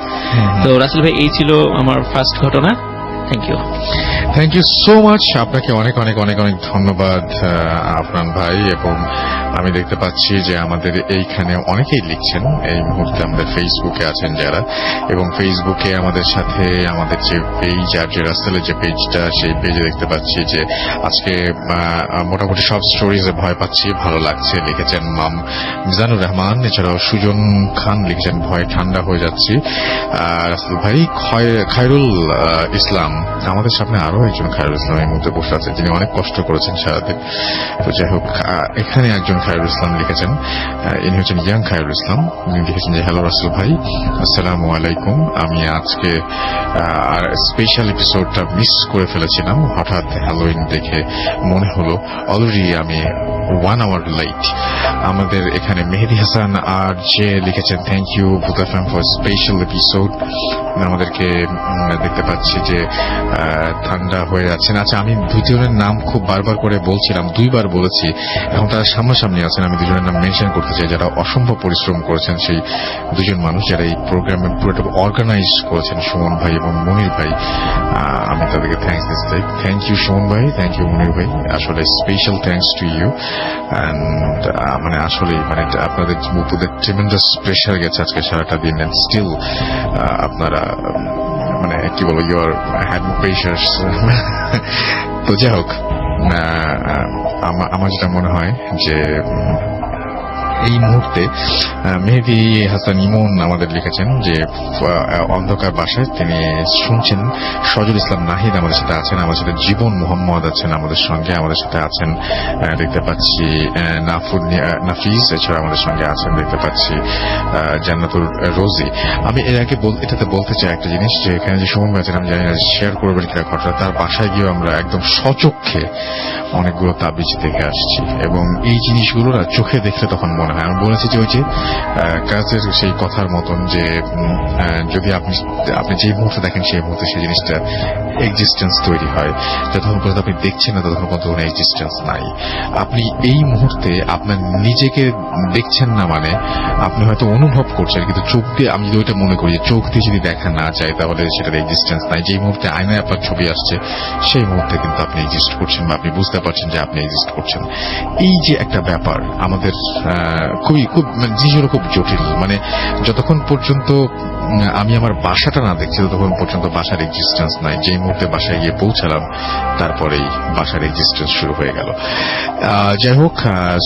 Speaker 5: তো রাসেল ভাই এই ছিল আমার ফার্স্ট ঘটনা। Thank you
Speaker 1: so much. আপনাকে অনেক অনেক অনেক অনেক ধন্যবাদ আফরান ভাই। এবং আমি দেখতে পাচ্ছি যে আমাদের এইখানে অনেকেই লিখছেন এই মুহূর্তে, আমাদের ফেসবুকে আছেন যারা, এবং ফেসবুকে আমাদের সাথে আমাদের যে পেজ আর যে রাসেলের যে পেজটা, সেই পেজে দেখতে পাচ্ছি যে আজকে মোটামুটি সব স্টোরিজে ভয় পাচ্ছি, ভালো লাগছে লিখেছেন মিজানুর রহমান। এছাড়াও সুজন খান লিখেছেন ভয় ঠান্ডা হয়ে যাচ্ছি। রাসেল ভাই, খায়রুল ইসলাম, আমাদের সামনে আরো একজন খায়রুল ইসলাম এই মুহূর্তে বসে আছে, যিনি অনেক কষ্ট করেছেন সারাদিন। তো যাই হোক, এখানে একজন খায়রুল ইসলাম লিখেছেন, ইনি হচ্ছেন ইয়াং খায়রুল ইসলাম। উনি লিখেছেন যে হ্যালো রাসেল ভাই, আসসালামু আলাইকুম। আমি আজকে আর স্পেশাল এপিসোডটা মিস করে ফেলেছিলাম, হঠাৎ হ্যালোইন দেখে মনে হলো অলরেডি আমি 1 hour লেট। আমাদের এখানে মেহেদি হাসান আর যে লিখেছেন থ্যাংক ইউ ভূত এফএম ফর স্পেশাল এপিসোড। আমাদেরকে দেখতে পাচ্ছি যে ঠান্ডা হয়ে যাচ্ছেন। আচ্ছা, আমি দুজনের নাম খুব বারবার করে বলছিলাম, 2 বার বলেছি, এখন তারা সামনাসামনি আছেন। আমি দুজনের নাম মেনশন করতে চাই, যারা অসম্ভব পরিশ্রম করেছেন, সেই দুজন মানুষ যারা এই প্রোগ্রামে পুরোটা অর্গানাইজ করেছেন, সুমন ভাই এবং মনির ভাই। আমি তাদেরকে থ্যাংকস দিতে চাই। থ্যাংক ইউ সুমন ভাই, থ্যাংক ইউ মনির ভাই, আসলে special thanks to you. And মানে আসলে মানে আপনাদের উপরে ট্রিমেন্ডাস প্রেশার গেছে আজকে সারাটা দিন, অ্যান্ড স্টিল আপনারা মানে কি বলবো, ইউর হ্যাড প্রেশার। তো যাই হোক, আমার যেটা মনে হয় যে এই মুহূর্তে মেহেদি হাসান ইমন আমাদের লিখেছেন যে অন্ধকার বাসায় তিনি শুনছেন। সজল ইসলাম নাহিদ আমাদের সাথে আছেন, আমাদের সাথে জীবন মোহাম্মদ আছেন আমাদের সঙ্গে, আমাদের সাথে আছেন দেখতে পাচ্ছি নাফিজ, এছাড়া আমাদের সঙ্গে আছেন দেখতে পাচ্ছি জান্নাতুর রোজি। আমি এর আগে এটাতে বলতে চাই একটা জিনিস, যে এখানে যে সুমন আছেন, আমি জানি না শেয়ার করবেন কিনা ঘটনা, তার বাসায় গিয়ে আমরা একদম সচক্ষে অনেকগুলো তাবিজ দেখে আসছি, এবং এই জিনিসগুলো না চোখে দেখলে তখন মনে হয়, আমি বলেছি যে ওই যে কাজের সেই কথার মতন, যে যদি আপনি যে মুহূর্তে দেখেন সেই মুহূর্তে সেই জিনিসটা এক্সিস্টেন্স তৈরি হয়। যতক্ষণ পর্যন্ত আপনি দেখছেন না ততক্ষণ পর্যন্ত কোনো এক্সিস্টেন্স নাই। আপনি এই মুহূর্তে আপনার নিজেকে দেখছেন না মানে আপনি হয়তো অনুভব করছেন, কিন্তু চোখ দিয়ে, আমি যদি ওইটা মনে করি চোখ দিয়ে যদি দেখা না যায় তাহলে সেটার এক্সিস্টেন্স নাই। যেই মুহূর্তে আয়নায় আপনার ছবি আসছে সেই মুহূর্তে কিন্তু আপনি এক্সিস্ট করছেন বা আপনি বুঝতে পারছেন যে আপনি এক্সিস্ট করছেন। এই যে একটা ব্যাপার আমাদের খুব জিনিসগুলো খুব জটিল। মানে যতক্ষণ পর্যন্ত আমি আমার বাসাটা না দেখছি ততক্ষণ পর্যন্ত বাসার এক্সিস্টেন্স নাই। যেই মুহূর্তে বাসায় গিয়ে পৌঁছালাম তারপরেই বাসার এক্সিস্টেন্স শুরু হয়ে গেল। যাই হোক,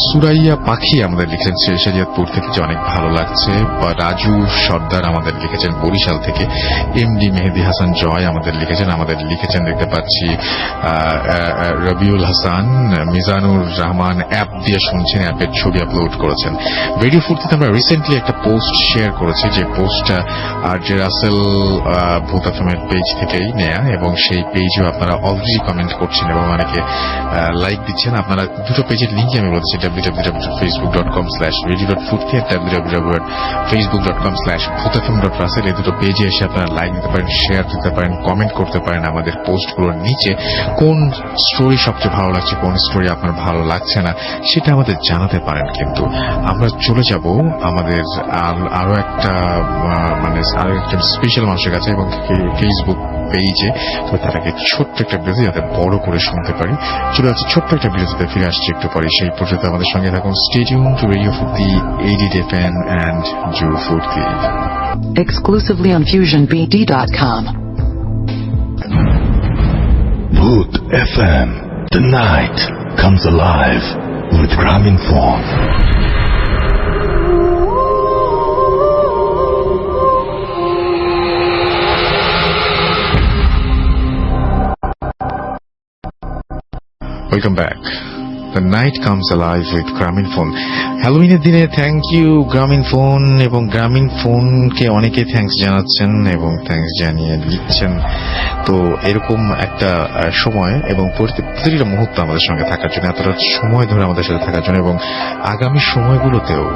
Speaker 1: সুরাইয়া পাখি আমাদের লিখেছেন শেরশাদিয়াতপুর থেকে যে অনেক ভালো লাগছে। রাজু সর্দার আমাদের লিখেছেন বরিশাল থেকে। এমডি মেহেদি হাসান জয় আমাদের লিখেছেন দেখতে পাচ্ছি। রবিউল হাসান, মিজানুর রহমান অ্যাপ দিয়ে শুনছেন, অ্যাপের ছবি আপলোড করেছেন। রেডিও ফুর্তিতে আমরা রিসেন্টলি একটা পোস্ট শেয়ার করেছি, যে পোস্টটা আর যে রাসেল ভূত এফএমের পেজ থেকেই নেয়া, এবং সেই পেজেও আপনারা অলরেডি কমেন্ট করছেন এবং অনেকে লাইক দিচ্ছেন। আপনারা দুটো পেজের লিঙ্ক আমি বলছি, www.facebook.com/radio.ফুর্তি আর www.facebook.com/bhutfm.russell। এই দুটো পেজে এসে আপনারা লাইক দিতে পারেন, শেয়ার দিতে পারেন, কমেন্ট করতে পারেন আমাদের পোস্টগুলোর নিচে। কোন স্টোরি সবচেয়ে ভালো লাগছে, কোন স্টোরি আপনার ভালো লাগছে না সেটা আমাদের জানাতে পারেন। কিন্তু আমরা চলে যাব আমাদের আরো একটা আরো একজন স্পেশাল মানুষের কাছে এবং ফেসবুক পেজে। তো তার আগে ছোট্ট একটা বিরতি যাতে বড় করে শুনতে পারি, চলে যাচ্ছে ছোট্ট একটা বিরতিতে, ফিরে আসছি একটু পরে। সেই পর্যন্ত আমাদের সঙ্গে থাকুন। স্টে টিউন টু রেডিও ফুর্তি 88 FM and Jewel Furti.
Speaker 6: Exclusively on FusionBD.com.
Speaker 3: Bhoot FM. The night comes alive with Graminphone.
Speaker 1: Welcome back. The night comes alive with Graminphone. হ্যালোউইনের দিনে থ্যাংক ইউ গ্রামীণফোন, এবং গ্রামীণফোনকে অনেকে থ্যাঙ্কস জানাচ্ছেন এবং থ্যাঙ্কস জানিয়ে লিখছেন। তো এরকম একটা সময় এবং প্রতিটা মুহূর্ত আমাদের সঙ্গে থাকার জন্য, এতটা সময় ধরে আমাদের সাথে থাকার জন্য এবং আগামী সময়গুলোতেও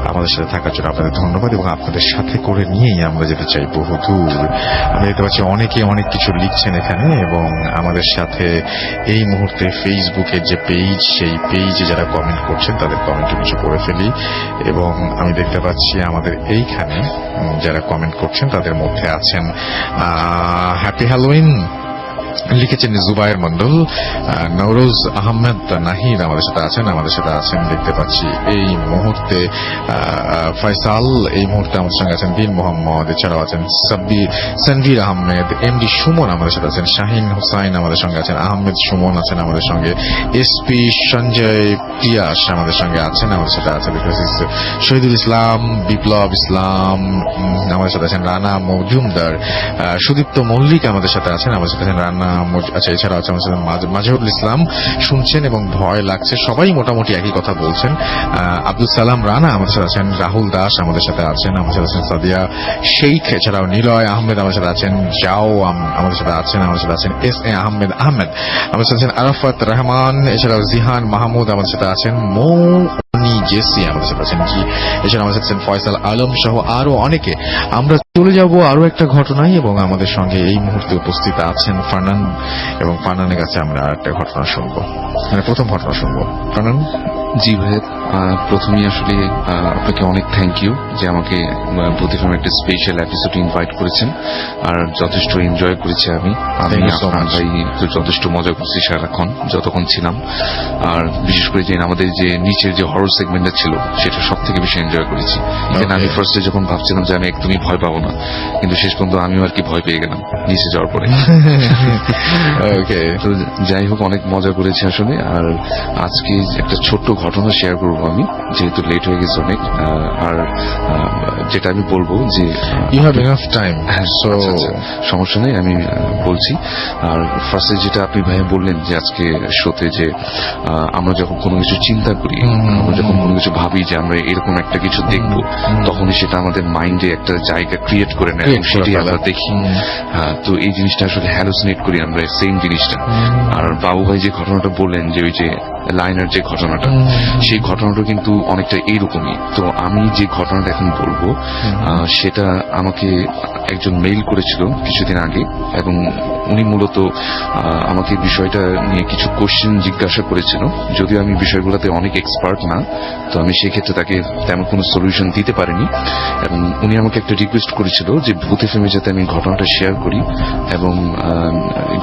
Speaker 1: আমাদের সাথে থাকার জন্য আপনাদের ধন্যবাদ। এবং আপনাদের সাথে করে নিয়েই আমরা যেতে চাই বহুদূর। আমি দেখতে পাচ্ছি অনেকে অনেক কিছু লিখছেন এখানে, এবং আমাদের সাথে এই মুহূর্তে ফেসবুকের যে পেজ, সেই পেজে যারা কমেন্ট করছেন তাদের কমেন্টে কিছু পড়ে ফেলি। এবং আমি দেখতে পাচ্ছি আমাদের এইখানে যারা কমেন্ট করছেন তাদের মধ্যে আছেন হ্যাপি হ্যালোউইন লিখেছেন জুবায়ের মন্ডল, নওরোজ আহমেদ নাহিদ আমাদের সাথে আছেন দেখতে পাচ্ছি এই মুহূর্তে। ফয়সাল এই মুহূর্তে আমাদের সঙ্গে আছেন। দিন মোহাম্মদ, এছাড়াও আছেন সানভীর আহমেদ, এমডি সুমন আমাদের সাথে আছেন। শাহিন হুসাইন আমাদের সঙ্গে আছেন। আহমেদ সুমন আছেন আমাদের সঙ্গে। এসপি সঞ্জয় পিয়াস আমাদের সঙ্গে আছেন। আমাদের সাথে আছেন শহীদুল ইসলাম, বিপ্লব ইসলাম আমাদের সাথে আছেন। রানা মজুমদার, সুদীপ্ত মল্লিক আমাদের সাথে আছেন। আমাদের সাথে আছেন রানা। আচ্ছা, এছাড়া আছে আমাদের সাথে মাজহুল ইসলাম। শুনছেন এবং ভয় লাগছে, সবাই মোটামুটি একই কথা বলছেন। আব্দুল সালাম রানা আমাদের সাথে আছেন। রাহুল দাস আমাদের সাথে আছেন। আমাদের সাথে আছেন সাদিয়া শেখ, এছাড়াও নিলয় আহমেদ আমাদের সাথে আছেন। জাও আমাদের সাথে আছেন। আমাদের সাথে আছেন এস এ আহমেদ আমাদের সাথে আছেন। আরাফাত রহমান, এছাড়াও জিহান মাহমুদ আমাদের সাথে আছেন। মৌনি জেসি আমাদের সাথে আছেন। এছাড়া আমাদের সাথে আছেন ফয়সাল আলম সহ আরো অনেকে। আমরা চলে যাব আরো একটা ঘটনায়, এবং আমাদের সঙ্গে এই মুহূর্তে উপস্থিত আছেন ফারনান, এবং ফারনানের কাছে আমরা একটা ঘটনা শুনবো, প্রথম ঘটনা শুনবো। ফারনান।
Speaker 7: জি ভাই, প্রথমেই আসলে আপনাকে অনেক থ্যাংক ইউ যে আমাকে ভূত এফএম একটা স্পেশাল এপিসোড ইনভাইট করেছেন, আর যথেষ্ট এনজয় করেছি আমি আপনার ভাই, তো যথেষ্ট মজা করছি সারাক্ষণ যতক্ষণ ছিলাম। আর বিশেষ করে যে আমাদের যে নিচের যে হরর সেগমেন্টটা ছিল সেটা সব থেকে বেশি এনজয় করেছি। এখানে আমি ফার্স্টে যখন ভাবছিলাম যে আমি একদমই ভয় পাবো না, কিন্তু শেষ পর্যন্ত আমিও আর কি ভয় পেয়ে গেলাম নিচে যাওয়ার পরে। তো যাই হোক, অনেক মজা করেছি আসলে। আর আজকে একটা ছোট্ট ঘটনা শেয়ার করবো আমি, যেহেতু লেট হয়ে গেছে অনেক। আর যেটা আমি বলবো যে
Speaker 1: ইউ হ্যাভ এনাফ টাইম,
Speaker 7: সমস্যা নেই, আমি বলছি। আর ফার্স্টে যেটা আপনি ভাই বললেন যে আজকে শোতে যে আমরা যখন কোনো কিছু চিন্তা করি, আমরা যখন কোনো কিছু ভাবি যে আমরা এরকম একটা কিছু দেখবো, তখনই সেটা আমাদের মাইন্ডে একটা জায়গা ক্রিয়েট করে নেয় এবং সেটাই আমরা দেখি। তো এই জিনিসটা আসলে হ্যালুসিনেট করি আমরা, সেম জিনিসটা। আর বাবু ভাই যে ঘটনাটা বললেন যে ওই যে লাইনার যে ঘটনাটা, সেই ঘটনাটা কিন্তু অনেকটা এইরকমই। তো আমি যে ঘটনাটা এখন বলবো সেটা আমাকে একজন মেইল করেছিল কিছুদিন আগে, এবং উনি মূলত আমাকে বিষয়টা নিয়ে কিছু কোশ্চেন জিজ্ঞাসা করেছিল। যদিও আমি বিষয়গুলোতে অনেক এক্সপার্ট না, তো আমি সেক্ষেত্রে তাকে তেমন কোনো সলিউশন দিতে পারিনি। এবং উনি আমাকে একটা রিকোয়েস্ট করেছিল যে ভূত এফএম যাতে আমি ঘটনাটা শেয়ার করি, এবং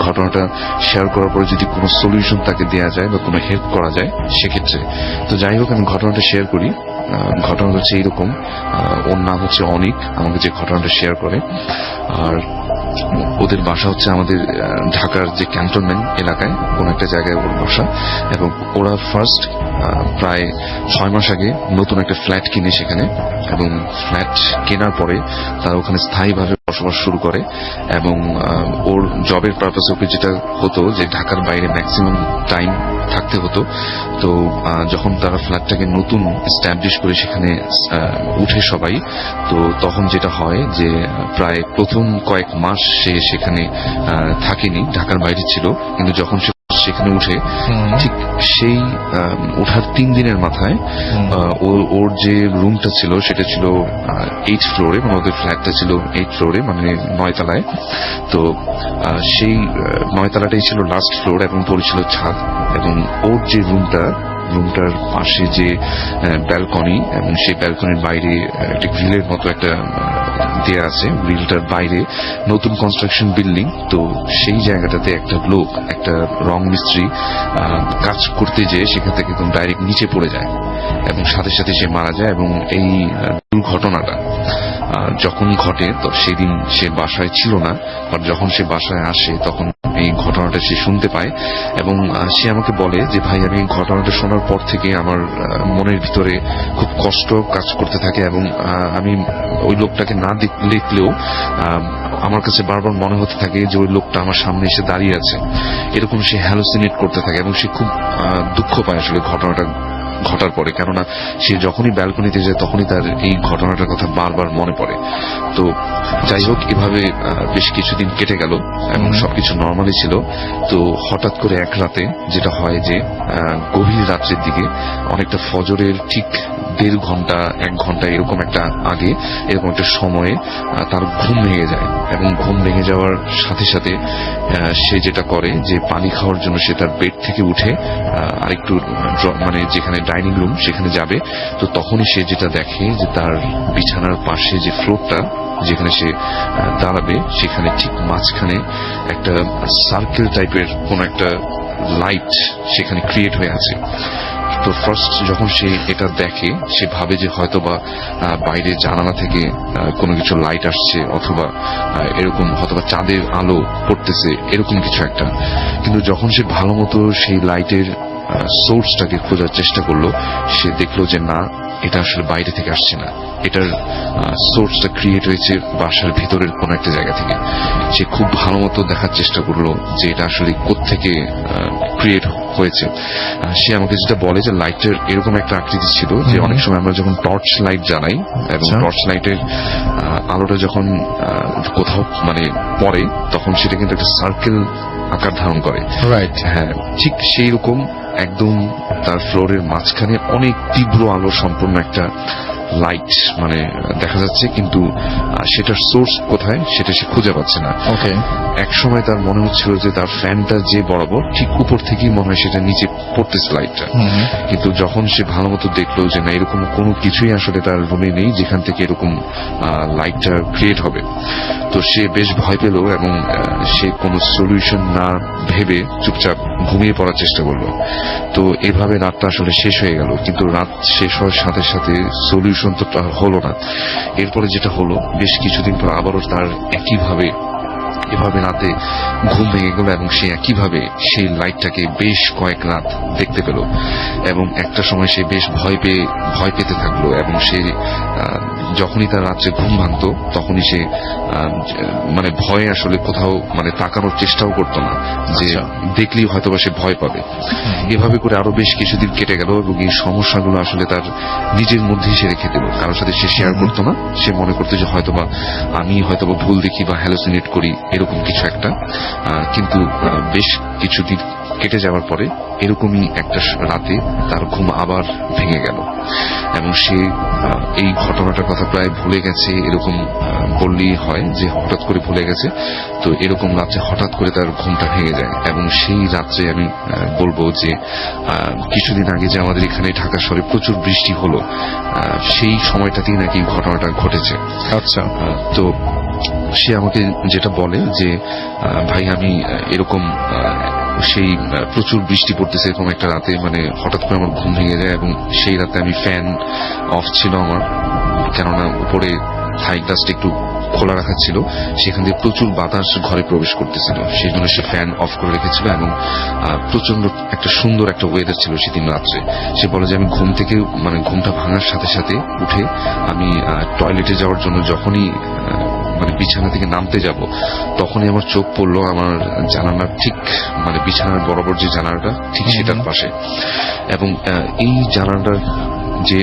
Speaker 7: ঘটনাটা শেয়ার করার পরে যদি কোনো সলিউশন তাকে দেওয়া যায় বা কোনো হেল্প করা যায় সেক্ষেত্রে। তো যাই হোক, আমি ঘটনাটা শেয়ার করি। ঘটনা হচ্ছে এইরকম, ওর নাম হচ্ছে অনিক, আমাকে যে ঘটনাটা শেয়ার করে। আর ওদের বাসা হচ্ছে আমাদের ঢাকার যে ক্যান্টনমেন্ট এলাকায় কোন একটা জায়গায় ওর বাসা। এবং ওরা ফার্স্ট প্রায় 6 মাস আগে নতুন একটা ফ্ল্যাট কিনে সেখানে, এবং ফ্ল্যাট কেনার পরে তারা ওখানে স্থায়ীভাবে বসবাস শুরু করে। এবং ওর জবের পারপাসে ওকে যেটা হতো যে ঢাকার বাইরে ম্যাক্সিমাম টাইম থাকতে হতো। তো যখন তারা ফ্ল্যাটটাকে নতুন এস্টাবলিশ করে সেখানে উঠে সবাই, তো তখন যেটা হয় যে প্রায় প্রথম কয়েক মাস সে সেখানে থাকেনি, ঢাকার বাইরে ছিল। কিন্তু যখন সে সেখানে উঠে, ঠিক সেই ওঠার 3 দিনের মাথায় ওর যে রুমটা ছিল সেটা ছিল 8th ফ্লোরে, মানে ওদের ফ্ল্যাটটা ছিল 8th ফ্লোরে, মানে 9 তলায়। তো সেই 9 তলাটাই ছিল লাস্ট ফ্লোর এবং পড়েছিল ছাদ। এবং ওর যে রুমটার পাশে যে ব্যালকনি, এবং সেই ব্যালকনির বাইরে একটা গ্রিলের মতো একটা দেয়া আছে। গ্রিলটার বাইরে নতুন কনস্ট্রাকশন বিল্ডিং। তো সেই জায়গাটাতে একটা লোক, একটা রং মিস্ত্রি কাজ করতে যেয়ে সেখান থেকে একদম ডাইরেক্ট নিচে পড়ে যায় এবং সাথে সাথে সে মারা যায়। এবং এই দুর্ঘটনাটা যখন ঘটে, তো সেদিন সে বাসায় ছিল না, বাট যখন সে বাসায় আসে তখন এই ঘটনাটা সে শুনতে পায়। এবং সে আমাকে বলে যে ভাই, আমি এই ঘটনাটা শোনার পর থেকে আমার মনের ভিতরে খুব কষ্ট কাজ করতে থাকে, এবং আমি ওই লোকটাকে না দেখলেও আমার কাছে বারবার মনে হতে থাকে যে ওই লোকটা আমার সামনে এসে দাঁড়িয়ে আছে। এরকম সে হ্যালুসিনেট করতে থাকে এবং সে খুব দুঃখ পায় আসলে ঘটনাটা ঘটার পরে, কেননা সে যখনই ব্যালকনিতে যায় তখনই তার এই ঘটনাটার কথা বারবার মনে পড়ে। তো যাই হোক, এভাবে বেশ কিছুদিন কেটে গেল এবং সবকিছু নর্মালি ছিল। তো হঠাৎ করে এক রাতে যেটা হয় যে গভীর রাত্রের দিকে, অনেকটা ফজরের ঠিক 1.5 ঘন্টা 1 ঘন্টা এরকম একটা আগে, এরকম একটা সময়ে তার ঘুম ভেঙে যায়। এবং ঘুম ভেঙে যাওয়ার সাথে সাথে সে যেটা করে যে পানি খাওয়ার জন্য সে তার বেড থেকে উঠে আরেকটু মানে যেখানে ডাইনিং রুম সেখানে যাবে। তো তখনই সে যেটা দেখে যে তার বিছানার পাশে যে ফ্লোরটা যেখানে সে দাঁড়াবে, সেখানে ঠিক মাঝখানে একটা সার্কেল টাইপের কোন একটা লাইট সেখানে ক্রিয়েট হয়ে আছে। তো ফার্স্ট যখন সে এটা দেখে, সে ভাবে যে হয়তোবা বাইরে জানালা থেকে কোনো কিছু লাইট আসছে, অথবা এরকম হয়তোবা চাঁদের আলো পড়তেছে, এরকম কিছু একটা। কিন্তু যখন সে ভালো মতো সেই লাইটের সোর্সটাকে খোঁজার চেষ্টা করলো, সে দেখলো যে না, এটা আসলে বাইরে থেকে আসছে না, এটার সোর্সটা ক্রিয়েট হয়েছে বাসার ভিতরের কোন একটা জায়গা থেকে। সে খুব ভালো মতো দেখার চেষ্টা করলো যে এটা আসলে কোত্থেকে ক্রিয়েট হয়েছে। সে আমাকে যেটা বলে যে লাইটের এরকম একটা আকৃতি ছিল যে অনেক সময় আমরা যখন টর্চ লাইট জ্বালাই এবং টর্চ লাইটের আলোটা যখন কোথাও মানে পড়ে, তখন সেটা কিন্তু একটা সার্কেল আকার ধারণ করে।
Speaker 1: রাইট,
Speaker 7: হ্যাঁ, ঠিক সেই রকম একদম তার ফ্লোরের মাঝখানে অনেক তীব্র আলো সম্পন্ন একটা লাইট মানে দেখা যাচ্ছে, কিন্তু সেটার সোর্স কোথায় সেটা সে খুঁজে পাচ্ছে না।
Speaker 1: ওকে।
Speaker 7: এক সময় তার মনে হচ্ছিল যে তার ফ্যানটা যে বরাবর ঠিক উপর থেকেই মনে হয় সেটা নিচে পড়তেছে লাইটটা। কিন্তু যখন সে ভালো মতো দেখলো যে না, এরকম কোনো কিছুই আসলে তার রুমে নেই যেখান থেকে এরকম লাইটটা ক্রিয়েট হবে, তো সে বেশ ভয় পেল এবং সে কোনো সলিউশন না ভেবে চুপচাপ ঘুমিয়ে পড়ার চেষ্টা করলো। তো এভাবে রাতটা আসলে শেষ হয়ে গেল, কিন্তু রাত শেষ হওয়ার সাথে সাথে সলিউশন তো হলো না। এরপরে যেটা হলো, বেশ কিছুদিন পর আবারও তার এভাবে রাতে ঘুম ভেঙে গেল এবং সে একইভাবে সেই লাইটটাকে বেশ কয়েক রাত দেখতে পেল। এবং একটা সময় সে বেশ ভয় পেতে থাকলো এবং সে যখনই তার রাত্রে ঘুম ভাঙতো তখনই সে মানে ভয়ে আসলে কোথাও মানে তাকানোর চেষ্টাও করতো না, যে দেখলেই হয়তো বা সে ভয় পাবে। এভাবে করে আরো বেশ কিছুদিন কেটে গেল এবং এই সমস্যাগুলো আসলে তার নিজের মধ্যেই সে রেখে দিল, কারোর সাথে সে শেয়ার করতো না। সে মনে করতো যে হয়তোবা আমি হয়তোবা ভুল দেখি বা হ্যালুসিনেট করি, এরকম কিছু একটা। কিন্তু বেশ কিছুদিন কেটে যাওয়ার পরে এরকমই একটা রাতে তার ঘুম আবার ভেঙে গেল এবং সে এই ঘটনাটার কথা প্রায় ভুলে গেছে, এরকম বললেই হয় যে হঠাৎ করে ভুলে গেছে। তো এরকম রাত্রে হঠাৎ করে তার ঘুমটা ভেঙে যায় এবং সেই রাত্রে আমি বলবো যে কিছুদিন আগে যে আমাদের এখানে ঢাকা শহরে প্রচুর বৃষ্টি হলো, সেই সময়টাতেই নাকি ঘটনাটা ঘটেছে।
Speaker 1: আচ্ছা,
Speaker 7: তো সে আমাকে যেটা বলে যে ভাই আমি এরকম সেই প্রচুর বৃষ্টি পড়তেছে এরকম একটা রাতে মানে হঠাৎ করে আমার ঘুম ভেঙে যায় এবং সেই রাতে আমি ফ্যান অফ ছিল আমার, কেননা উপরে হাই গ্লাসটা একটু খোলা রাখা ছিল, সেখান থেকে প্রচুর বাতাস ঘরে প্রবেশ করতেছিল, সেই জন্য সে ফ্যান অফ করে রেখেছিল এবং প্রচন্ড একটা সুন্দর একটা ওয়েদার ছিল সেদিন রাত্রে। সে বলে যে আমি ঘুম থেকে মানে ঘুমটা ভাঙার সাথে সাথে উঠে আমি টয়লেটে যাওয়ার জন্য যখনই মানে বিছানা থেকে নামতে যাব তখনই আমার চোখ পড়লো আমার জানালার ঠিক মানে বিছানার বরাবর যে জানালাটা ঠিক সেটার পাশে, এবং এই জানালাটার যে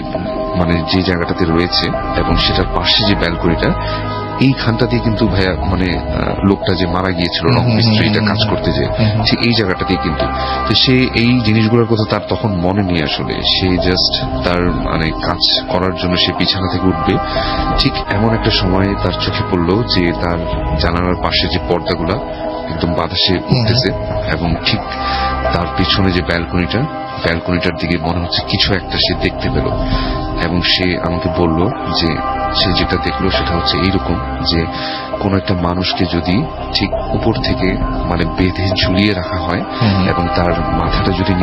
Speaker 7: মানে যে জায়গাটাতে রয়েছে এবং সেটার পাশে যে ব্যালকনিটা, এইখানটা দিয়ে কিন্তু ভাইয়া মানে লোকটা যে মারা গিয়েছিল রং মিস্ত্রিটা কাজ করতে যে ঠিক এই জায়গাটাতেই কিন্তু। তো সে এই জিনিসগুলোর কথা তার তখন মনে নেই, আসলে সে জাস্ট তার মানে কাজ করার জন্য সে বিছানা থেকে উঠবে, ঠিক এমন একটা সময় তার চোখে পড়লো যে তার জানালার পাশে যে পর্দাগুলা একদম বাতাসে উঠতেছে এবং ঠিক তার পিছনে যে ব্যালকনিটার দিকে মনে হচ্ছে কিছু একটা সে দেখতে পেল। এবং সে আমাকে বলল যে সে যেটা দেখলো সেটা হচ্ছে এইরকম যে কোন একটা মানুষকে যদি ঠিক উপর থেকে মানে বেঁধে ঝুলিয়ে রাখা হয় এবং তার মাথাটা যদি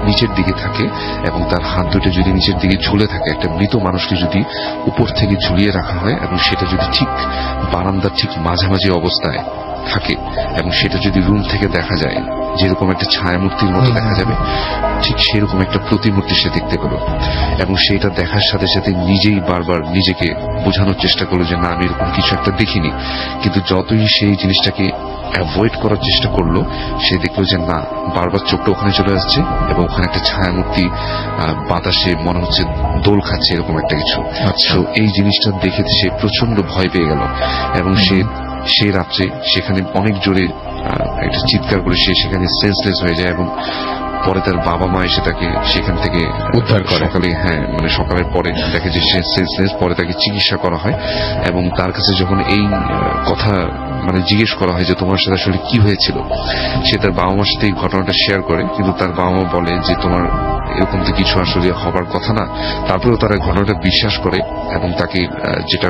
Speaker 7: নিচের দিকে থাকে এবং তার হাত দুটো যদি নিচের দিকে ঝুলে থাকে, একটা মৃত মানুষকে যদি উপর থেকে ঝুলিয়ে রাখা হয় এবং সেটা যদি ঠিক বারান্দার ঠিক মাঝামাঝি অবস্থায় থাকে এবং সেটা যদি রুম থেকে দেখা যায় যেরকম একটা ছায়ামূর্তির মতো দেখা যাবে, ঠিক সেরকম একটা প্রতিমূর্তি সে দেখতে পেল এবং সেটা দেখার সাথে সাথে নিজেই বারবার নিজেকে বোঝানোর চেষ্টা করলো যে না আমি এরকম কিছু একটা দেখিনি, কিন্তু যতই সেই জিনিসটাকে অ্যাভয়েড করার চেষ্টা করলো সে দেখলো যে না বারবার চোখটা ওখানে চলে আসছে এবং ওখানে একটা ছায়ামূর্তি বাতাসে মনে হচ্ছে দোল খাচ্ছে এরকম একটা কিছু। তো এই জিনিসটা দেখে সে প্রচন্ড ভয় পেয়ে গেল এবং সে রাত্রে সেখানে অনেক জোরে একটা চিৎকার করে সে সেখানে সেন্সলেস হয়ে যায় এবং পরে তার বাবা মা এসে তাকে সেখান থেকে
Speaker 1: উদ্ধার করে।
Speaker 7: সকালে মানে সকালের পরে দেখে যে সে সেন্সলেস, পরে তাকে চিকিৎসা করা হয় এবং তার কাছে যখন এই কথা মানে জিজ্ঞেস করা হয় যে তোমার সাথে আসলে কি হয়েছিল, সে তার বাবা মার সাথে এই ঘটনাটা শেয়ার করে, কিন্তু তার বাবা মা বলে যে তোমার এরকম তো কিছু আসলে হবার কথা না। তারপরেও তারা ঘটনাটা বিশ্বাস করে এবং তাকে যেটা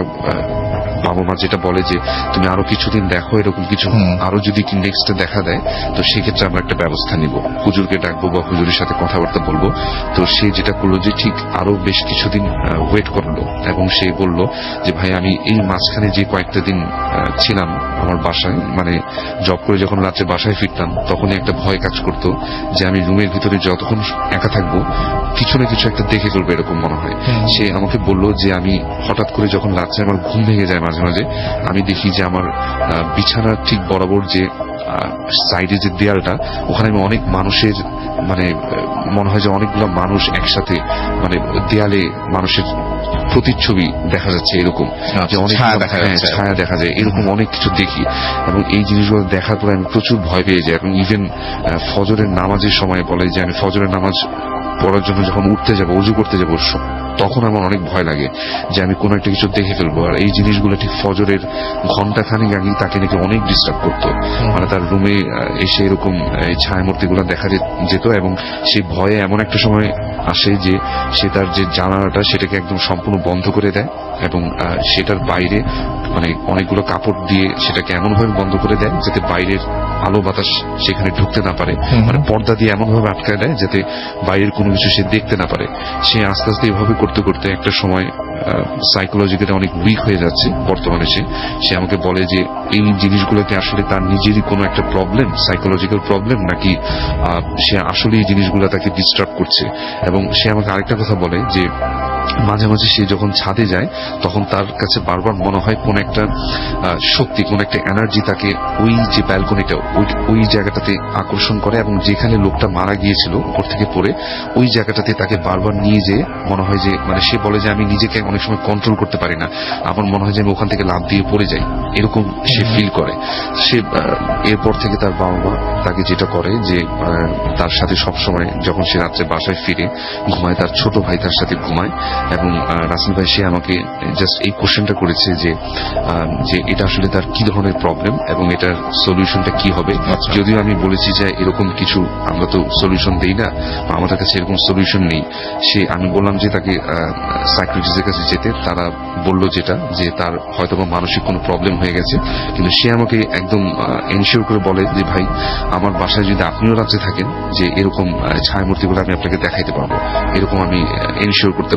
Speaker 7: বাবা মা যেটা বলে যে তুমি আরো কিছুদিন দেখো, এরকম কিছু আরো যদি নেক্সট দেখা দেয় তো সেক্ষেত্রে আমরা একটা ব্যবস্থা নিব, হুজুরকে ডাকবো বা হুজুরের সাথে কথাবার্তা বলবো। তো সে যেটা করলো যে ঠিক আরো বেশ কিছুদিন ওয়েট করলো এবং সে বলল যে ভাই আমি এই মাঝখানে যে কয়েকটা দিন ছিলাম আমার বাসায় মানে জব করে যখন রাত্রে বাসায় ফিরতাম তখনই একটা ভয় কাজ করতো যে আমি রুমের ভিতরে যতক্ষণ একা থাকবো কিছু না কিছু একটা দেখে ফেলবো এরকম মনে হয়। সে আমাকে বললো যে আমি হঠাৎ করে যখন রাত্রে আমার ঘুম ভেঙে যায় মাঝে মাঝে আমি দেখি যে আমার বিছানার ঠিক বরাবর যে সাইডে যে দেয়ালটা ওখানে আমি অনেক মানুষের মানে মনে হয় যে অনেকগুলো মানুষ একসাথে মানে দেয়ালে মানুষের প্রতিচ্ছবি দেখা যাচ্ছে এরকম, যে অনেক ছায়া দেখা যায় এরকম অনেক কিছু দেখি এবং এই জিনিসগুলো দেখার পরে আমি প্রচুর ভয় পেয়ে যাই এবং ইভেন ফজরের নামাজের সময় বলে যে আমি ফজরের নামাজ পড়ার জন্য যখন উঠতে যাবো ওযু করতে যাবো তখন আমার অনেক ভয় লাগে যে আমি কোনো একটা কিছু দেখে ফেলবো। আর এই জিনিসগুলো ঠিক ফজরের ঘন্টাখানেক আগে তাকে নাকি অনেক ডিস্টার্ব করতো, মানে তার রুমে এসে এরকম এই ছায়ামূর্তিগুলো দেখা যেত এবং সেই ভয়ে এমন একটা সময় আসে যে সে তার যে জানালাটা সেটাকে একদম সম্পূর্ণ বন্ধ করে দেয় এবং সেটার বাইরে মানে অনেকগুলো কাপড় দিয়ে সেটাকে এমন ভাবে বন্ধ করে দেয় যাতে বাইরের আলো বাতাস সেখানে ঢুকতে না পারে, মানে পর্দা দিয়ে এমন ভাবে আটকায় দেয় যাতে বাইরের কোনো কিছু সে দেখতে না পারে। সে আস্তে আস্তে এভাবে করতে করতে একটা সময় সাইকোলজিক্যালি অনেক উইক হয়ে যাচ্ছে বর্তমানে। সে আমাকে বলে যে এই জিনিসগুলোকে আসলে তার নিজেরই কোনো একটা প্রবলেম, সাইকোলজিক্যাল প্রবলেম, নাকি সে আসলে এই জিনিসগুলো তাকে ডিস্টার্ব করছে। এবং সে আমাকে আরেকটা কথা বলে যে মাঝে মাঝে সে যখন ছাদে যায় তখন তার কাছে বারবার মনে হয় কোন একটা শক্তি, কোন একটা এনার্জি তাকে ওই যে ব্যালকনিটা ওই জায়গাটাতে আকর্ষণ করে, এবং যেখানে লোকটা মারা গিয়েছিল উপর থেকে পড়ে ওই জায়গাটাতে তাকে বারবার নিয়ে যেয়ে মনে হয় যে, মানে সে বলে যে আমি নিজেকে অনেক সময় কন্ট্রোল করতে পারি না, আমার মনে হয় যে আমি ওখান থেকে লাফ দিয়ে পড়ে যাই, এরকম সে ফিল করে। সে এরপর থেকে তার বাবা মা তাকে যেটা করে যে তার সাথে সবসময় যখন সে রাত্রে বাসায় ফিরে ঘুমায়, তার ছোট ভাই তার সাথে ঘুমায়। এবং রাসেল ভাই সে আমাকে জাস্ট এই কোশ্চেনটা করেছে যে এটা আসলে তার কি ধরনের প্রবলেম এবং এটার সলিউশনটা কি হবে। যদিও আমি বলেছি যে এরকম কিছু আমরা তো সলিউশন দেই না, বা আমাদের কাছে এরকম সলিউশন নেই। আমি বললাম যে তাকে সাইকিয়াট্রিস্টের কাছে যেতে, তারা বললো যেটা যে তার হয়তোবা মানসিক কোনো প্রবলেম হয়ে গেছে, কিন্তু সে আমাকে একদম এনশিওর করে বলে যে ভাই আমার বাসায় যদি আপনিও রাজ্যে থাকেন যে এরকম ছায়ামূর্তিগুলো আমি আপনাকে দেখাইতে পারবো, এরকম আমি এনশিওর করতে,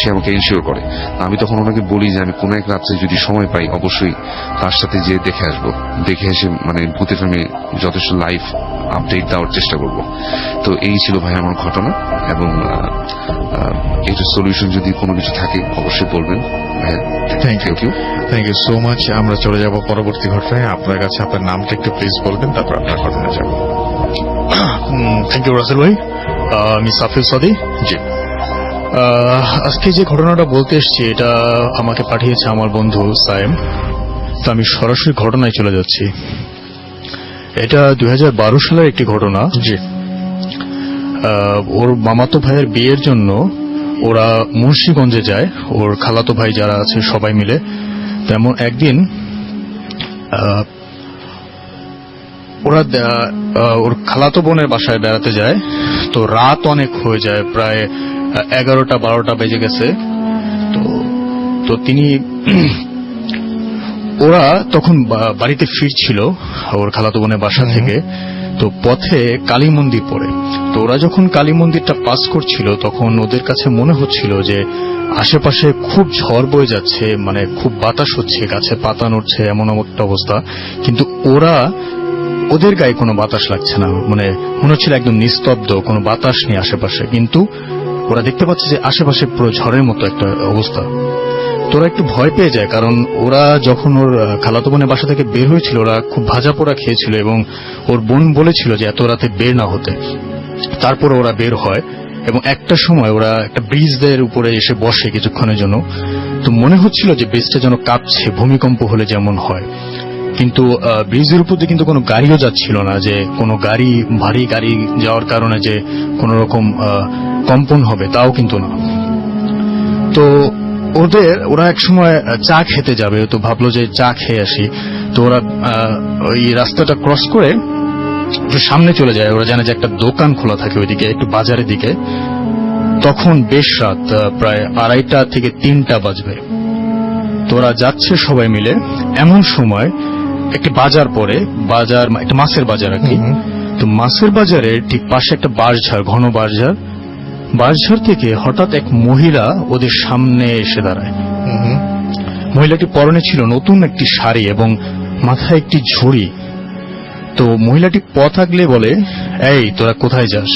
Speaker 7: সে আমাকে এনশিওর করে। আমি তখন ওনাকে বলি যে আমি কোনো এক রাত্রে যদি সময় পাই অবশ্যই তার সাথে যে দেখে আসবো, দেখে এসে মানে ভূতের আমি যথেষ্ট লাইভ আপডেট দেওয়ার চেষ্টা করব। তো এই ছিল ভাই আমার ঘটনা, এবং এটার সলিউশন যদি কোনো কিছু থাকে অবশ্যই বলবেন ভাইয়া।
Speaker 1: Thank you so much. আমরা চলে যাব পরবর্তী ঘটনায়। আপনার কাছে আপনার নামটা একটু প্লিজ বলবেন, তারপর আপনার ঘটনায় যাব।
Speaker 8: থ্যাংক ইউ রাসেল ভাই। আমি সাফিল সাদি।
Speaker 1: জি,
Speaker 8: আজকে যে ঘটনাটা বলতে এসেছি এটা আমাকে পাঠিয়েছে আমার বন্ধু সায়েম। তো আমি সরাসরি ঘটনায় চলে যাচ্ছি। এটা 2012 সালের একটি ঘটনা।
Speaker 1: জি।
Speaker 8: ওর মামাতো ভাইয়ের বিয়ের জন্য ওরা মুন্সিগঞ্জে যায়, ওর খালাতো ভাই যারা আছে সবাই মিলে। তেমন একদিন ওরা ওর খালাতো বোনের বাসায় বেড়াতে যায়। তো রাত অনেক হয়ে যায়, প্রায় 11টা-12টা বেজে গেছে। তো তিনি ওরা তখন বাড়িতে ফিরছিল ওর খালাতো বোনের বাসা থেকে। তো পথে কালী মন্দির পড়ে। তো ওরা যখন কালী মন্দিরটা পাস করছিল তখন ওদের কাছে মনে হচ্ছিল যে আশেপাশে খুব ঝড় বয়ে যাচ্ছে, মানে খুব বাতাস হচ্ছে, গাছে পাতা নড়ছে, এমন একটা অবস্থা। কিন্তু ওদের গায়ে কোনো বাতাস লাগছে না, মানে মনে হচ্ছিল একদম নিস্তব্ধ, কোনো বাতাস নেই আশেপাশে। কিন্তু ওরা দেখতে পাচ্ছে যে আশেপাশে পুরো ঝড়ের মতো একটা অবস্থা। তোরা একটু ভয় পেয়ে যায়, কারণ ওরা যখন ওর খালাতো বোনের বাসা থেকে বের হয়েছিল ওরা খুব ভাজা পোড়া খেয়েছিল, এবং ওর বোন বলেছিল যে এত রাতে বের না হতে। তারপর ওরা বের হয় এবং একটা সময় ওরা একটা ব্রিজের উপরে এসে বসে কিছুক্ষণের জন্য। তো মনে হচ্ছিল যে ব্রিজটা যেন কাঁপছে, ভূমিকম্প হলে যেমন হয়। কিন্তু ব্রিজের উপর দিয়ে কিন্তু কোনো গাড়িও যাচ্ছিল না, যে কোনো ভারী গাড়ি যাওয়ার কারণে যে কোনো রকম কম্পন হবে তাও কিন্তু না। তো ওরা এক সময় চা খেতে যাবে, তো ভাবলো যে চা খেয়ে আসি। তো ওরা ওই রাস্তাটা ক্রস করে সামনে চলে যায়। ওরা জানে যে একটা দোকান খোলা থাকে ওইদিকে, একটু বাজারের দিকে। তখন বেশ রাত, প্রায় 2:30 থেকে 3টা বাজবে। তো ওরা যাচ্ছে সবাই মিলে। এমন সময় একটি বাজার পড়ে, একটা মাছের বাজার আর কি। তো মাছের বাজারের ঠিক পাশে একটা বাঁশঝাড়, ঘন বাঁশঝাড় থেকে হঠাৎ এক মহিলা ওদের সামনে এসে দাঁড়ায়। মহিলাটি পরনে ছিল নতুন একটি শাড়ি এবং মাথায় একটি ঝুড়ি। তো মহিলাটি পথ আগলে বলে, এই তোরা কোথায় যাস?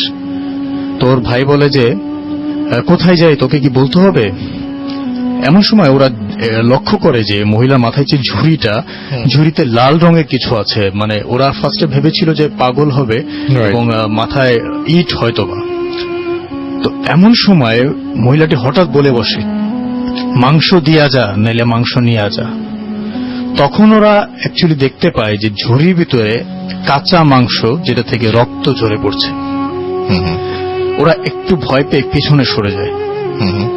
Speaker 8: তোর ভাই বলে যে কোথায় যাই তোকে কি বলতে হবে? এমন সময় ওরা লক্ষ্য করে যে মহিলার মাথায় যে ঝুড়িতে লাল রঙের কিছু আছে। মানে ওরা ফার্স্টে ভেবেছিল যে পাগল হবে এবং মাথায় ইট হয়তোবা। তো এমন সময় মহিলাটি হঠাৎ বলে বসে, মাংস দিয়া যা, নাইলে মাংস নিয়ে যা। তখন ওরা অ্যাকচুয়ালি দেখতে পায় যে ঝুড়ির ভিতরে কাঁচা মাংস, যেটা থেকে রক্ত ঝরে পড়ছে। ওরা একটু ভয় পেয়ে পিছনে সরে যায়।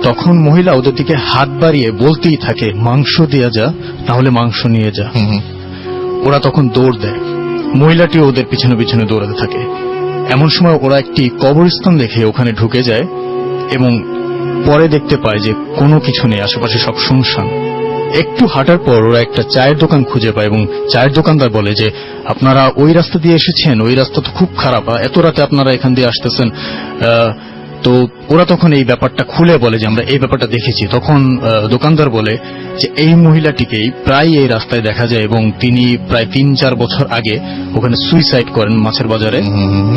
Speaker 8: তখন মহিলা ওদের দিকে হাত বাড়িয়ে বলতেই থাকে, মাংস দিয়া যা, তাহলে মাংস নিয়ে যা। ওরা তখন দৌড় দেয়, মহিলাটি ওদের পিছনে পিছনে দৌড়াতে থাকে। এমন সময় ওরা একটি কবরস্থান দেখে ওখানে ঢুকে যায় এবং পরে দেখতে পায় যে কোনো কিছু নেই, আশেপাশে সব শুনশান। একটু হাঁটার পর ওরা একটা চায়ের দোকান খুঁজে পায় এবং চায়ের দোকানদার বলে যে আপনারা ওই রাস্তা দিয়ে এসেছেন, ওই রাস্তা তো খুব খারাপ, এত রাতে আপনারা এখান দিয়ে আসতেছেন। তো ওরা তখন এই ব্যাপারটা খুলে বলে যে আমরা এই ব্যাপারটা দেখেছি। তখন দোকানদার বলে যে এই মহিলাটিকেই প্রায় এই রাস্তায় দেখা যায় এবং তিনি প্রায় 3-4 বছর আগে ওখানে সুইসাইড করেন মাছের বাজারে।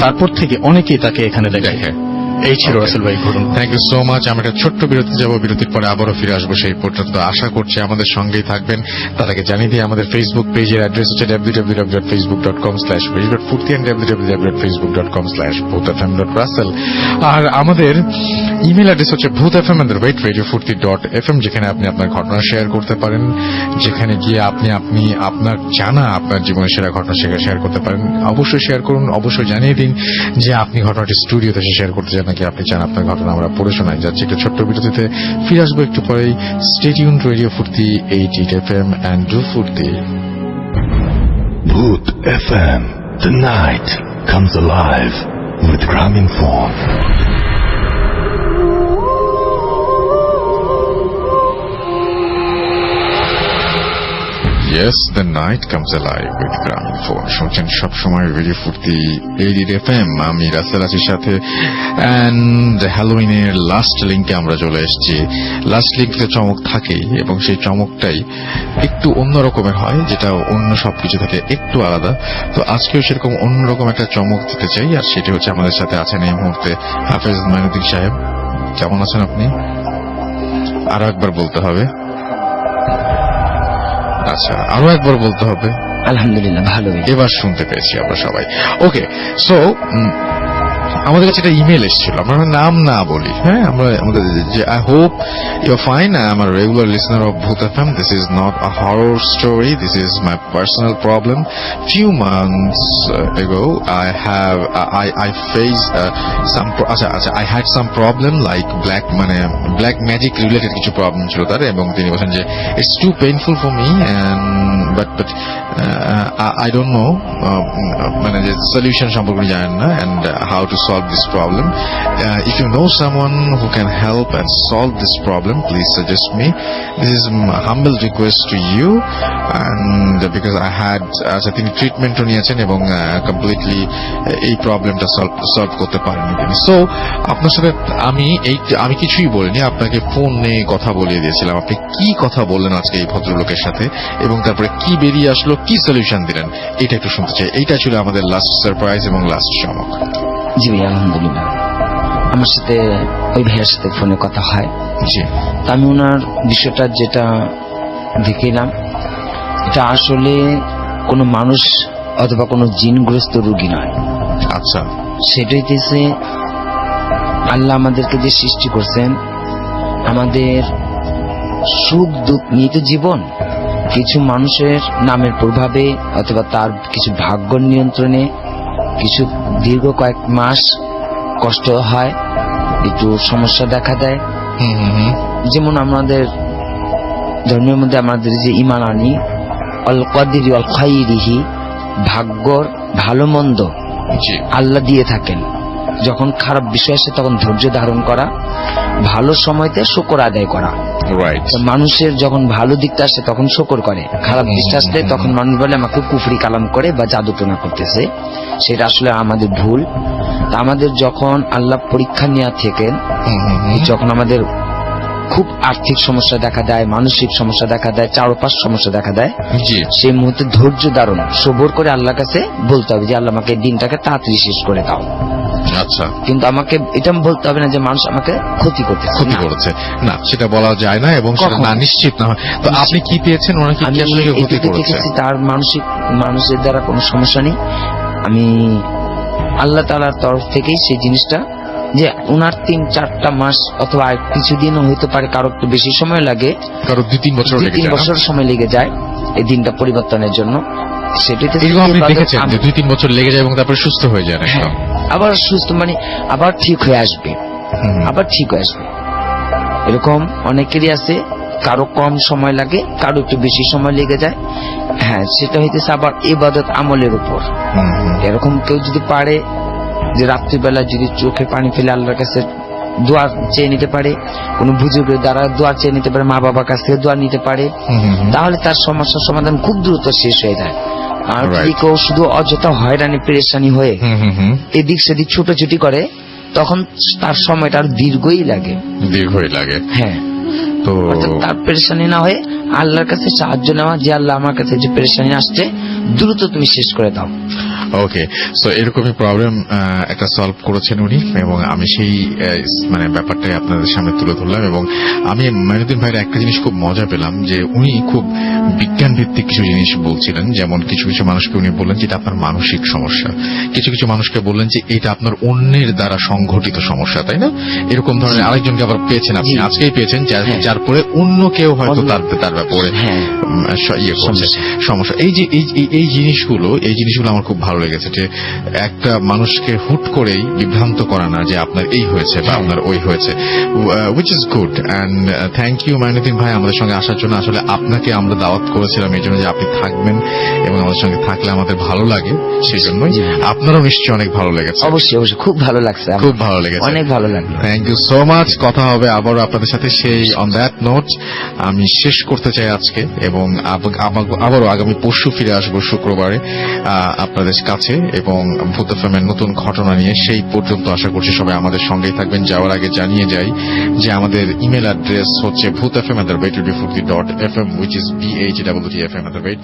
Speaker 8: তারপর থেকে অনেকেই তাকে এখানে দেখায়। এই ছিল রাসেল ভাই ঘটনা।
Speaker 1: Thank you so much. আমরা একটা ছোট্ট বিরতি যাব, বিরতির পরে আবারও ফিরে আসবো। সেই পর্যন্ত আশা করছি আমাদের সঙ্গেই থাকবেন। তার আগে জানিয়ে দিই আমাদের ফেসবুক পেজের অ্যাড্রেস হচ্ছে www.facebook.com/bhfurti and www.facebook.com/bhutfm.russell। আর আমাদের ইমেল অ্যাড্রেস হচ্ছে bhutfm@radiofurti.fm, যেখানে আপনি আপনার ঘটনা শেয়ার করতে পারেন, যেখানে গিয়ে আপনি আপনার জানা আপনার জীবনের সেরা ঘটনা শেয়ার করতে পারেন। অবশ্যই শেয়ার করুন, অবশ্যই জানিয়ে দিন যে আপনি ঘটনাটি স্টুডিওতে শেয়ার করতে চান নাকি আপনি চান আপনার ঘটনা আমরা পড়ে শোনাই। যাচ্ছি একটা ছোট্ট বিরতিতে, ফিরে আসবো একটু পরেই। স্টে টিউন রেডিও ফুর্তি 88 FM and do ফুর্তি।
Speaker 3: Bhoot FM. The night comes alive with Graminphone.
Speaker 1: Yes, the night comes alive with Graminphone. শুনছেন সবসময় রেডিও ফুর্তি 88 FM। আমি রাসেল আছির সাথে। অ্যান্ড হ্যালোউইনের লাস্ট লিঙ্কে আমরা চলে এসেছি। লাস্ট লিঙ্কে চমক থাকেই, এবং সেই চমকটাই একটু অন্য রকমের হয়, যেটা অন্য সবকিছু থেকে একটু আলাদা। তো আজকেও সেরকম অন্যরকম একটা চমক দিতে চাই, আর সেটি হচ্ছে আমাদের সাথে আছেন এই মুহূর্তে হাফেজ মাইনুদ্দিন সাহেব। কেমন আছেন আপনি? আরো একবার বলতে হবে। আচ্ছা, আরো একবার বলতে হবে।
Speaker 9: আলহামদুলিল্লাহ ভালোই।
Speaker 1: এবার শুনতে পেয়েছি আমরা সবাই। ওকে, সো আমাদের কাছে একটা ইমেল এসেছিল, আমরা নাম না বলি, হ্যাঁ, আমাদের যে I hope you are fine, I am a regular listener of Bhoot FM, this is not a horror story, this is my personal problem. Few months ago I faced I had some problem like black magic related কিছু problem ছিল তার, এবং তিনি বলেন যে it's too painful for me and but I don't know মানে যে solution সম্পর্কে জানেন না, and how to solve this problem. If you know someone who can help and solve this problem, please suggest me. This is my humble request to you, and because I had তিনি ট্রিটমেন্টও নিয়েছেন এবং completely এই প্রবলেমটা solve করতে পারেনি তিনি। So আপনার সাথে আমি কিছুই বলিনি, আপনাকে ফোনে কথা বলিয়ে দিয়েছিলাম। আপনি কি কথা বললেন আজকে এই ভদ্রলোকের সাথে, এবং তারপরে কি বেরিয়ে আসলো, কি সলিউশন দিলেন, এটা একটু শুনতে চাই। এইটা ছিল আমাদের লাস্ট সারপ্রাইজ এবং লাস্ট চমক।
Speaker 9: জি ভাই, আলহামদুলিল্লাহ আমার সাথে ওই ভাইয়ের সাথে ফোনে কথা হয়।
Speaker 1: জি,
Speaker 9: তা আমি ওনার বিষয়টা যেটা দেখলাম, এটা আসলে কোনো মানুষ অথবা কোনো জিনগ্রস্ত রোগী নয়।
Speaker 1: আচ্ছা,
Speaker 9: সেটা হইতেছে আল্লাহ আমাদেরকে যে সৃষ্টি করছেন, আমাদের সুখ দুঃখ নিয়ে তো জীবন। কিছু মানুষের নামের প্রভাবে অথবা তার কিছু ভাগ্য নিয়ন্ত্রণে কিছু দীর্ঘ কয়েক মাস কষ্ট হয়, একটু সমস্যা দেখা দেয়। যেমন আমাদের ধর্মের মধ্যে আমাদের যে ঈমান আনি আল কদরি ওয়াল খাইরিহি, ভাগ্যর ভালো মন্দ আল্লাহ দিয়ে থাকেন। যখন খারাপ বিষয় আসে তখন ধৈর্য ধারণ করা, ভালো সময়তে শুকর আদায় করা।
Speaker 1: রাইট।
Speaker 9: মানুষের যখন ভালো দিকটা আসে তখন শুকর করে, খারাপ দিকটা আসলে তখন মানুষ বলে আমাকে কুফরি কালাম করে বা জাদুটোনা করতেছে। সেটা আসলে আমাদের ভুল। তা আমাদের যখন আল্লাহ পরীক্ষা নেওয়া থেকেন, যখন আমাদের খুব আর্থিক সমস্যা দেখা দেয়, মানসিক সমস্যা দেখা দেয়, চারপাশ সমস্যা দেখা দেয়, সেই মুহূর্তে ধৈর্য ধারণ সবর করে আল্লাহর কাছে বলতে হবে যে আল্লাহ আমাকে দিনটাকে তাড়াতাড়ি শেষ করে দাও।
Speaker 1: আচ্ছা,
Speaker 9: কিন্তু আমাকে এটা বলতে হবে না যে মানুষ আমাকে ক্ষতি করেছে
Speaker 1: না, সেটা বলা যায় না, এবং সেটা না নিশ্চিত না হয়। তো আপনি কি পেয়েছেন, ওরা কি আসলে ক্ষতি করেছে?
Speaker 9: তার মানুষের দ্বারা কোনো সমস্যা নেই। আমি আল্লাহ তাআলার তরফ থেকেই সেই জিনিসটা, যে ওনার 3-4টা মাস অথবা কিছুদিনও হইতে পারে, কারো একটু বেশি সময় লাগে,
Speaker 1: কারো 2-3 বছর
Speaker 9: সময় লেগে যায় এই দিনটা পরিবর্তনের জন্য। সেটাতে
Speaker 1: আপনি দেখেছেন যে 2-3 বছর লেগে যায় এবং তারপরে সুস্থ হয়ে যায়,
Speaker 9: আবার সুস্থ মানে আবার ঠিক হয়ে আসবে, এরকম অনেকেরই আছে। কারো কম সময় লাগে, কারো একটু বেশি সময় লেগে যায়। হ্যাঁ, সেটা হইতেছে আবার ইবাদত আমলের উপর। এরকম কেউ যদি পারে যে রাত্রিবেলা যদি চোখে পানি ফেলে আল্লাহর কাছে দোয়া চেয়ে নিতে পারে, কোন বুজুর্গের দ্বারা দোয়া চেয়ে নিতে পারে, মা বাবার কাছ থেকে দোয়া নিতে পারে, তাহলে তার সমস্যার সমাধান খুব দ্রুত শেষ হয়ে যায়। আর যদি কেউ শুধু অযথা হয়রানি পেরেশানি হয়ে এদিক সেদিক ছুটোছুটি করে, তখন তার সময়টা আর দীর্ঘই লাগে। হ্যাঁ, তো তার পেরেশানি না হয়ে আল্লাহর কাছে সাহায্য নেওয়া, যে আল্লাহ আমার কাছে যে পেরেশানি আসছে দ্রুত তুমি শেষ করে দাও।
Speaker 1: ওকে, সো এরকমই প্রবলেম একটা সলভ করেছেন উনি, এবং আমি সেই মানে ব্যাপারটাই আপনাদের সামনে তুলে ধরলাম। এবং আমি মাইনুদ্দিন ভাইয়ের একটা জিনিস খুব মজা পেলাম, যে উনি খুব বিজ্ঞান ভিত্তিক কিছু জিনিস বলছিলেন। যেমন কিছু কিছু মানুষকে উনি বললেন যে এটা আপনার মানসিক সমস্যা, কিছু কিছু মানুষকে বললেন যে এটা আপনার অন্যের দ্বারা সংঘটিত সমস্যা, তাই না? এরকম ধরনের আরেকজনকে আবার পেয়েছেন আপনি,
Speaker 9: জি।
Speaker 1: আজকেই পেয়েছেন,
Speaker 9: হ্যাঁ।
Speaker 1: যার পরে অন্য কেউ হয়তো তার ব্যাপারে
Speaker 9: হ্যাঁ।
Speaker 1: ইয়ে করছে সমস্যা। এই যে এই জিনিসগুলো আমার খুব ভালো লেগেছে, যে একটা মানুষকে হুট করেই বিভ্রান্ত করা না যে আপনার এই হয়েছে বা আপনার ওই হয়েছে, which is good. And thank you Mainuddin ভাই আমাদের সঙ্গে আসার জন্য। আসলে আপনাকে আমরা দাওয়াত করেছিলাম এই জন্য যে আপনি থাকবেন, এবং আমাদের সঙ্গে থাকলে আমাদের ভালো লাগে, সেই জন্যই।
Speaker 9: জি।
Speaker 1: আপনারও নিশ্চয়ই অনেক ভালো লেগেছে।
Speaker 9: অবশ্যই অবশ্যই খুব ভালো লাগছে আমার।
Speaker 1: খুব ভালো লেগেছে,
Speaker 9: অনেক ভালো লাগলো।
Speaker 1: Thank you so much. কথা হবে আবারও আপনাদের সাথে। সেই অন দ্যাট নোট আমি শেষ করতে চাই আজকে, এবং আবারও আগামী পরশু ফিরে আসবো শুক্রবারে আপনাদের কাছে, এবং ভূত এফএমের নতুন ঘটনা নিয়ে। সেই পর্যন্ত আশা করছি সবাই আমাদের সঙ্গেই থাকবেন। যাওয়ার আগে জানিয়ে যাই যে আমাদের ইমেল অ্যাড্রেস হচ্ছে bhutfm@radio.fm, which is BHWTFM@radio.